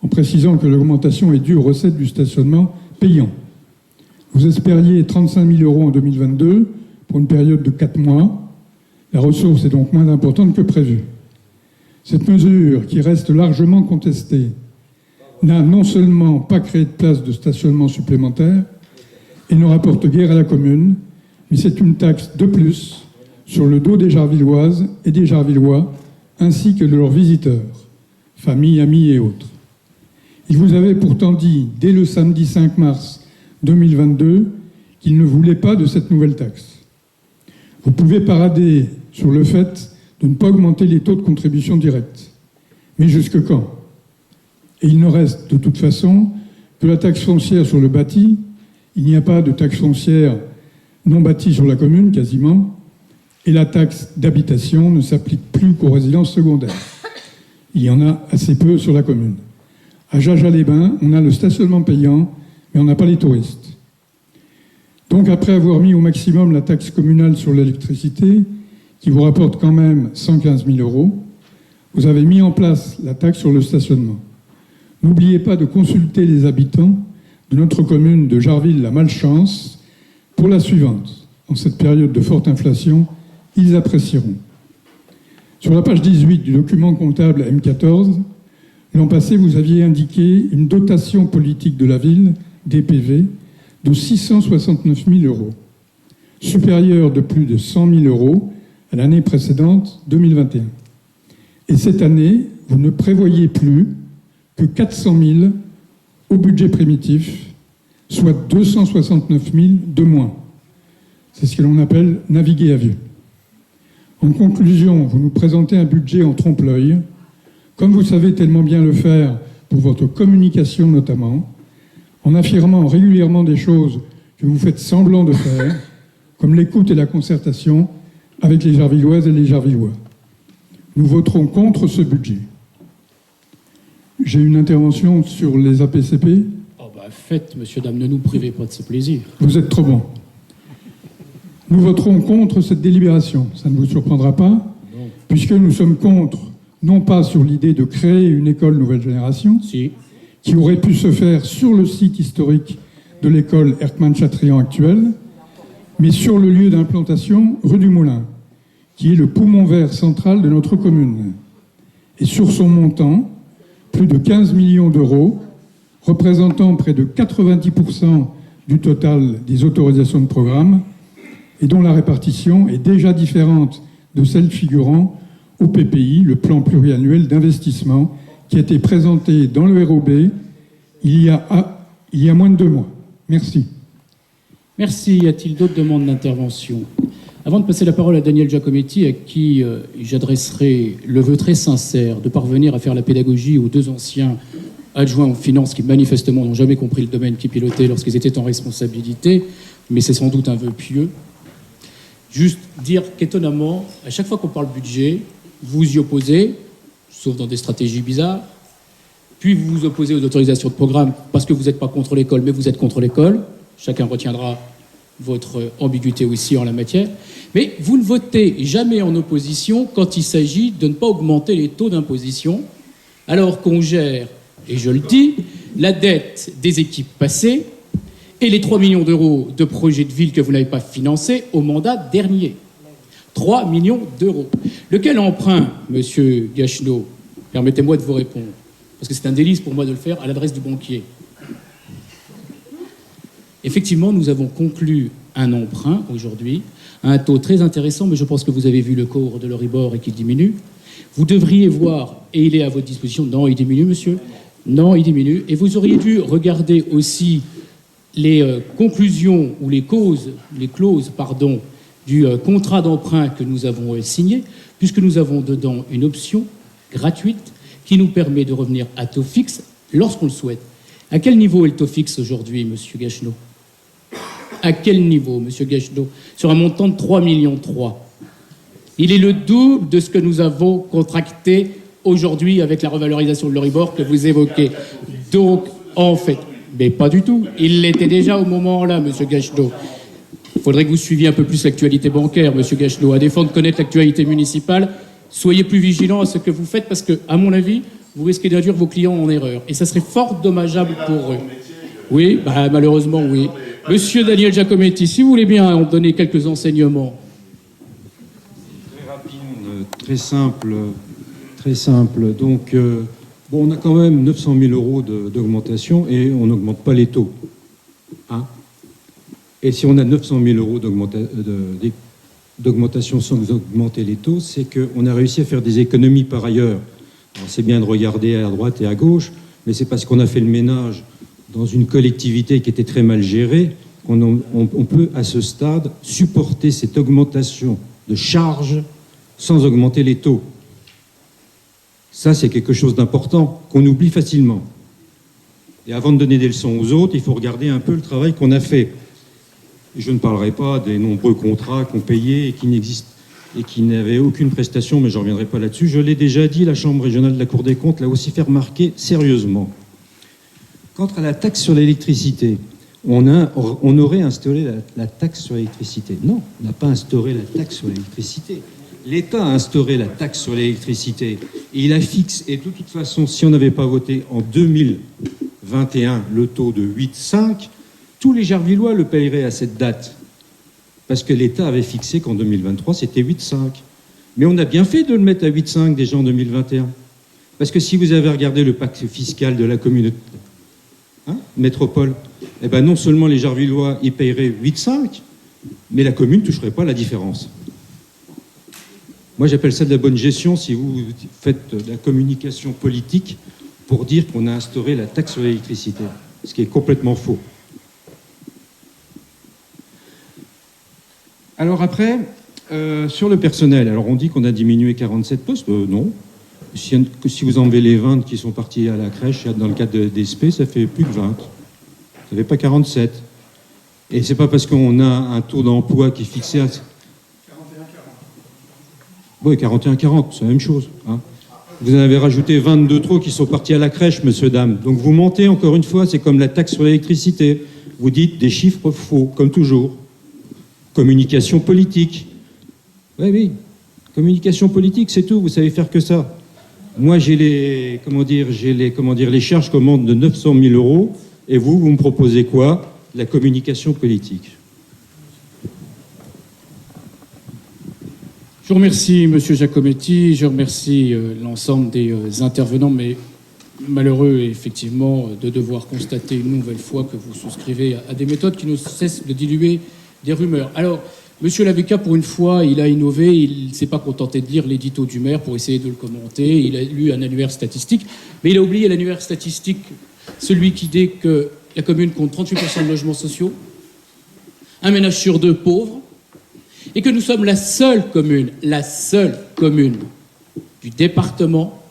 en précisant que l'augmentation est due aux recettes du stationnement payant. Vous espériez 35 000 euros en 2022 pour une période de 4 mois. La ressource est donc moins importante que prévu. Cette mesure, qui reste largement contestée, n'a non seulement pas créé de places de stationnement supplémentaires et ne rapporte guère à la commune, mais c'est une taxe de plus sur le dos des Jarvilloises et des Jarvillois, ainsi que de leurs visiteurs, familles, amis et autres. Il vous avait pourtant dit, dès le samedi 5 mars 2022, qu'il ne voulait pas de cette nouvelle taxe. Vous pouvez parader sur le fait de ne pas augmenter les taux de contribution directe. Mais jusque quand? Et il ne reste de toute façon que la taxe foncière sur le bâti. Il n'y a pas de taxe foncière non bâtie sur la commune, quasiment. Et la taxe d'habitation ne s'applique plus qu'aux résidences secondaires. Il y en a assez peu sur la commune. À Jaja-les-Bains, on a le stationnement payant, mais on n'a pas les touristes. Donc, après avoir mis au maximum la taxe communale sur l'électricité, qui vous rapporte quand même 115 000 euros, vous avez mis en place la taxe sur le stationnement. N'oubliez pas de consulter les habitants de notre commune de Jarville-la-Malchance pour la suivante. en cette période de forte inflation, ils apprécieront. Sur la page 18 du document comptable M14, l'an passé, vous aviez indiqué une dotation politique de la ville, DPV, de 669 000 euros, supérieure de plus de 100 000 euros à l'année précédente, 2021. Et cette année, vous ne prévoyez plus que 400 000 au budget primitif, soit 269 000 de moins. C'est ce que l'on appelle naviguer à vue. En conclusion, vous nous présentez un budget en trompe-l'œil, comme vous savez tellement bien le faire pour votre communication notamment, en affirmant régulièrement des choses que vous faites semblant de faire, comme l'écoute et la concertation avec les Jarvilloises et les Jarvillois. Nous voterons contre ce budget. J'ai une intervention sur les APCP. Oh bah faites, monsieur, dame, ne nous privez pas de ce plaisir. Vous êtes trop bon. Nous voterons contre cette délibération. Ça ne vous surprendra pas, non, puisque nous sommes contre, non pas sur l'idée de créer une école nouvelle génération, si, qui aurait pu se faire sur le site historique de l'école Erckmann-Chatrian actuelle, mais sur le lieu d'implantation rue du Moulin, qui est le poumon vert central de notre commune. Et sur son montant, plus de 15 millions d'euros, représentant près de 90% du total des autorisations de programme, et dont la répartition est déjà différente de celle figurant au PPI, le plan pluriannuel d'investissement, qui a été présenté dans le ROB il y a moins de 2 mois. Merci. Merci. Y a-t-il d'autres demandes d'intervention? Avant de passer la parole à Daniel Giacometti, à qui j'adresserai le vœu très sincère de parvenir à faire la pédagogie aux 2 anciens adjoints aux finances qui manifestement n'ont jamais compris le domaine qu'ils pilotaient lorsqu'ils étaient en responsabilité, mais c'est sans doute un vœu pieux. Juste dire qu'étonnamment, à chaque fois qu'on parle budget, vous y opposez, sauf dans des stratégies bizarres, puis vous vous opposez aux autorisations de programme parce que vous n'êtes pas contre l'école, mais vous êtes contre l'école. Chacun retiendra votre ambiguïté aussi en la matière. Mais vous ne votez jamais en opposition quand il s'agit de ne pas augmenter les taux d'imposition, alors qu'on gère, et je le dis, la dette des équipes passées et les 3 millions d'euros de projets de ville que vous n'avez pas financés au mandat dernier. 3 millions d'euros. Lequel emprunt, monsieur Gacheneau? Permettez-moi de vous répondre, parce que c'est un délice pour moi de le faire à l'adresse du banquier. Effectivement, nous avons conclu un emprunt aujourd'hui à un taux très intéressant, mais je pense que vous avez vu le cours de l'Euribor et qu'il diminue. Vous devriez voir, et il est à votre disposition. Non, il diminue, monsieur. Non, il diminue. Et vous auriez dû regarder aussi les conclusions ou les clauses, du contrat d'emprunt que nous avons signé, puisque nous avons dedans une option gratuite qui nous permet de revenir à taux fixe lorsqu'on le souhaite. À quel niveau est le taux fixe aujourd'hui, monsieur Gacheneau? À quel niveau, monsieur Gacheneau? Sur un montant de 3,3 millions. Il est le double de ce que nous avons contracté aujourd'hui avec la revalorisation de l'Euribor que vous évoquez. Donc, en fait, mais pas du tout. Il l'était déjà au moment-là, monsieur Gacheneau. Il faudrait que vous suiviez un peu plus l'actualité bancaire, monsieur Gacheneau. À défaut de connaître l'actualité municipale, soyez plus vigilants à ce que vous faites parce que, à mon avis, vous risquez d'induire vos clients en erreur. Et ça serait fort dommageable pour eux. Oui, malheureusement, oui. Monsieur Daniel Giacometti, si vous voulez bien en donner quelques enseignements. Très rapide, très simple. Donc, on a quand même 900 000 euros d'augmentation et on n'augmente pas les taux. Hein? Et si on a 900 000 euros d'augmentation sans augmenter les taux, c'est qu'on a réussi à faire des économies par ailleurs. Alors, c'est bien de regarder à droite et à gauche, mais c'est parce qu'on a fait le ménage dans une collectivité qui était très mal gérée qu'on peut, à ce stade, supporter cette augmentation de charges sans augmenter les taux. Ça, c'est quelque chose d'important qu'on oublie facilement. Et avant de donner des leçons aux autres, il faut regarder un peu le travail qu'on a fait. Et je ne parlerai pas des nombreux contrats qu'on payait et qui n'existent et qui n'avaient aucune prestation, mais je ne reviendrai pas là-dessus. Je l'ai déjà dit, la Chambre régionale de la Cour des comptes l'a aussi fait remarquer sérieusement. Quant à la taxe sur l'électricité, on aurait instauré la taxe sur l'électricité. Non, on n'a pas instauré la taxe sur l'électricité. L'État a instauré la taxe sur l'électricité et il la fixe. Et de toute façon, si on n'avait pas voté en 2021 le taux de 8,5, tous les Jarvillois le paieraient à cette date. parce que l'État avait fixé qu'en 2023, c'était 8,5. Mais on a bien fait de le mettre à 8,5 déjà en 2021. Parce que si vous avez regardé le pacte fiscal de la communauté métropole, eh ben non seulement les Jarvillois y paieraient 8,5, mais la commune ne toucherait pas la différence. Moi, j'appelle ça de la bonne gestion si vous faites de la communication politique pour dire qu'on a instauré la taxe sur l'électricité, ce qui est complètement faux. Alors après, sur le personnel, alors on dit qu'on a diminué 47 postes, non. Si vous enlevez les 20 qui sont partis à la crèche dans le cadre de DSP, ça fait plus que 20. Ça fait pas 47. Et c'est pas parce qu'on a un taux d'emploi qui est fixé à... 41-40. Oui, 41-40, c'est la même chose. Hein. Vous en avez rajouté 22 trop qui sont partis à la crèche, monsieur, dame. Donc vous mentez encore une fois, c'est comme la taxe sur l'électricité. Vous dites des chiffres faux, comme toujours. Communication politique. Oui, oui. Communication politique, c'est tout. Vous savez faire que ça. Moi, j'ai les charges commandes de 900 000 euros. Et vous me proposez quoi? La communication politique. Je vous remercie, monsieur Giacometti. Je remercie l'ensemble des intervenants, mais malheureux, effectivement, de devoir constater une nouvelle fois que vous souscrivez à des méthodes qui ne cessent de diluer des rumeurs. Alors, monsieur l'avocat, pour une fois, il a innové, il ne s'est pas contenté de lire l'édito du maire pour essayer de le commenter, il a lu un annuaire statistique, mais il a oublié l'annuaire statistique, celui qui dit que la commune compte 38% de logements sociaux, un ménage sur deux pauvre, et que nous sommes la seule commune du département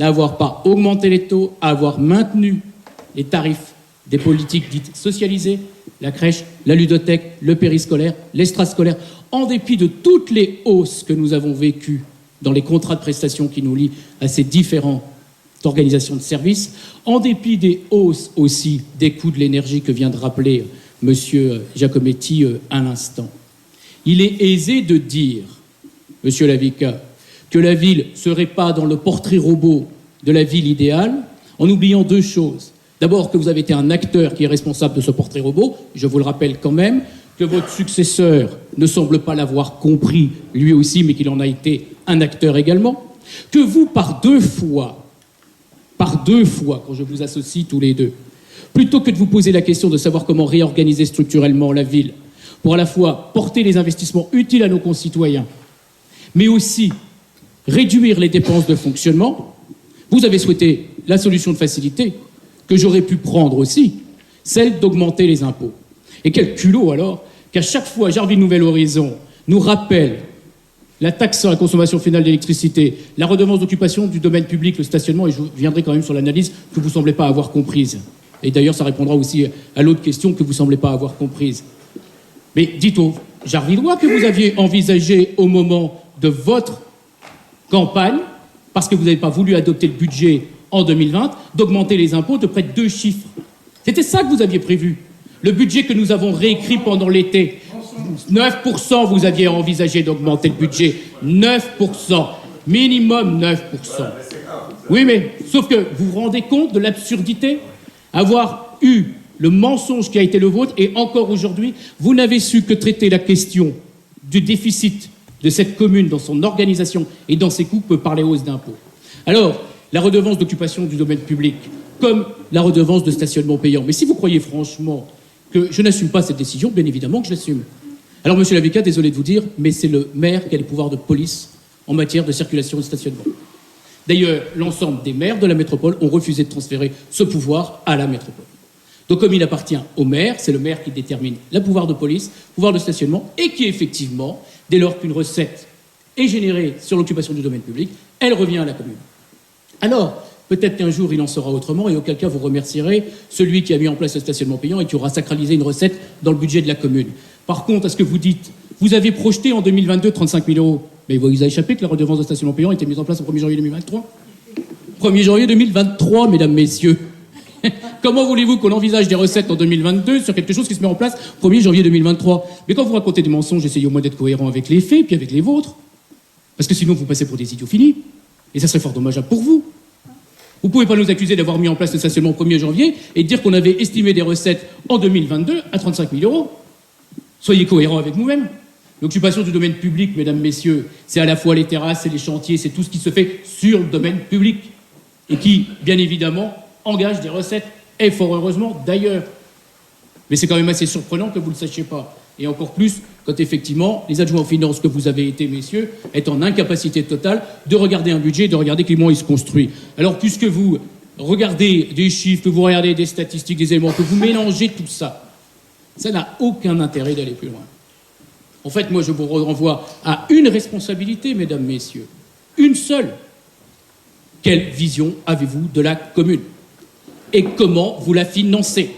n'avoir pas augmenté les taux, à avoir maintenu les tarifs des politiques dites socialisées, la crèche, la ludothèque, le périscolaire, l'extrascolaire, en dépit de toutes les hausses que nous avons vécues dans les contrats de prestation qui nous lient à ces différentes organisations de services, en dépit des hausses aussi des coûts de l'énergie que vient de rappeler M. Giacometti à l'instant. Il est aisé de dire, monsieur l'avocat, que la ville ne serait pas dans le portrait robot de la ville idéale, en oubliant deux choses. D'abord, que vous avez été un acteur qui est responsable de ce portrait robot. Je vous le rappelle quand même, que votre successeur ne semble pas l'avoir compris lui aussi, mais qu'il en a été un acteur également. Que vous, par deux fois, quand je vous associe tous les deux, plutôt que de vous poser la question de savoir comment réorganiser structurellement la ville, pour à la fois porter les investissements utiles à nos concitoyens, mais aussi réduire les dépenses de fonctionnement, vous avez souhaité la solution de facilité que j'aurais pu prendre aussi, celle d'augmenter les impôts. Et quel culot alors qu'à chaque fois Jarville Nouvel Horizon nous rappelle la taxe sur la consommation finale d'électricité, la redevance d'occupation du domaine public, le stationnement, et je viendrai quand même sur l'analyse que vous ne semblez pas avoir comprise. Et d'ailleurs, ça répondra aussi à l'autre question que vous ne semblez pas avoir comprise. Mais dites aux Jarvillois que vous aviez envisagé au moment de votre campagne, parce que vous n'avez pas voulu adopter le budget en 2020, d'augmenter les impôts de près de 2 chiffres. C'était ça que vous aviez prévu. Le budget que nous avons réécrit pendant l'été, 9%, vous aviez envisagé d'augmenter le budget. 9%. Minimum 9%. Oui, mais sauf que vous vous rendez compte de l'absurdité? Avoir eu le mensonge qui a été le vôtre, et encore aujourd'hui, vous n'avez su que traiter la question du déficit de cette commune dans son organisation et dans ses coûts que par les hausses d'impôts. Alors, la redevance d'occupation du domaine public, comme la redevance de stationnement payant. Mais si vous croyez franchement que je n'assume pas cette décision, bien évidemment que je l'assume. Alors, monsieur l'avocat, désolé de vous dire, mais c'est le maire qui a les pouvoirs de police en matière de circulation et de stationnement. D'ailleurs, l'ensemble des maires de la métropole ont refusé de transférer ce pouvoir à la métropole. Donc, comme il appartient au maire, c'est le maire qui détermine le pouvoir de police, pouvoir de stationnement, et qui, effectivement, dès lors qu'une recette est générée sur l'occupation du domaine public, elle revient à la commune. Alors, peut-être qu'un jour, il en sera autrement, et auquel cas, vous remercierez celui qui a mis en place le stationnement payant et qui aura sacralisé une recette dans le budget de la commune. Par contre, à ce que vous dites, vous avez projeté en 2022 35 000 euros. Mais vous avez échappé que la redevance de stationnement payant a été mise en place au 1er janvier 2023. 1er janvier 2023, mesdames, messieurs. Comment voulez-vous qu'on envisage des recettes en 2022 sur quelque chose qui se met en place 1er janvier 2023? Mais quand vous racontez des mensonges, essayez au moins d'être cohérent avec les faits, puis avec les vôtres. Parce que sinon, vous passez pour des idiots finis. Et ça serait fort dommageable pour vous. Vous ne pouvez pas nous accuser d'avoir mis en place le stationnement au 1er janvier et dire qu'on avait estimé des recettes en 2022 à 35 000 euros. Soyez cohérents avec vous-même. L'occupation du domaine public, mesdames, messieurs, c'est à la fois les terrasses, c'est les chantiers, c'est tout ce qui se fait sur le domaine public et qui, bien évidemment, engage des recettes, et fort heureusement d'ailleurs. Mais c'est quand même assez surprenant que vous ne le sachiez pas. Et encore plus quand effectivement les adjoints aux finances que vous avez été, messieurs, est en incapacité totale de regarder un budget et de regarder comment il se construit. Alors puisque vous regardez des chiffres, que vous regardez des statistiques, des éléments, que vous mélangez tout ça, ça n'a aucun intérêt d'aller plus loin. En fait, moi je vous renvoie à une responsabilité, mesdames, messieurs, une seule. Quelle vision avez-vous de la commune? Et comment vous la financez?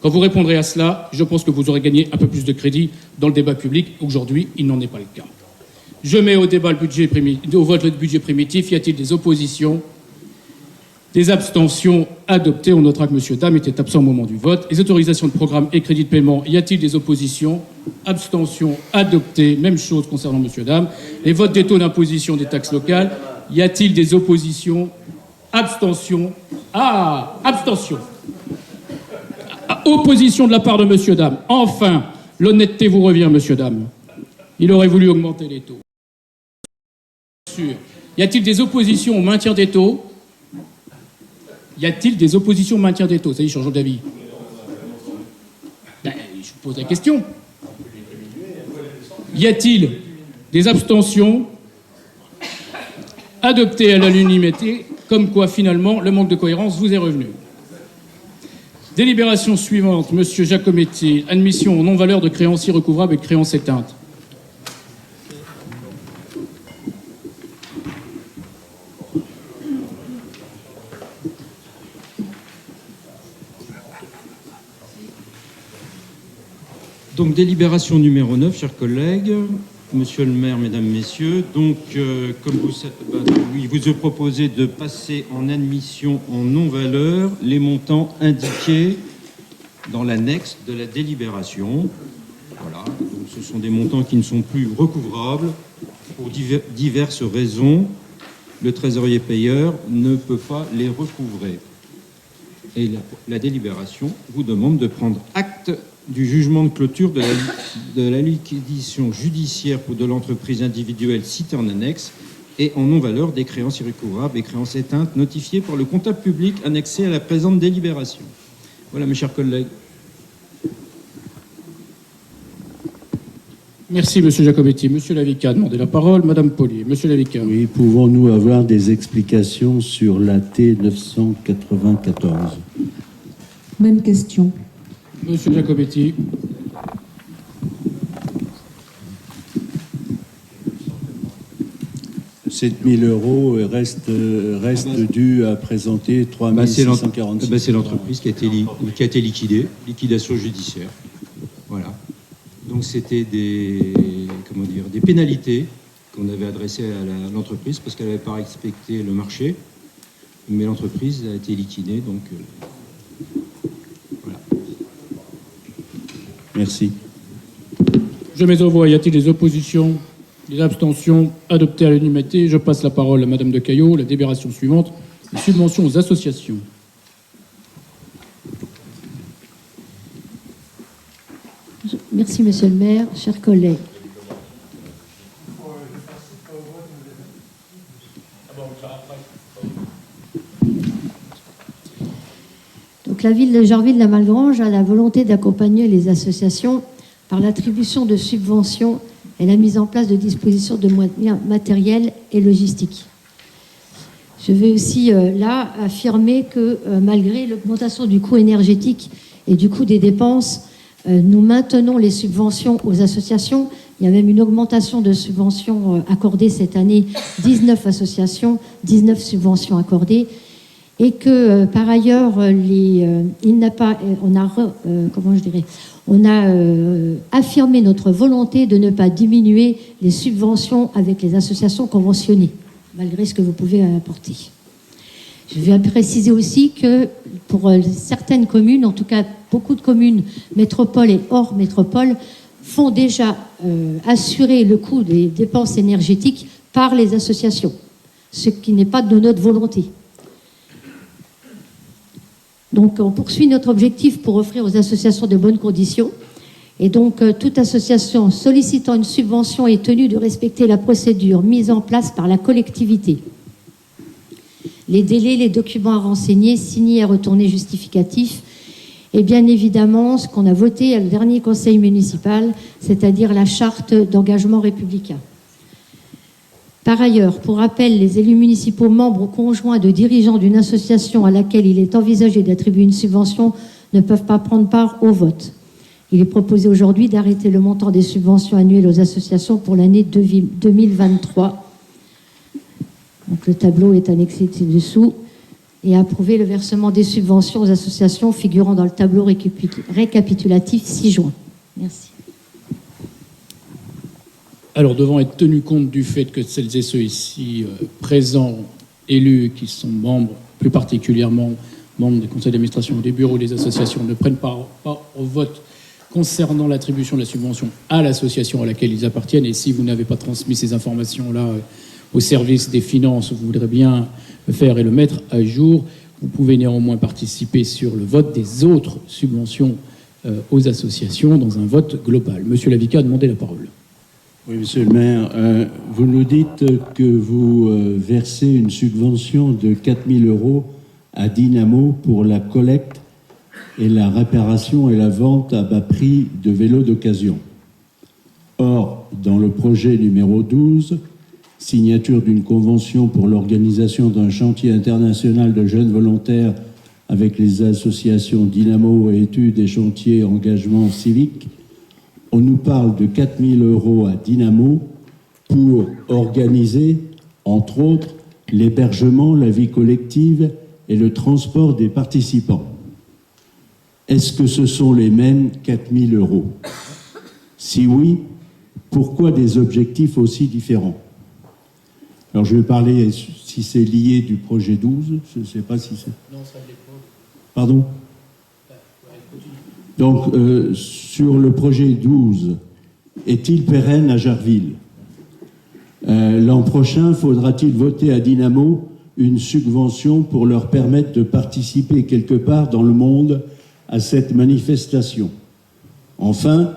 Quand vous répondrez à cela, je pense que vous aurez gagné un peu plus de crédit dans le débat public. Aujourd'hui, il n'en est pas le cas. Je mets au débat au vote le budget primitif. Y a-t-il des oppositions? Des abstentions? Adoptées. On notera que M. Dame était absent au moment du vote. Les autorisations de programme et crédits de paiement. Y a-t-il des oppositions? Abstentions? Adoptées. Même chose concernant M. Dame. Les votes des taux d'imposition des taxes locales. Y a-t-il des oppositions? Abstentions? Abstention. Opposition de la part de M. Dame. Enfin, l'honnêteté vous revient, M. Dame. Il aurait voulu augmenter les taux. Sûr. Y a-t-il des oppositions au maintien des taux? Y a-t-il des oppositions au maintien des taux? Ça y est, changeons d'avis. Ben, je vous pose la question. Y a-t-il des abstentions? Adoptées à l'unanimité, comme quoi finalement le manque de cohérence vous est revenu. Délibération suivante, Monsieur Giacometti, admission en non-valeur de créanciers recouvrables et de créances éteintes. Donc, délibération numéro 9, chers collègues. Monsieur le maire, mesdames, messieurs, donc, comme vous savez, il vous est proposé de passer en admission en non-valeur les montants indiqués dans l'annexe de la délibération. Voilà, donc ce sont des montants qui ne sont plus recouvrables pour diverses raisons. Le trésorier payeur ne peut pas les recouvrer. Et la délibération vous demande de prendre acte du jugement de clôture de la liquidation judiciaire pour de l'entreprise individuelle citée en annexe et en non-valeur des créances irrécouvrables et créances éteintes notifiées par le comptable public annexé à la présente délibération. Voilà, mes chers collègues. Merci, Monsieur Giacometti. Monsieur Lavica a demandé la parole. Madame Paulier. Monsieur Lavica. Oui, pouvons-nous avoir des explications sur la T994? Même question. Monsieur Giacometti. « 7 000 euros reste dû à présenter 3 646. C'est l'entreprise qui a été liquidée, liquidation judiciaire. Voilà. Donc c'était des pénalités qu'on avait adressées à l'entreprise parce qu'elle n'avait pas respecté le marché, mais l'entreprise a été liquidée, donc voilà. Merci. Je mets au voix. Y a-t-il des oppositions? Des abstentions? Adoptées à l'unanimité. Je passe la parole à Madame de Caillot. La délibération suivante. Les subventions aux associations. Merci, Monsieur le maire, chers collègues. Donc, la ville de Jarville-la-Malgrange a la volonté d'accompagner les associations par l'attribution de subventions et la mise en place de dispositions de moyens matériels et logistiques. Je vais aussi là affirmer que malgré l'augmentation du coût énergétique et du coût des dépenses, nous maintenons les subventions aux associations. Il y a même une augmentation de subventions accordées cette année, 19 associations, 19 subventions accordées. Et que par ailleurs, on a affirmé notre volonté de ne pas diminuer les subventions avec les associations conventionnées, malgré ce que vous pouvez apporter. Je vais préciser aussi que pour certaines communes, en tout cas beaucoup de communes, métropole et hors métropole, font déjà assurer le coût des dépenses énergétiques par les associations, ce qui n'est pas de notre volonté. Donc on poursuit notre objectif pour offrir aux associations de bonnes conditions Et donc, toute association sollicitant une subvention est tenue de respecter la procédure mise en place par la collectivité. Les délais, les documents à renseigner, signés à retourner justificatifs, et bien évidemment ce qu'on a voté à le dernier conseil municipal, c'est-à-dire la charte d'engagement républicain. Par ailleurs, pour rappel, les élus municipaux membres ou conjoints de dirigeants d'une association à laquelle il est envisagé d'attribuer une subvention ne peuvent pas prendre part au vote. Il est proposé aujourd'hui d'arrêter le montant des subventions annuelles aux associations pour l'année 2023. Donc le tableau est annexé ci-dessous et approuver le versement des subventions aux associations figurant dans le tableau récapitulatif 6 juin. Merci. Alors, devant être tenu compte du fait que celles et ceux ici présents, élus, qui sont membres, plus particulièrement membres des conseils d'administration ou des bureaux des associations, ne prennent pas au vote concernant l'attribution de la subvention à l'association à laquelle ils appartiennent, et si vous n'avez pas transmis ces informations-là au service des finances, vous voudrez bien le faire et le mettre à jour, vous pouvez néanmoins participer sur le vote des autres subventions aux associations dans un vote global. Monsieur Lavica a demandé la parole. Oui, monsieur le maire, vous nous dites que vous versez une subvention de 4 000 € à Dynamo pour la collecte et la réparation et la vente à bas prix de vélos d'occasion. Or, dans le projet numéro 12, signature d'une convention pour l'organisation d'un chantier international de jeunes volontaires avec les associations Dynamo et Études et Chantiers Engagement Civique, on nous parle de 4 000 € à Dynamo pour organiser, entre autres, l'hébergement, la vie collective et le transport des participants. Est-ce que ce sont les mêmes 4 000 €? Si oui, pourquoi des objectifs aussi différents? Alors je vais parler, si c'est lié du projet 12, je ne sais pas si c'est... Non, ça ne l'est pas. Pardon? Donc, sur le projet 12, est-il pérenne à Jarville? L'an prochain, faudra-t-il voter à Dynamo une subvention pour leur permettre de participer quelque part dans le monde à cette manifestation? Enfin,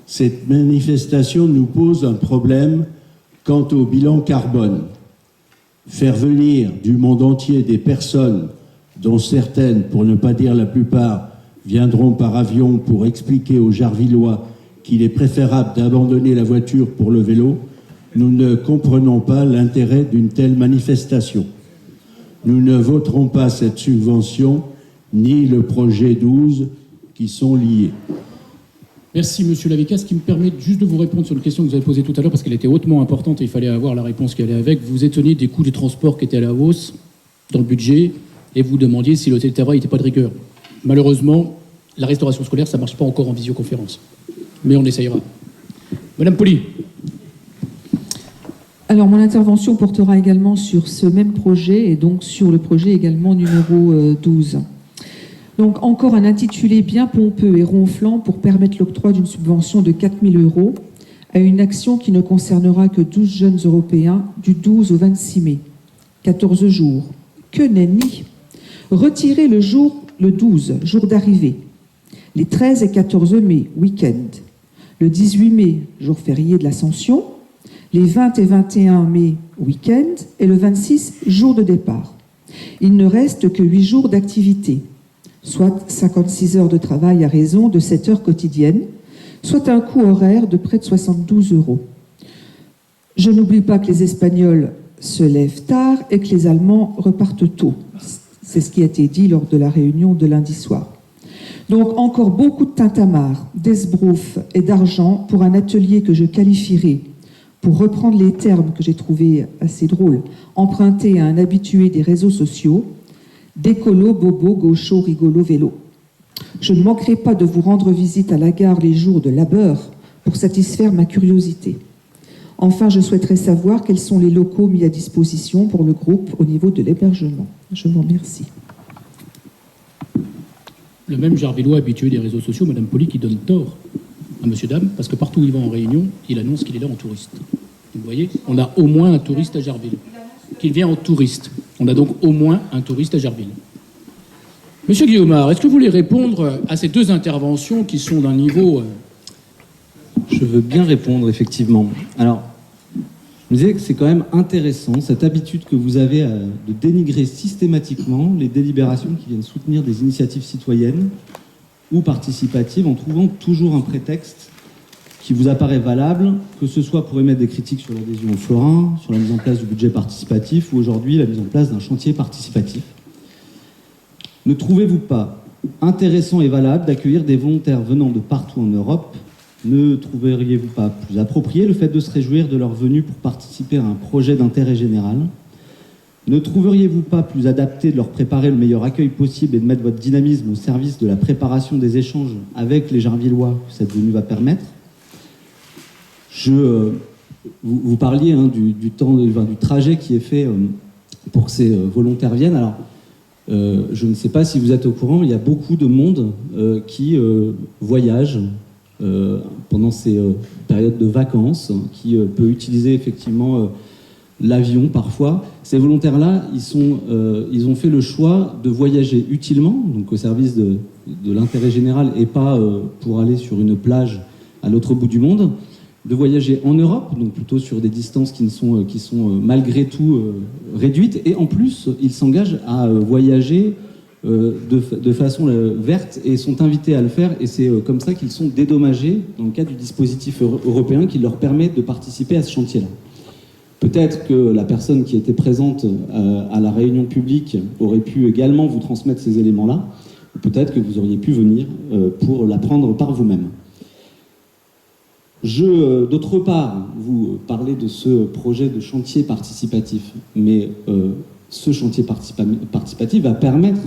cette manifestation nous pose un problème quant au bilan carbone. Faire venir du monde entier des personnes, dont certaines, pour ne pas dire la plupart, viendront par avion pour expliquer aux Jarvillois qu'il est préférable d'abandonner la voiture pour le vélo, nous ne comprenons pas l'intérêt d'une telle manifestation. Nous ne voterons pas cette subvention, ni le projet 12, qui sont liés. Merci, monsieur Lavica. Ce qui me permet juste de vous répondre sur une question que vous avez posée tout à l'heure, parce qu'elle était hautement importante et il fallait avoir la réponse qui allait avec. Vous vous étonniez des coûts de transport qui étaient à la hausse dans le budget et vous demandiez si le télétravail n'était pas de rigueur. Malheureusement, la restauration scolaire, ça ne marche pas encore en visioconférence. Mais on essayera. Madame Poli. Alors, mon intervention portera également sur ce même projet et donc sur le projet également numéro 12. Donc, encore un intitulé bien pompeux et ronflant pour permettre l'octroi d'une subvention de 4 000 € à une action qui ne concernera que 12 jeunes Européens du 12 au 26 mai. 14 jours. Que nenni! Retirer le 12, jour d'arrivée. Les 13 et 14 mai, week-end. Le 18 mai, jour férié de l'Ascension. Les 20 et 21 mai, week-end. Et le 26, jour de départ. Il ne reste que 8 jours d'activité, soit 56 heures de travail à raison de 7 heures quotidiennes, soit un coût horaire de près de 72 €. Je n'oublie pas que les Espagnols se lèvent tard et que les Allemands repartent tôt. C'est ce qui a été dit lors de la réunion de lundi soir. Donc encore beaucoup de tintamarre, d'esbroufs et d'argent pour un atelier que je qualifierais, pour reprendre les termes que j'ai trouvés assez drôles, empruntés à un habitué des réseaux sociaux, d'écolo, bobo, gaucho, rigolo, vélo. Je ne manquerai pas de vous rendre visite à la gare les jours de labeur pour satisfaire ma curiosité. Enfin, je souhaiterais savoir quels sont les locaux mis à disposition pour le groupe au niveau de l'hébergement. Je vous remercie. Le même Jarvillois habitué des réseaux sociaux, Madame Poli, qui donne tort à Monsieur Dame, parce que partout où il va en réunion, il annonce qu'il est là en touriste. Vous voyez, on a au moins un touriste à Jarville. Qu'il vient en touriste. On a donc au moins un touriste à Jarville. Monsieur Guillaumard, est-ce que vous voulez répondre à ces deux interventions qui sont d'un niveau Je veux bien répondre, effectivement. Alors, je me disais que c'est quand même intéressant, cette habitude que vous avez de dénigrer systématiquement les délibérations qui viennent soutenir des initiatives citoyennes ou participatives en trouvant toujours un prétexte qui vous apparaît valable, que ce soit pour émettre des critiques sur l'adhésion au Florin, sur la mise en place du budget participatif ou aujourd'hui la mise en place d'un chantier participatif. Ne trouvez-vous pas intéressant et valable d'accueillir des volontaires venant de partout en Europe? Ne trouveriez-vous pas plus approprié le fait de se réjouir de leur venue pour participer à un projet d'intérêt général? Ne trouveriez-vous pas plus adapté de leur préparer le meilleur accueil possible et de mettre votre dynamisme au service de la préparation des échanges avec les Jarvillois que cette venue va permettre? Vous parliez du trajet qui est fait pour que ces volontaires viennent. Alors, je ne sais pas si vous êtes au courant, il y a beaucoup de monde qui voyage pendant ces périodes de vacances, qui peut utiliser effectivement l'avion parfois. Ces volontaires-là, ils ont fait le choix de voyager utilement, donc au service de l'intérêt général et pas pour aller sur une plage à l'autre bout du monde, de voyager en Europe, donc plutôt sur des distances qui sont malgré tout réduites, et en plus, ils s'engagent à voyager de façon verte et sont invités à le faire, et c'est comme ça qu'ils sont dédommagés dans le cadre du dispositif européen qui leur permet de participer à ce chantier-là. Peut-être que la personne qui était présente à la réunion publique aurait pu également vous transmettre ces éléments-là, ou peut-être que vous auriez pu venir pour l'apprendre par vous-même. D'autre part, vous parlez de ce projet de chantier participatif, mais ce chantier participatif va permettre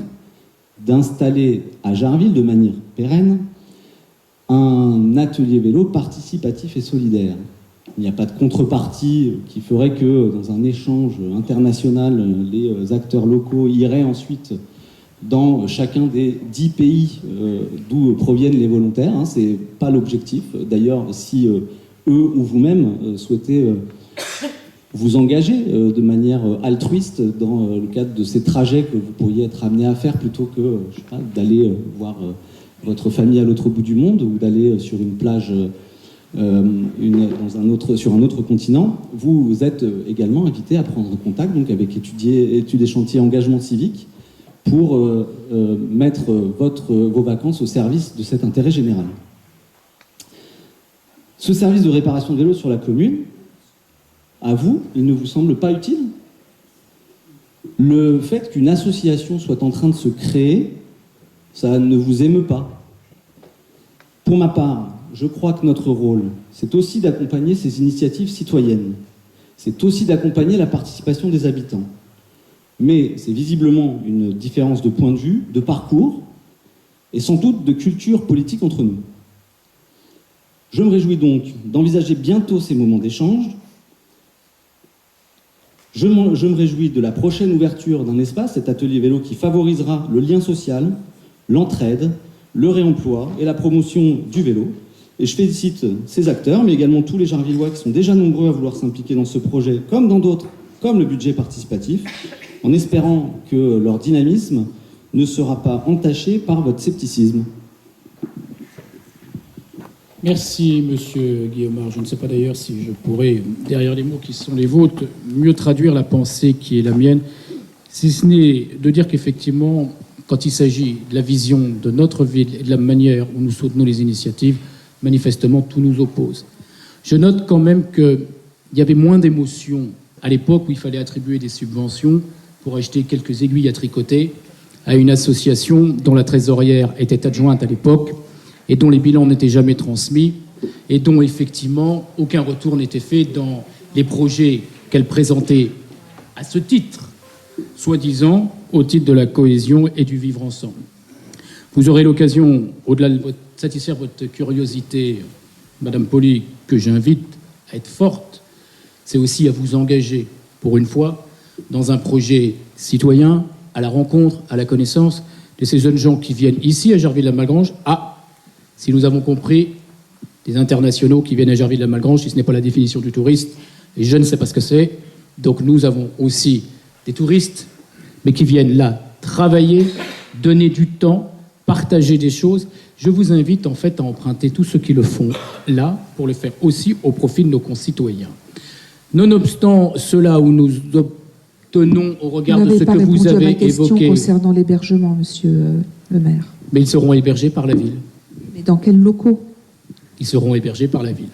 d'installer à Jarville de manière pérenne un atelier vélo participatif et solidaire. Il n'y a pas de contrepartie qui ferait que dans un échange international, les acteurs locaux iraient ensuite dans chacun des 10 pays d'où proviennent les volontaires. Hein, c'est pas l'objectif. D'ailleurs, si eux ou vous-même souhaitez vous engager de manière altruiste dans le cadre de ces trajets que vous pourriez être amené à faire plutôt que d'aller voir votre famille à l'autre bout du monde ou d'aller sur une plage sur un autre continent, vous êtes également invité à prendre contact donc, avec Études et Chantiers Engagement Civique pour mettre vos vacances au service de cet intérêt général. Ce service de réparation de vélo sur la commune, à vous, il ne vous semble pas utile? Le fait qu'une association soit en train de se créer, ça ne vous émeut pas? Pour ma part, je crois que notre rôle, c'est aussi d'accompagner ces initiatives citoyennes. C'est aussi d'accompagner la participation des habitants. Mais c'est visiblement une différence de point de vue, de parcours, et sans doute de culture politique entre nous. Je me réjouis donc d'envisager bientôt ces moments d'échange. Je me réjouis de la prochaine ouverture d'un espace, cet atelier vélo qui favorisera le lien social, l'entraide, le réemploi et la promotion du vélo. Et je félicite ces acteurs, mais également tous les Jarvillois qui sont déjà nombreux à vouloir s'impliquer dans ce projet, comme dans d'autres, comme le budget participatif, en espérant que leur dynamisme ne sera pas entaché par votre scepticisme. Merci, Monsieur Guillaumard. Je ne sais pas d'ailleurs si je pourrais, derrière les mots qui sont les vôtres, mieux traduire la pensée qui est la mienne, si ce n'est de dire qu'effectivement, quand il s'agit de la vision de notre ville et de la manière où nous soutenons les initiatives, manifestement, tout nous oppose. Je note quand même qu'il y avait moins d'émotion à l'époque où il fallait attribuer des subventions pour acheter quelques aiguilles à tricoter à une association dont la trésorière était adjointe à l'époque et dont les bilans n'étaient jamais transmis et dont, effectivement, aucun retour n'était fait dans les projets qu'elle présentait à ce titre, soi-disant au titre de la cohésion et du vivre ensemble. Vous aurez l'occasion, au-delà de satisfaire votre curiosité, Madame Poli, que j'invite à être forte, c'est aussi à vous engager, pour une fois, dans un projet citoyen, à la rencontre, à la connaissance de ces jeunes gens qui viennent ici, à Jarville-la-Malgrange. Si nous avons compris, des internationaux qui viennent à Jarville-la-Malgrange, si ce n'est pas la définition du touriste, et je ne sais pas ce que c'est. Donc nous avons aussi des touristes, mais qui viennent là travailler, donner du temps, partager des choses. Je vous invite en fait à emprunter tous ceux qui le font là pour le faire aussi au profit de nos concitoyens. Nonobstant cela, où nous obtenons au regard de ce que vous avez évoqué... question concernant l'hébergement, monsieur le maire. Mais ils seront hébergés par la ville. Mais dans quels locaux? Ils seront hébergés par la ville.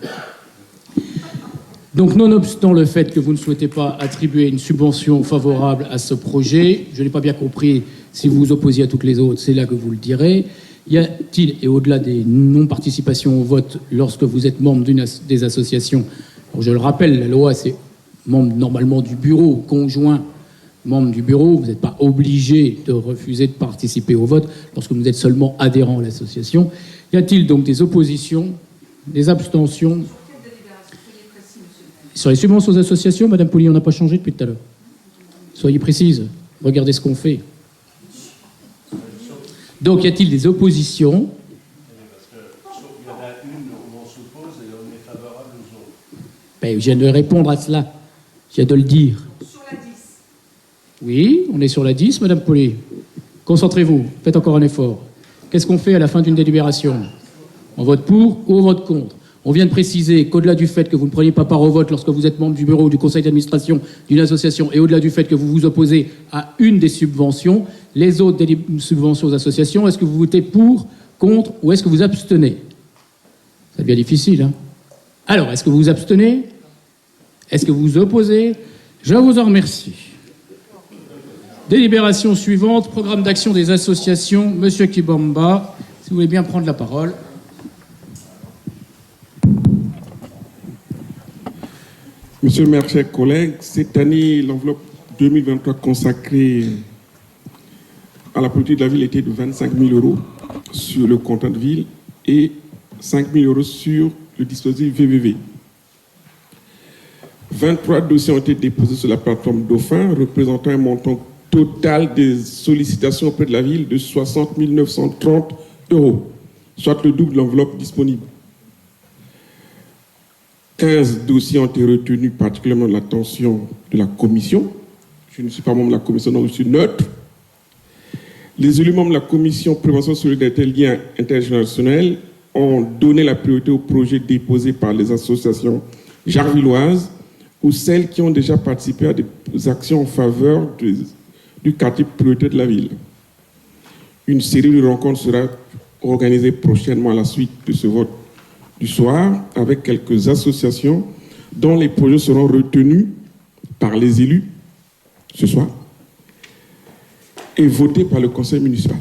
Donc, nonobstant le fait que vous ne souhaitez pas attribuer une subvention favorable à ce projet, je n'ai pas bien compris si vous vous opposiez à toutes les autres, c'est là que vous le direz. Y a-t-il, et au-delà des non-participations au vote, lorsque vous êtes membre des associations, alors je le rappelle, la loi, c'est membre normalement du bureau, conjoint membre du bureau, vous n'êtes pas obligé de refuser de participer au vote lorsque vous êtes seulement adhérent à l'association. Y a-t-il donc des oppositions, des abstentions? Sur les subventions aux associations, Madame Pouli, on n'a pas changé depuis tout à l'heure. Soyez précise, regardez ce qu'on fait. Donc, y a-t-il des oppositions? Ben, je viens de répondre à cela. Je viens de le dire. Sur la 10. Oui, on est sur la 10, Madame Pouli. Concentrez-vous, faites encore un effort. Qu'est-ce qu'on fait à la fin d'une délibération? On vote pour ou on vote contre? On vient de préciser qu'au-delà du fait que vous ne preniez pas part au vote lorsque vous êtes membre du bureau ou du conseil d'administration d'une association, et au-delà du fait que vous vous opposez à une des subventions, les autres subventions aux associations, est-ce que vous votez pour, contre, ou est-ce que vous abstenez? Ça devient difficile, hein? Alors, est-ce que vous vous abstenez? Est-ce que vous vous opposez? Je vous en remercie. Délibération suivante, programme d'action des associations. Monsieur Kibamba, si vous voulez bien prendre la parole. Monsieur le maire, chers collègues, cette année, l'enveloppe 2023 consacrée à la politique de la ville était de 25 000 € sur le contrat de ville et 5 000 € sur le dispositif VVV. 23 dossiers ont été déposés sur la plateforme Dauphin, représentant un montant total des sollicitations auprès de la ville de 60 930 €, soit le double de l'enveloppe disponible. 15 dossiers ont été retenus particulièrement de l'attention de la commission. Je ne suis pas membre de la commission, donc je suis neutre. Les élus membres de la commission prévention solidarité liens intergénérationnels ont donné la priorité aux projets déposés par les associations jarvilloises ou celles qui ont déjà participé à des actions en faveur du quartier prioritaire de la ville. Une série de rencontres sera organisée prochainement à la suite de ce vote du soir avec quelques associations dont les projets seront retenus par les élus ce soir et votés par le conseil municipal.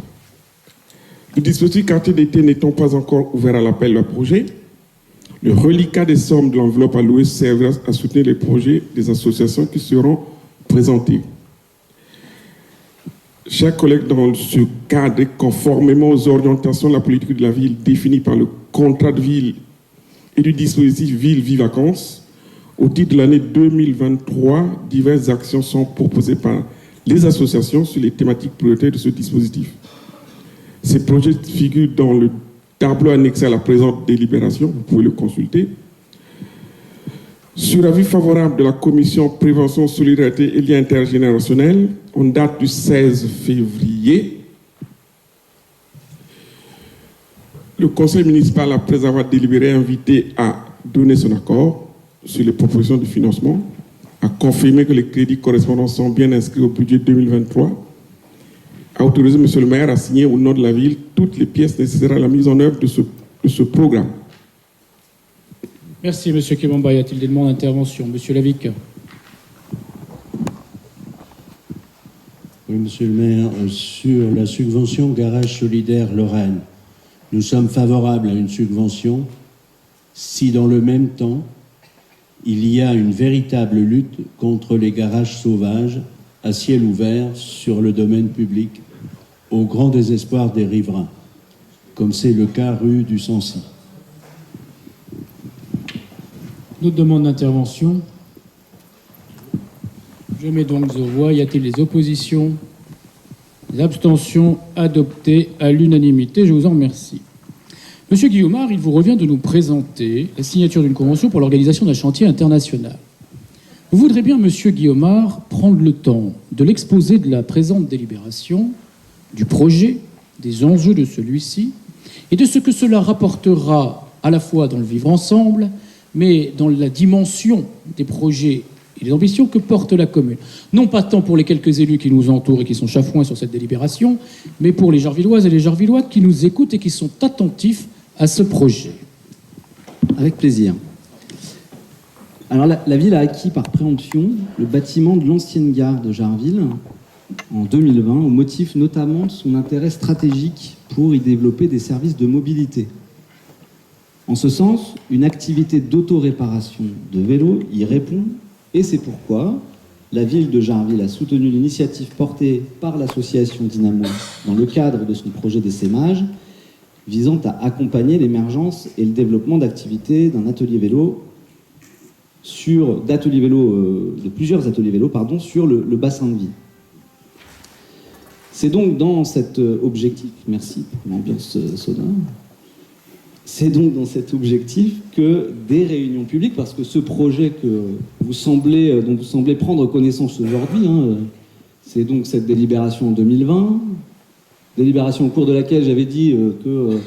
Le dispositif quartier d'été n'étant pas encore ouvert à l'appel à projet, le reliquat des sommes de l'enveloppe allouée servira à soutenir les projets des associations qui seront présentés. Chers collègues, dans ce cadre, conformément aux orientations de la politique de la ville définies par le contrat de ville et du dispositif Ville-Vie-Vacances, au titre de l'année 2023, diverses actions sont proposées par les associations sur les thématiques prioritaires de ce dispositif. Ces projets figurent dans le tableau annexé à la présente délibération, vous pouvez le consulter. Sur avis favorable de la commission prévention, solidarité et liens intergénérationnels, en date du 16 février, le conseil municipal, après avoir délibéré, invité à donner son accord sur les propositions de financement, a confirmé que les crédits correspondants sont bien inscrits au budget 2023, a autorisé M. le maire à signer au nom de la ville toutes les pièces nécessaires à la mise en œuvre de ce programme. Merci, M. Kibamba. Y a-t-il des demandes d'intervention? M. Lavic. Oui, Monsieur le maire, sur la subvention Garage Solidaire Lorraine, nous sommes favorables à une subvention si dans le même temps, il y a une véritable lutte contre les garages sauvages à ciel ouvert sur le domaine public, au grand désespoir des riverains, comme c'est le cas rue du Sancy. D'autres demandes d'intervention? Je mets donc aux voix. Y a-t-il des oppositions? Les abstentions adoptées à l'unanimité. Je vous en remercie. Monsieur Guillaumard, il vous revient de nous présenter la signature d'une convention pour l'organisation d'un chantier international. Vous voudrez bien, monsieur Guillaumard, prendre le temps de l'exposé de la présente délibération, du projet, des enjeux de celui-ci et de ce que cela rapportera à la fois dans le vivre ensemble, mais dans la dimension des projets et des ambitions que porte la commune. Non pas tant pour les quelques élus qui nous entourent et qui sont chafouins sur cette délibération, mais pour les Jarvilloises et les Jarvillois qui nous écoutent et qui sont attentifs à ce projet. Avec plaisir. Alors la ville a acquis par préemption le bâtiment de l'ancienne gare de Jarville en 2020, au motif notamment de son intérêt stratégique pour y développer des services de mobilité. En ce sens, une activité d'autoréparation de vélos y répond, et c'est pourquoi la ville de Jarville a soutenu l'initiative portée par l'association Dynamo dans le cadre de son projet d'essaimage visant à accompagner l'émergence et le développement d'activités d'un atelier vélo de plusieurs ateliers vélo sur le bassin de vie. C'est donc dans cet objectif, merci pour l'ambiance sonore, c'est donc dans cet objectif que des réunions publiques, parce que ce projet dont vous semblez prendre connaissance aujourd'hui, c'est donc cette délibération en 2020, délibération au cours de laquelle j'avais dit que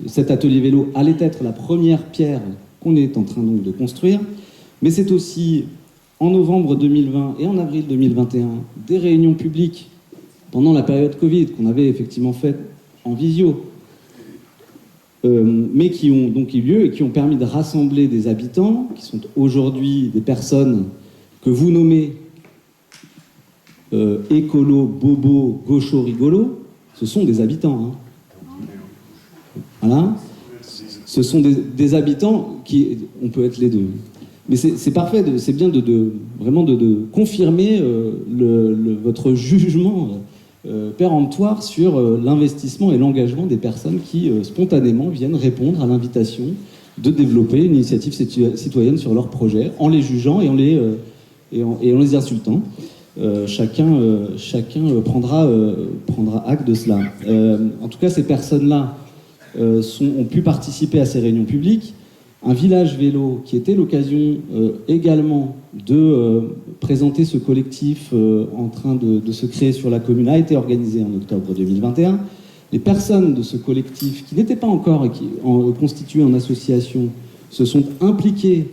cet atelier vélo allait être la première pierre qu'on est en train donc de construire, mais c'est aussi en novembre 2020 et en avril 2021 des réunions publiques pendant la période Covid qu'on avait effectivement faites en visio, mais qui ont donc eu lieu et qui ont permis de rassembler des habitants, qui sont aujourd'hui des personnes que vous nommez écolo, bobo, gaucho, rigolo. Ce sont des habitants. Voilà. Ce sont des habitants qui... On peut être les deux. Mais c'est parfait, c'est bien vraiment de confirmer votre jugement péremptoire sur l'investissement et l'engagement des personnes qui spontanément viennent répondre à l'invitation de développer une initiative citoyenne sur leur projet, en les jugeant et en les insultant. Chacun prendra acte de cela. En tout cas, ces personnes-là ont pu participer à ces réunions publiques. Un village vélo qui était l'occasion également de présenter ce collectif en train de se créer sur la commune a été organisé en octobre 2021. Les personnes de ce collectif qui n'étaient pas encore constituées en association se sont impliquées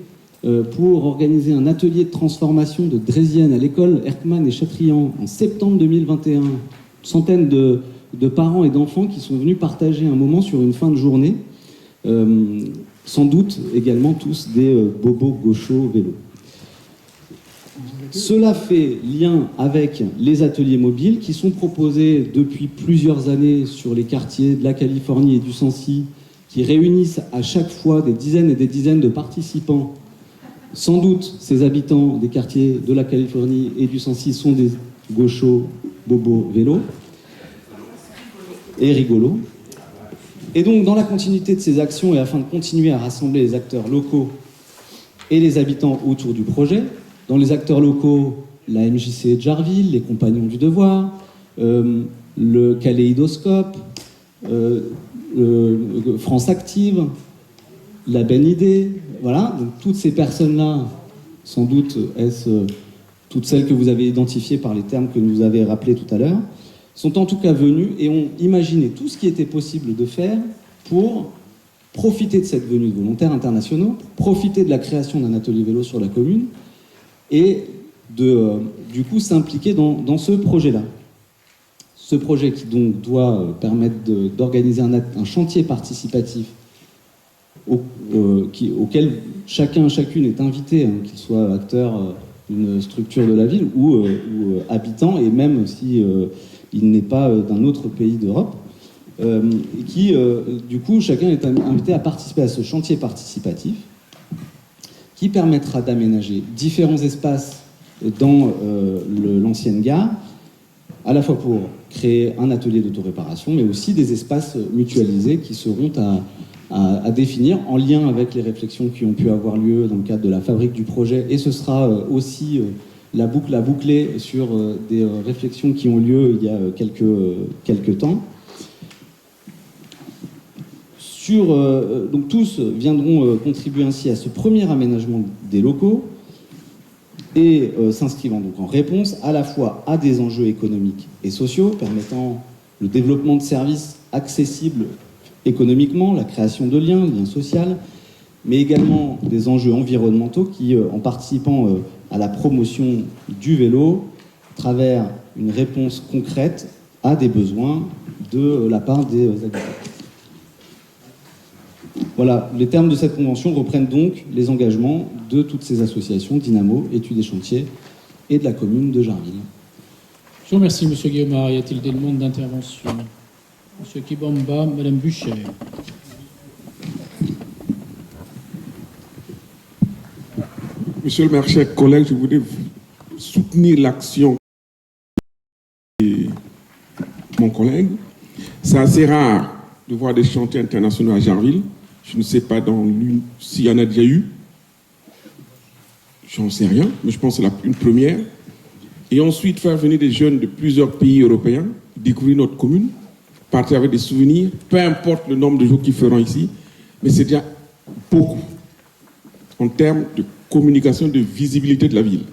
pour organiser un atelier de transformation de draisienne à l'école Erckmann et Chatrian en septembre 2021. Une centaine de parents et d'enfants qui sont venus partager un moment sur une fin de journée. Sans doute également tous des bobos gauchos vélos. Cela fait lien avec les ateliers mobiles qui sont proposés depuis plusieurs années sur les quartiers de la Californie et du Sancy, qui réunissent à chaque fois des dizaines et des dizaines de participants. Sans doute, ces habitants des quartiers de la Californie et du Sancy sont des gauchos, bobos, vélos et rigolos. Et donc, dans la continuité de ces actions et afin de continuer à rassembler les acteurs locaux et les habitants autour du projet, dans les acteurs locaux, la MJC de Jarville, les Compagnons du Devoir, le Kaléidoscope, France Active, la BNID, voilà. Donc, toutes ces personnes-là, sans doute, est-ce toutes celles que vous avez identifiées par les termes que nous avez rappelés tout à l'heure, sont en tout cas venus et ont imaginé tout ce qui était possible de faire pour profiter de cette venue de volontaires internationaux, pour profiter de la création d'un atelier vélo sur la commune et du coup s'impliquer dans ce projet-là. Ce projet qui donc doit permettre d'organiser un chantier participatif auquel chacune est invité, qu'il soit acteur d'une structure de la ville ou habitant, et même si il n'est pas d'un autre pays d'Europe, du coup, chacun est invité à participer à ce chantier participatif qui permettra d'aménager différents espaces dans l'ancienne gare, à la fois pour créer un atelier d'autoréparation, mais aussi des espaces mutualisés qui seront à définir en lien avec les réflexions qui ont pu avoir lieu dans le cadre de la fabrique du projet, et ce sera aussi la boucle à boucler sur des réflexions qui ont lieu il y a quelques temps. Donc tous viendront contribuer ainsi à ce premier aménagement des locaux et s'inscrivant donc en réponse à la fois à des enjeux économiques et sociaux permettant le développement de services accessible économiquement, la création de liens sociaux, mais également des enjeux environnementaux qui, en participant à la promotion du vélo, à travers une réponse concrète à des besoins de la part des habitants. Voilà, les termes de cette convention reprennent donc les engagements de toutes ces associations, Dynamo, Études et Chantiers, et de la commune de Jarville. Je vous remercie, M. Guillemard. Y a-t-il des demandes d'intervention? M. Kibamba, Mme Bucher. Monsieur le maire, chers collègues, je voudrais soutenir l'action de mon collègue. C'est assez rare de voir des chantiers internationaux à Jarville. Je ne sais pas s'il y en a déjà eu. J'en sais rien, mais je pense que c'est une première. Et ensuite, faire venir des jeunes de plusieurs pays européens, découvrir notre commune, partir avec des souvenirs, peu importe le nombre de jours qu'ils feront ici, mais c'est déjà beaucoup en termes de communication, de visibilité de la ville.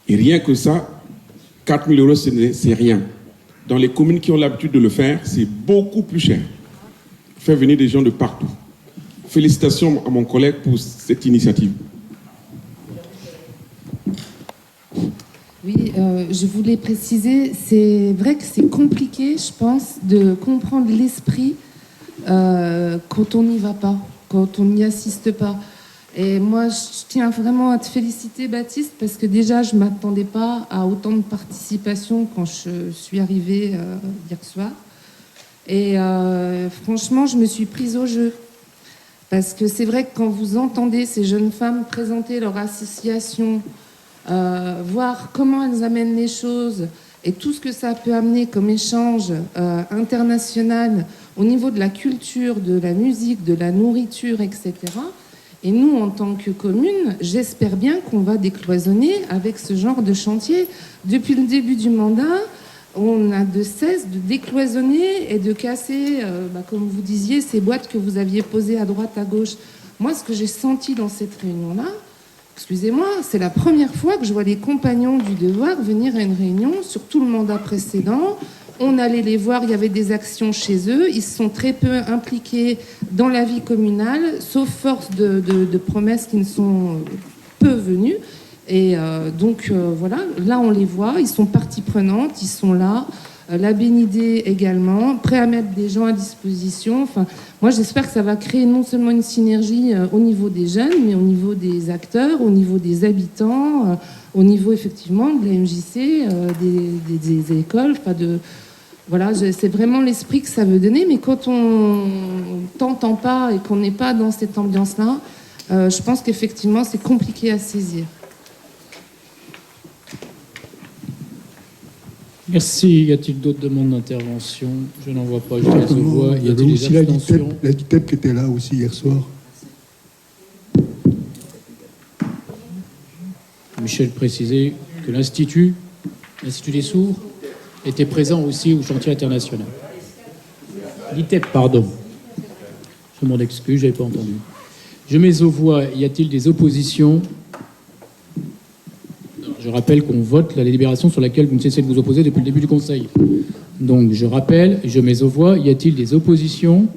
Et rien que ça, 4 000 €, c'est rien. Dans les communes qui ont l'habitude de le faire, c'est beaucoup plus cher. Faire venir des gens de partout. Félicitations à mon collègue pour cette initiative. Oui, je voulais préciser, c'est vrai que c'est compliqué, je pense, de comprendre l'esprit quand on n'y va pas, quand on n'y assiste pas. Et moi, je tiens vraiment à te féliciter, Baptiste, parce que déjà, je ne m'attendais pas à autant de participation quand je suis arrivée hier soir. Et franchement, je me suis prise au jeu. Parce que c'est vrai que quand vous entendez ces jeunes femmes présenter leur association, voir comment elles amènent les choses et tout ce que ça peut amener comme échange international au niveau de la culture, de la musique, de la nourriture, etc. Et nous, en tant que commune, j'espère bien qu'on va décloisonner avec ce genre de chantier. Depuis le début du mandat, on a de cesse de décloisonner et de casser, comme vous disiez, ces boîtes que vous aviez posées à droite, à gauche. Moi, ce que j'ai senti dans cette réunion-là, excusez-moi, c'est la première fois que je vois les compagnons du devoir venir à une réunion sur tout le mandat précédent. On allait les voir, il y avait des actions chez eux. Ils se sont très peu impliqués dans la vie communale, sauf force de promesses qui ne sont peu venues. Et donc, voilà, là, on les voit. Ils sont partie prenante, ils sont là. La Bénidé également, prêt à mettre des gens à disposition. Enfin, moi, j'espère que ça va créer non seulement une synergie au niveau des jeunes, mais au niveau des acteurs, au niveau des habitants, au niveau, effectivement, de la MJC, des écoles, voilà, c'est vraiment l'esprit que ça veut donner, mais quand on t'entend pas et qu'on n'est pas dans cette ambiance-là, je pense qu'effectivement, c'est compliqué à saisir. Merci. Y a-t-il d'autres demandes d'intervention? Je n'en vois pas. Je les vois. Y a-t-il aussi des abstentions? la DITEP qui était là aussi hier soir. Michel précisait que l'Institut des sourds, était présent aussi au chantier international. L'ITEP, pardon. Je m'en excuse, je n'avais pas entendu. Je mets aux voix. Y a-t-il des oppositions? Je rappelle qu'on vote la délibération sur laquelle vous ne cessez de vous opposer depuis le début du Conseil. Donc, je rappelle, je mets aux voix. Y a-t-il des oppositions?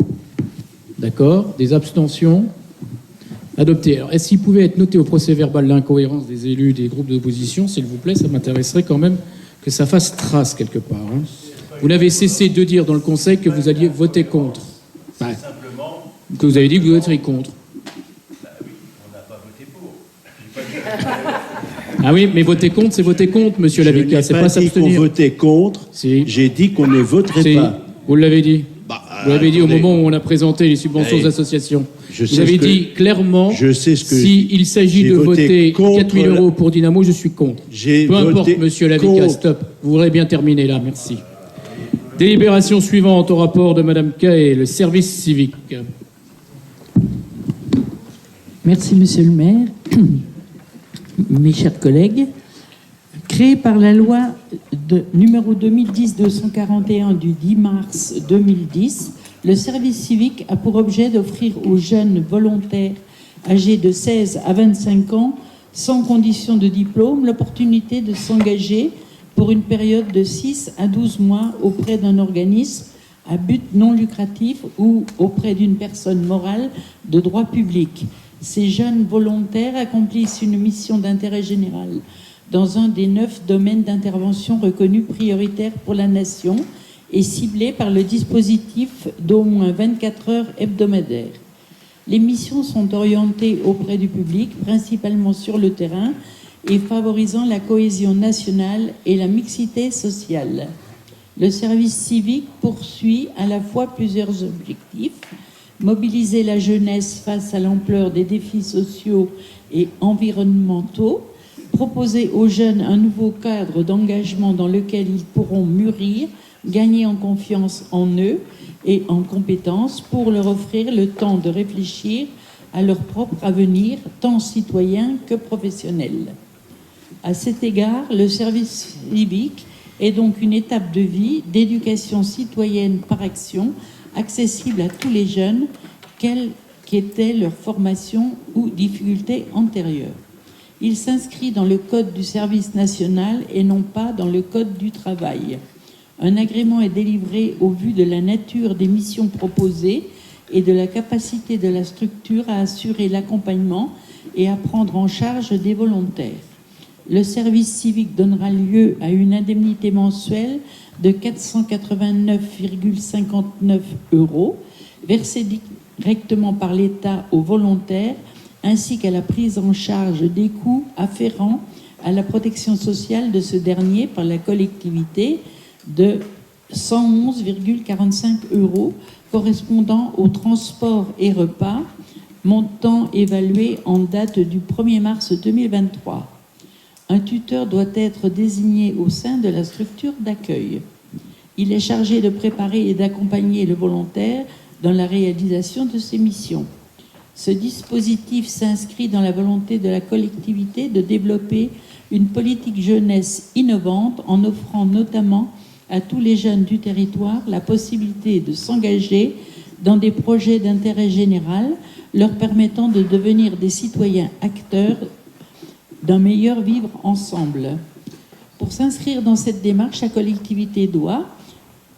D'accord. Des abstentions? Adopté. Alors, est-ce qu'il pouvait être noté au procès-verbal l'incohérence des élus des groupes d'opposition? S'il vous plaît, ça m'intéresserait quand même que ça fasse trace quelque part. Hein. Vous n'avez cessé de dire dans le Conseil que vous alliez voter contre. Bah, que vous avez dit que vous voteriez contre. Bah oui, on n'a pas voté pour. Ah oui, mais voter contre, c'est voter contre, monsieur Lavica. C'est pas s'abstenir. Je n'ai pas dit qu'on votait contre, si. J'ai dit qu'on ne voterait pas. Vous l'avez dit. Vous l'avez dit au moment où on a présenté les subventions aux associations. Vous avez dit clairement, s'il s'agit de voter 4 000 € pour Dynamo, je suis contre. Peu importe, monsieur Lavica, stop. Vous voudrez bien terminer là, merci. Délibération suivante au rapport de Madame Cahet, le service civique. Merci, monsieur le maire. Mes chers collègues, créé par la loi numéro 2010-241 du 10 mars 2010, le service civique a pour objet d'offrir aux jeunes volontaires âgés de 16 à 25 ans, sans condition de diplôme, l'opportunité de s'engager pour une période de 6 à 12 mois auprès d'un organisme à but non lucratif ou auprès d'une personne morale de droit public. Ces jeunes volontaires accomplissent une mission d'intérêt général dans un des 9 domaines d'intervention reconnus prioritaires pour la nation et ciblés par le dispositif d'au moins 24 heures hebdomadaires. Les missions sont orientées auprès du public, principalement sur le terrain, et favorisant la cohésion nationale et la mixité sociale. Le service civique poursuit à la fois plusieurs objectifs: mobiliser la jeunesse face à l'ampleur des défis sociaux et environnementaux, proposer aux jeunes un nouveau cadre d'engagement dans lequel ils pourront mûrir, gagner en confiance en eux et en compétences pour leur offrir le temps de réfléchir à leur propre avenir, tant citoyen que professionnel. À cet égard, le service civique est donc une étape de vie d'éducation citoyenne par action, accessible à tous les jeunes, quelle qu'était leur formation ou difficulté antérieure. Il s'inscrit dans le code du service national et non pas dans le code du travail. Un agrément est délivré au vu de la nature des missions proposées et de la capacité de la structure à assurer l'accompagnement et à prendre en charge des volontaires. Le service civique donnera lieu à une indemnité mensuelle de 489,59 €, versée directement par l'État aux volontaires, ainsi qu'à la prise en charge des coûts afférents à la protection sociale de ce dernier par la collectivité, de 111,45 €, correspondant au transport et repas, montant évalué en date du 1er mars 2023. Un tuteur doit être désigné au sein de la structure d'accueil. Il est chargé de préparer et d'accompagner le volontaire dans la réalisation de ses missions. Ce dispositif s'inscrit dans la volonté de la collectivité de développer une politique jeunesse innovante en offrant notamment à tous les jeunes du territoire la possibilité de s'engager dans des projets d'intérêt général leur permettant de devenir des citoyens acteurs d'un meilleur vivre ensemble. Pour s'inscrire dans cette démarche, la collectivité doit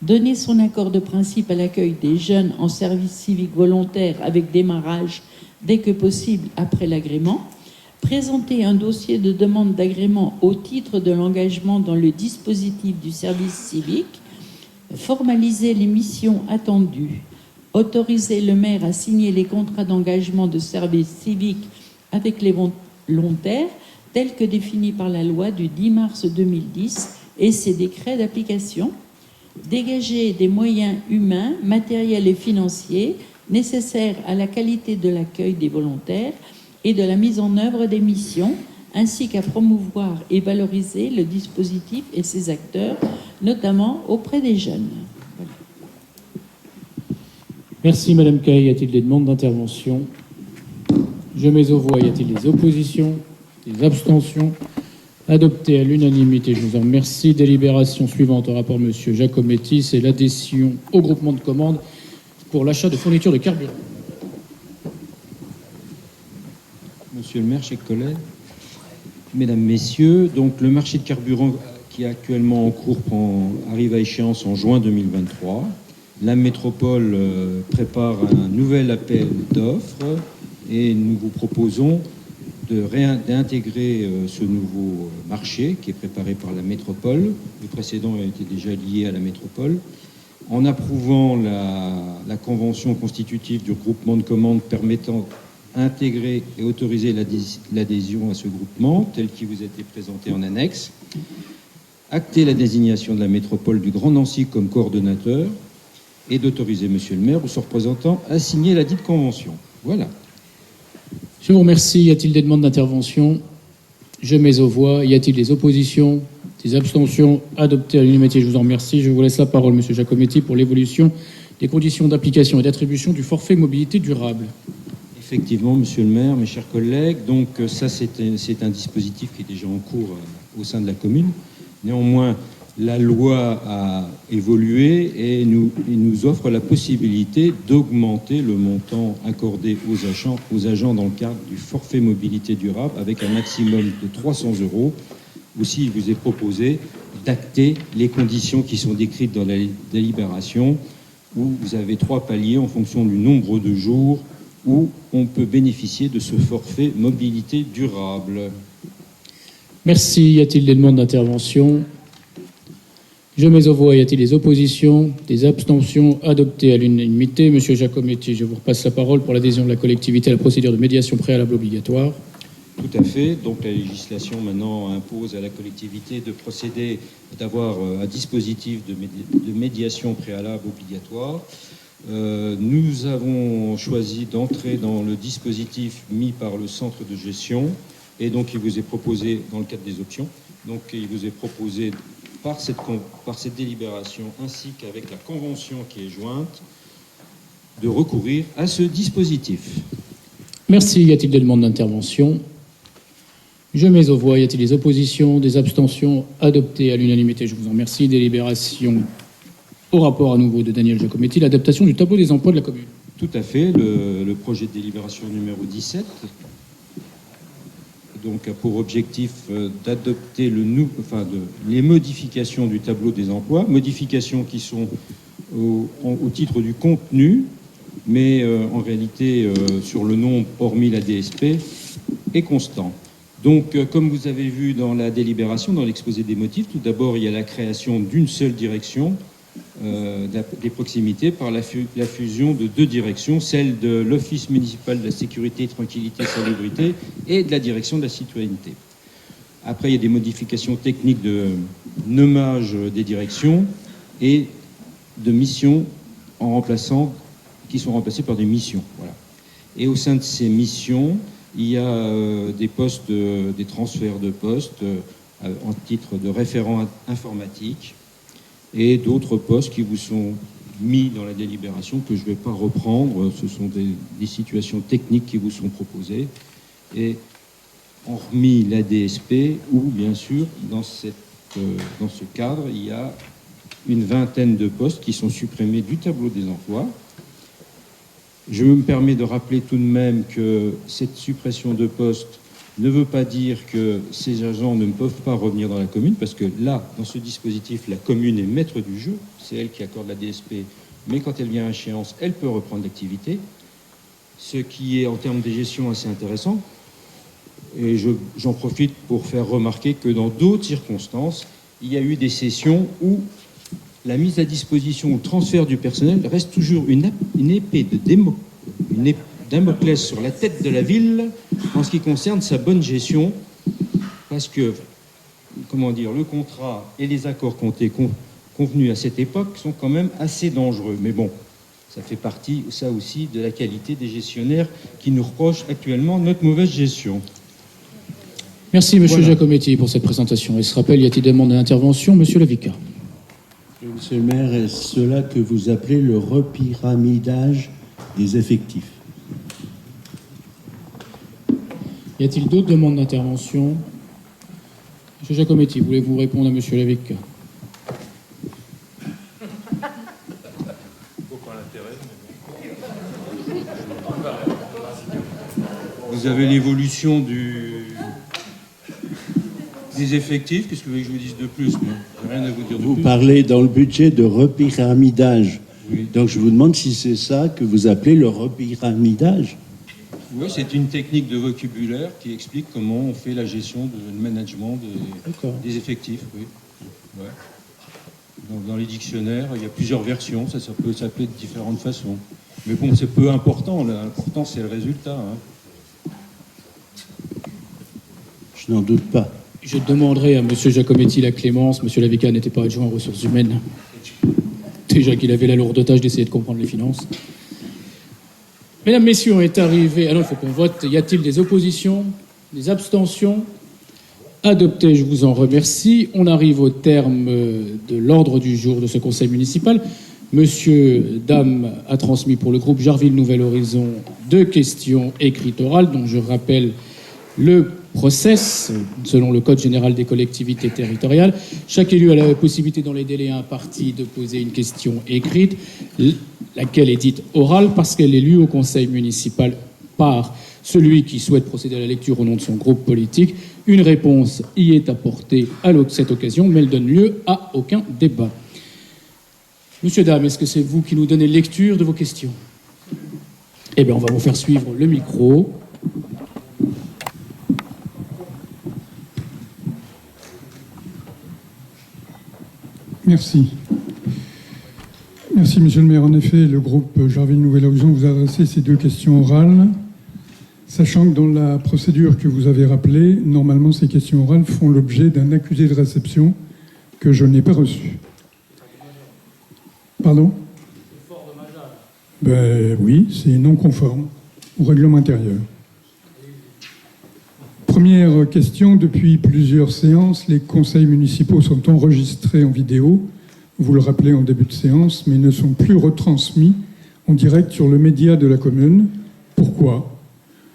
donner son accord de principe à l'accueil des jeunes en service civique volontaire avec démarrage dès que possible après l'agrément, présenter un dossier de demande d'agrément au titre de l'engagement dans le dispositif du service civique, formaliser les missions attendues, autoriser le maire à signer les contrats d'engagement de service civique avec les volontaires tels que définis par la loi du 10 mars 2010 et ses décrets d'application, dégager des moyens humains, matériels et financiers nécessaires à la qualité de l'accueil des volontaires et de la mise en œuvre des missions, ainsi qu'à promouvoir et valoriser le dispositif et ses acteurs, notamment auprès des jeunes. Voilà. Merci Madame Caille. Y a-t-il des demandes d'intervention? Je mets aux voix. Y a-t-il des oppositions? Des abstentions? Adopté à l'unanimité. Je vous en remercie. Délibération suivante au rapport Monsieur Giacometti, c'est l'adhésion au groupement de commandes pour l'achat de fournitures de carburant. Monsieur le maire, chers collègues, mesdames, messieurs, donc le marché de carburant qui est actuellement en cours arrive à échéance en juin 2023. La métropole prépare un nouvel appel d'offres et nous vous proposons d'intégrer ce nouveau marché qui est préparé par la métropole. Le précédent a été déjà lié à la métropole. En approuvant la convention constitutive du groupement de commandes permettant d'intégrer et autoriser l'adhésion à ce groupement, tel qu'il vous a été présenté en annexe, acter la désignation de la métropole du Grand Nancy comme coordonnateur et d'autoriser monsieur le maire ou son représentant à signer la dite convention. Voilà. Je vous remercie. Y a-t-il des demandes d'intervention? Je mets aux voix. Y a-t-il des oppositions? Des abstentions? Adopté à l'unanimité. Je vous en remercie. Je vous laisse la parole, Monsieur Giacometti, pour l'évolution des conditions d'application et d'attribution du forfait mobilité durable. Effectivement, monsieur le maire, mes chers collègues, donc ça c'est un dispositif qui est déjà en cours au sein de la commune. Néanmoins, la loi a évolué et nous offre la possibilité d'augmenter le montant accordé aux agents dans le cadre du forfait mobilité durable avec un maximum de 300 €. Aussi, il vous est proposé d'acter les conditions qui sont décrites dans la délibération où vous avez 3 paliers en fonction du nombre de jours où on peut bénéficier de ce forfait mobilité durable. Merci. Y a-t-il des demandes d'intervention? Je mets aux voix. Y a-t-il des oppositions? Des abstentions? Adopté à l'unanimité. Monsieur Giacometti, je vous repasse la parole pour l'adhésion de la collectivité à la procédure de médiation préalable obligatoire. Tout à fait. Donc la législation maintenant impose à la collectivité de procéder, d'avoir un dispositif de médiation préalable obligatoire. Nous avons choisi d'entrer dans le dispositif mis par le centre de gestion et donc il vous est proposé dans le cadre des options. Donc il vous est proposé par cette délibération ainsi qu'avec la convention qui est jointe de recourir à ce dispositif. Merci. Y a-t-il des demandes d'intervention? Je mets aux voix. Y a-t-il des oppositions? Des abstentions? Adopté à l'unanimité. Je vous en remercie. Délibération au rapport à nouveau de Daniel Giacometti, l'adaptation du tableau des emplois de la commune. Tout à fait. Le projet de délibération numéro 17 donc, a pour objectif d'adopter les modifications du tableau des emplois, modifications qui sont au titre du contenu, mais en réalité, sur le nombre, hormis la DSP, est constant. Donc, comme vous avez vu dans la délibération, dans l'exposé des motifs, tout d'abord, il y a la création d'une seule direction des proximités par la fusion de 2 directions, celle de l'Office municipal de la sécurité, tranquillité, salubrité et de la direction de la citoyenneté. Après, il y a des modifications techniques de nommage des directions et de missions qui sont remplacées par des missions. Voilà. Et au sein de ces missions, il y a des postes, des transferts de postes en titre de référent informatique et d'autres postes qui vous sont mis dans la délibération que je ne vais pas reprendre. Ce sont des situations techniques qui vous sont proposées. Et hormis la DSP, où bien sûr, dans ce cadre, il y a une vingtaine de postes qui sont supprimés du tableau des emplois. Je me permets de rappeler tout de même que cette suppression de postes ne veut pas dire que ces agents ne peuvent pas revenir dans la commune, parce que là, dans ce dispositif, la commune est maître du jeu, c'est elle qui accorde la DSP, mais quand elle vient à échéance, elle peut reprendre l'activité, ce qui est en termes de gestion assez intéressant. Et j'en profite pour faire remarquer que dans d'autres circonstances, il y a eu des sessions où la mise à disposition ou le transfert du personnel reste toujours une épée de Damoclès sur la tête de la ville en ce qui concerne sa bonne gestion, parce que, le contrat et les accords convenus à cette époque sont quand même assez dangereux. Mais bon, ça fait partie, ça aussi, de la qualité des gestionnaires qui nous reprochent actuellement notre mauvaise gestion. Merci, Monsieur Giacometti, pour cette présentation. Et ce rappel, y a-t-il des demandes d'intervention? Monsieur Lavica. Monsieur le maire, est-ce cela que vous appelez le repyramidage des effectifs? Y a-t-il d'autres demandes d'intervention? Monsieur Giacometti, voulez-vous répondre à Monsieur Lavica? Vous avez l'évolution des effectifs. Qu'est-ce que vous voulez que je vous dise de plus? J'ai rien à vous dire de plus. Vous parlez dans le budget de repyramidage. Oui. Donc je vous demande si c'est ça que vous appelez le repyramidage. Oui, c'est une technique de vocabulaire qui explique comment on fait la gestion du management des effectifs. Oui. Ouais. Donc, dans les dictionnaires, il y a plusieurs versions. Ça peut s'appeler de différentes façons. Mais bon, c'est peu important. L'important, c'est le résultat. Je n'en doute pas. Je demanderai à M. Giacometti la clémence. M. Lavica n'était pas adjoint aux ressources humaines. Déjà qu'il avait la lourde tâche d'essayer de comprendre les finances. Mesdames, Messieurs, on est arrivé. Alors, il faut qu'on vote. Y a-t-il des oppositions? Des abstentions? Adopté, je vous en remercie. On arrive au terme de l'ordre du jour de ce conseil municipal. Monsieur Dame a transmis pour le groupe Jarville Nouvel Horizon 2 questions écrites orales, dont je rappelle le process, selon le Code général des collectivités territoriales. Chaque élu a la possibilité, dans les délais impartis, de poser une question écrite, laquelle est dite orale parce qu'elle est lue au conseil municipal par celui qui souhaite procéder à la lecture au nom de son groupe politique. Une réponse y est apportée à cette occasion, mais elle donne lieu à aucun débat. Monsieur, dame, est-ce que c'est vous qui nous donnez lecture de vos questions? Eh bien, on va vous faire suivre le micro. Merci. Merci, monsieur le maire. En effet, le groupe Jarville Nouvel Horizon vous a adressé ces 2 questions orales, sachant que dans la procédure que vous avez rappelée, normalement, ces questions orales font l'objet d'un accusé de réception que je n'ai pas reçu. Pardon? Ben oui, c'est non conforme au règlement intérieur. Première question, depuis plusieurs séances, les conseils municipaux sont enregistrés en vidéo, vous le rappelez en début de séance, mais ne sont plus retransmis en direct sur le média de la commune. Pourquoi?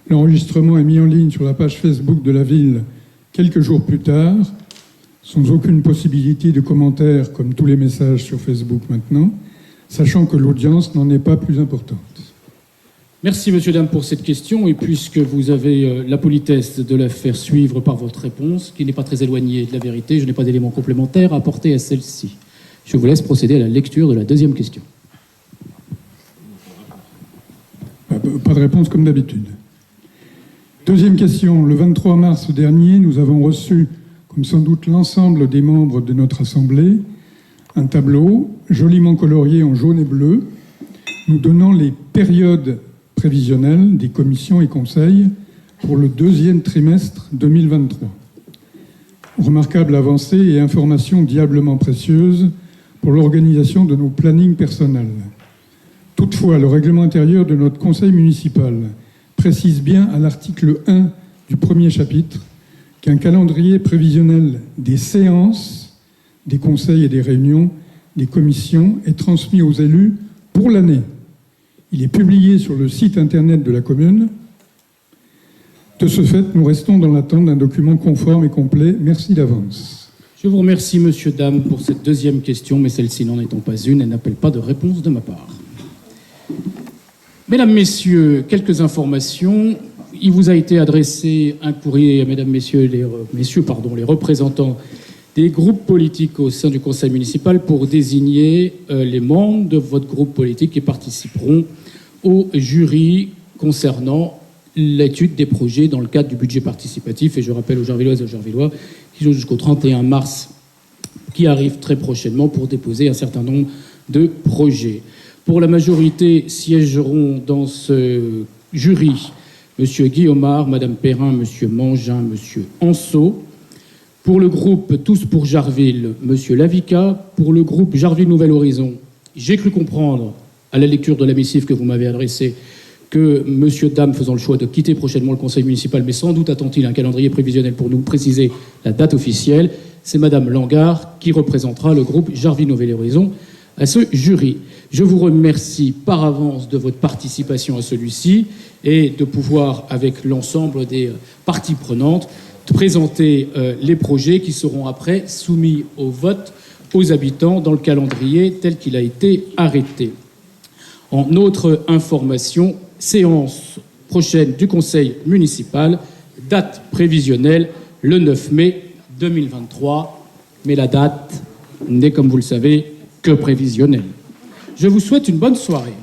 L'enregistrement est mis en ligne sur la page Facebook de la ville quelques jours plus tard, sans aucune possibilité de commentaire, comme tous les messages sur Facebook maintenant, sachant que l'audience n'en est pas plus importante. Merci, monsieur, dame, pour cette question. Et puisque vous avez la politesse de la faire suivre par votre réponse, qui n'est pas très éloignée de la vérité, je n'ai pas d'éléments complémentaires à apporter à celle-ci. Je vous laisse procéder à la lecture de la 2e question. Pas de réponse comme d'habitude. 2e question. Le 23 mars dernier, nous avons reçu, comme sans doute l'ensemble des membres de notre Assemblée, un tableau joliment colorié en jaune et bleu, nous donnant les périodes prévisionnelles des commissions et conseils pour le 2e trimestre 2023. Remarquable avancée et information diablement précieuse pour l'organisation de nos plannings personnels. Toutefois, le règlement intérieur de notre conseil municipal précise bien à l'article 1 du 1er chapitre qu'un calendrier prévisionnel des séances, des conseils et des réunions, des commissions est transmis aux élus pour l'année. Il est publié sur le site internet de la commune. De ce fait, nous restons dans l'attente d'un document conforme et complet. Merci d'avance. Je vous remercie, monsieur, dame, pour cette 2e question, mais celle-ci n'en étant pas une, elle n'appelle pas de réponse de ma part. Mesdames, messieurs, quelques informations. Il vous a été adressé un courrier, mesdames, messieurs, les représentants des groupes politiques au sein du conseil municipal pour désigner les membres de votre groupe politique qui participeront au jury concernant l'étude des projets dans le cadre du budget participatif. Et je rappelle aux Jarvilloises et aux Jarvillois qu'ils ont jusqu'au 31 mars qui arrive très prochainement pour déposer un certain nombre de projets. Pour la majorité, siégeront dans ce jury M. Guillaumard, Mme Perrin, M. Mangin, M. Anceau. Pour le groupe Tous pour Jarville, M. Lavica. Pour le groupe Jarville Nouvel Horizon, j'ai cru comprendre, à la lecture de la missive que vous m'avez adressée, que M. Dame faisant le choix de quitter prochainement le conseil municipal, mais sans doute attend-il un calendrier prévisionnel pour nous préciser la date officielle. C'est Mme Langard qui représentera le groupe Jarville Nouvel Horizon à ce jury. Je vous remercie par avance de votre participation à celui-ci et de pouvoir, avec l'ensemble des parties prenantes, présenter les projets qui seront après soumis au vote aux habitants dans le calendrier tel qu'il a été arrêté. En autre information, séance prochaine du conseil municipal, date prévisionnelle le 9 mai 2023, mais la date n'est, comme vous le savez, que prévisionnelle. Je vous souhaite une bonne soirée.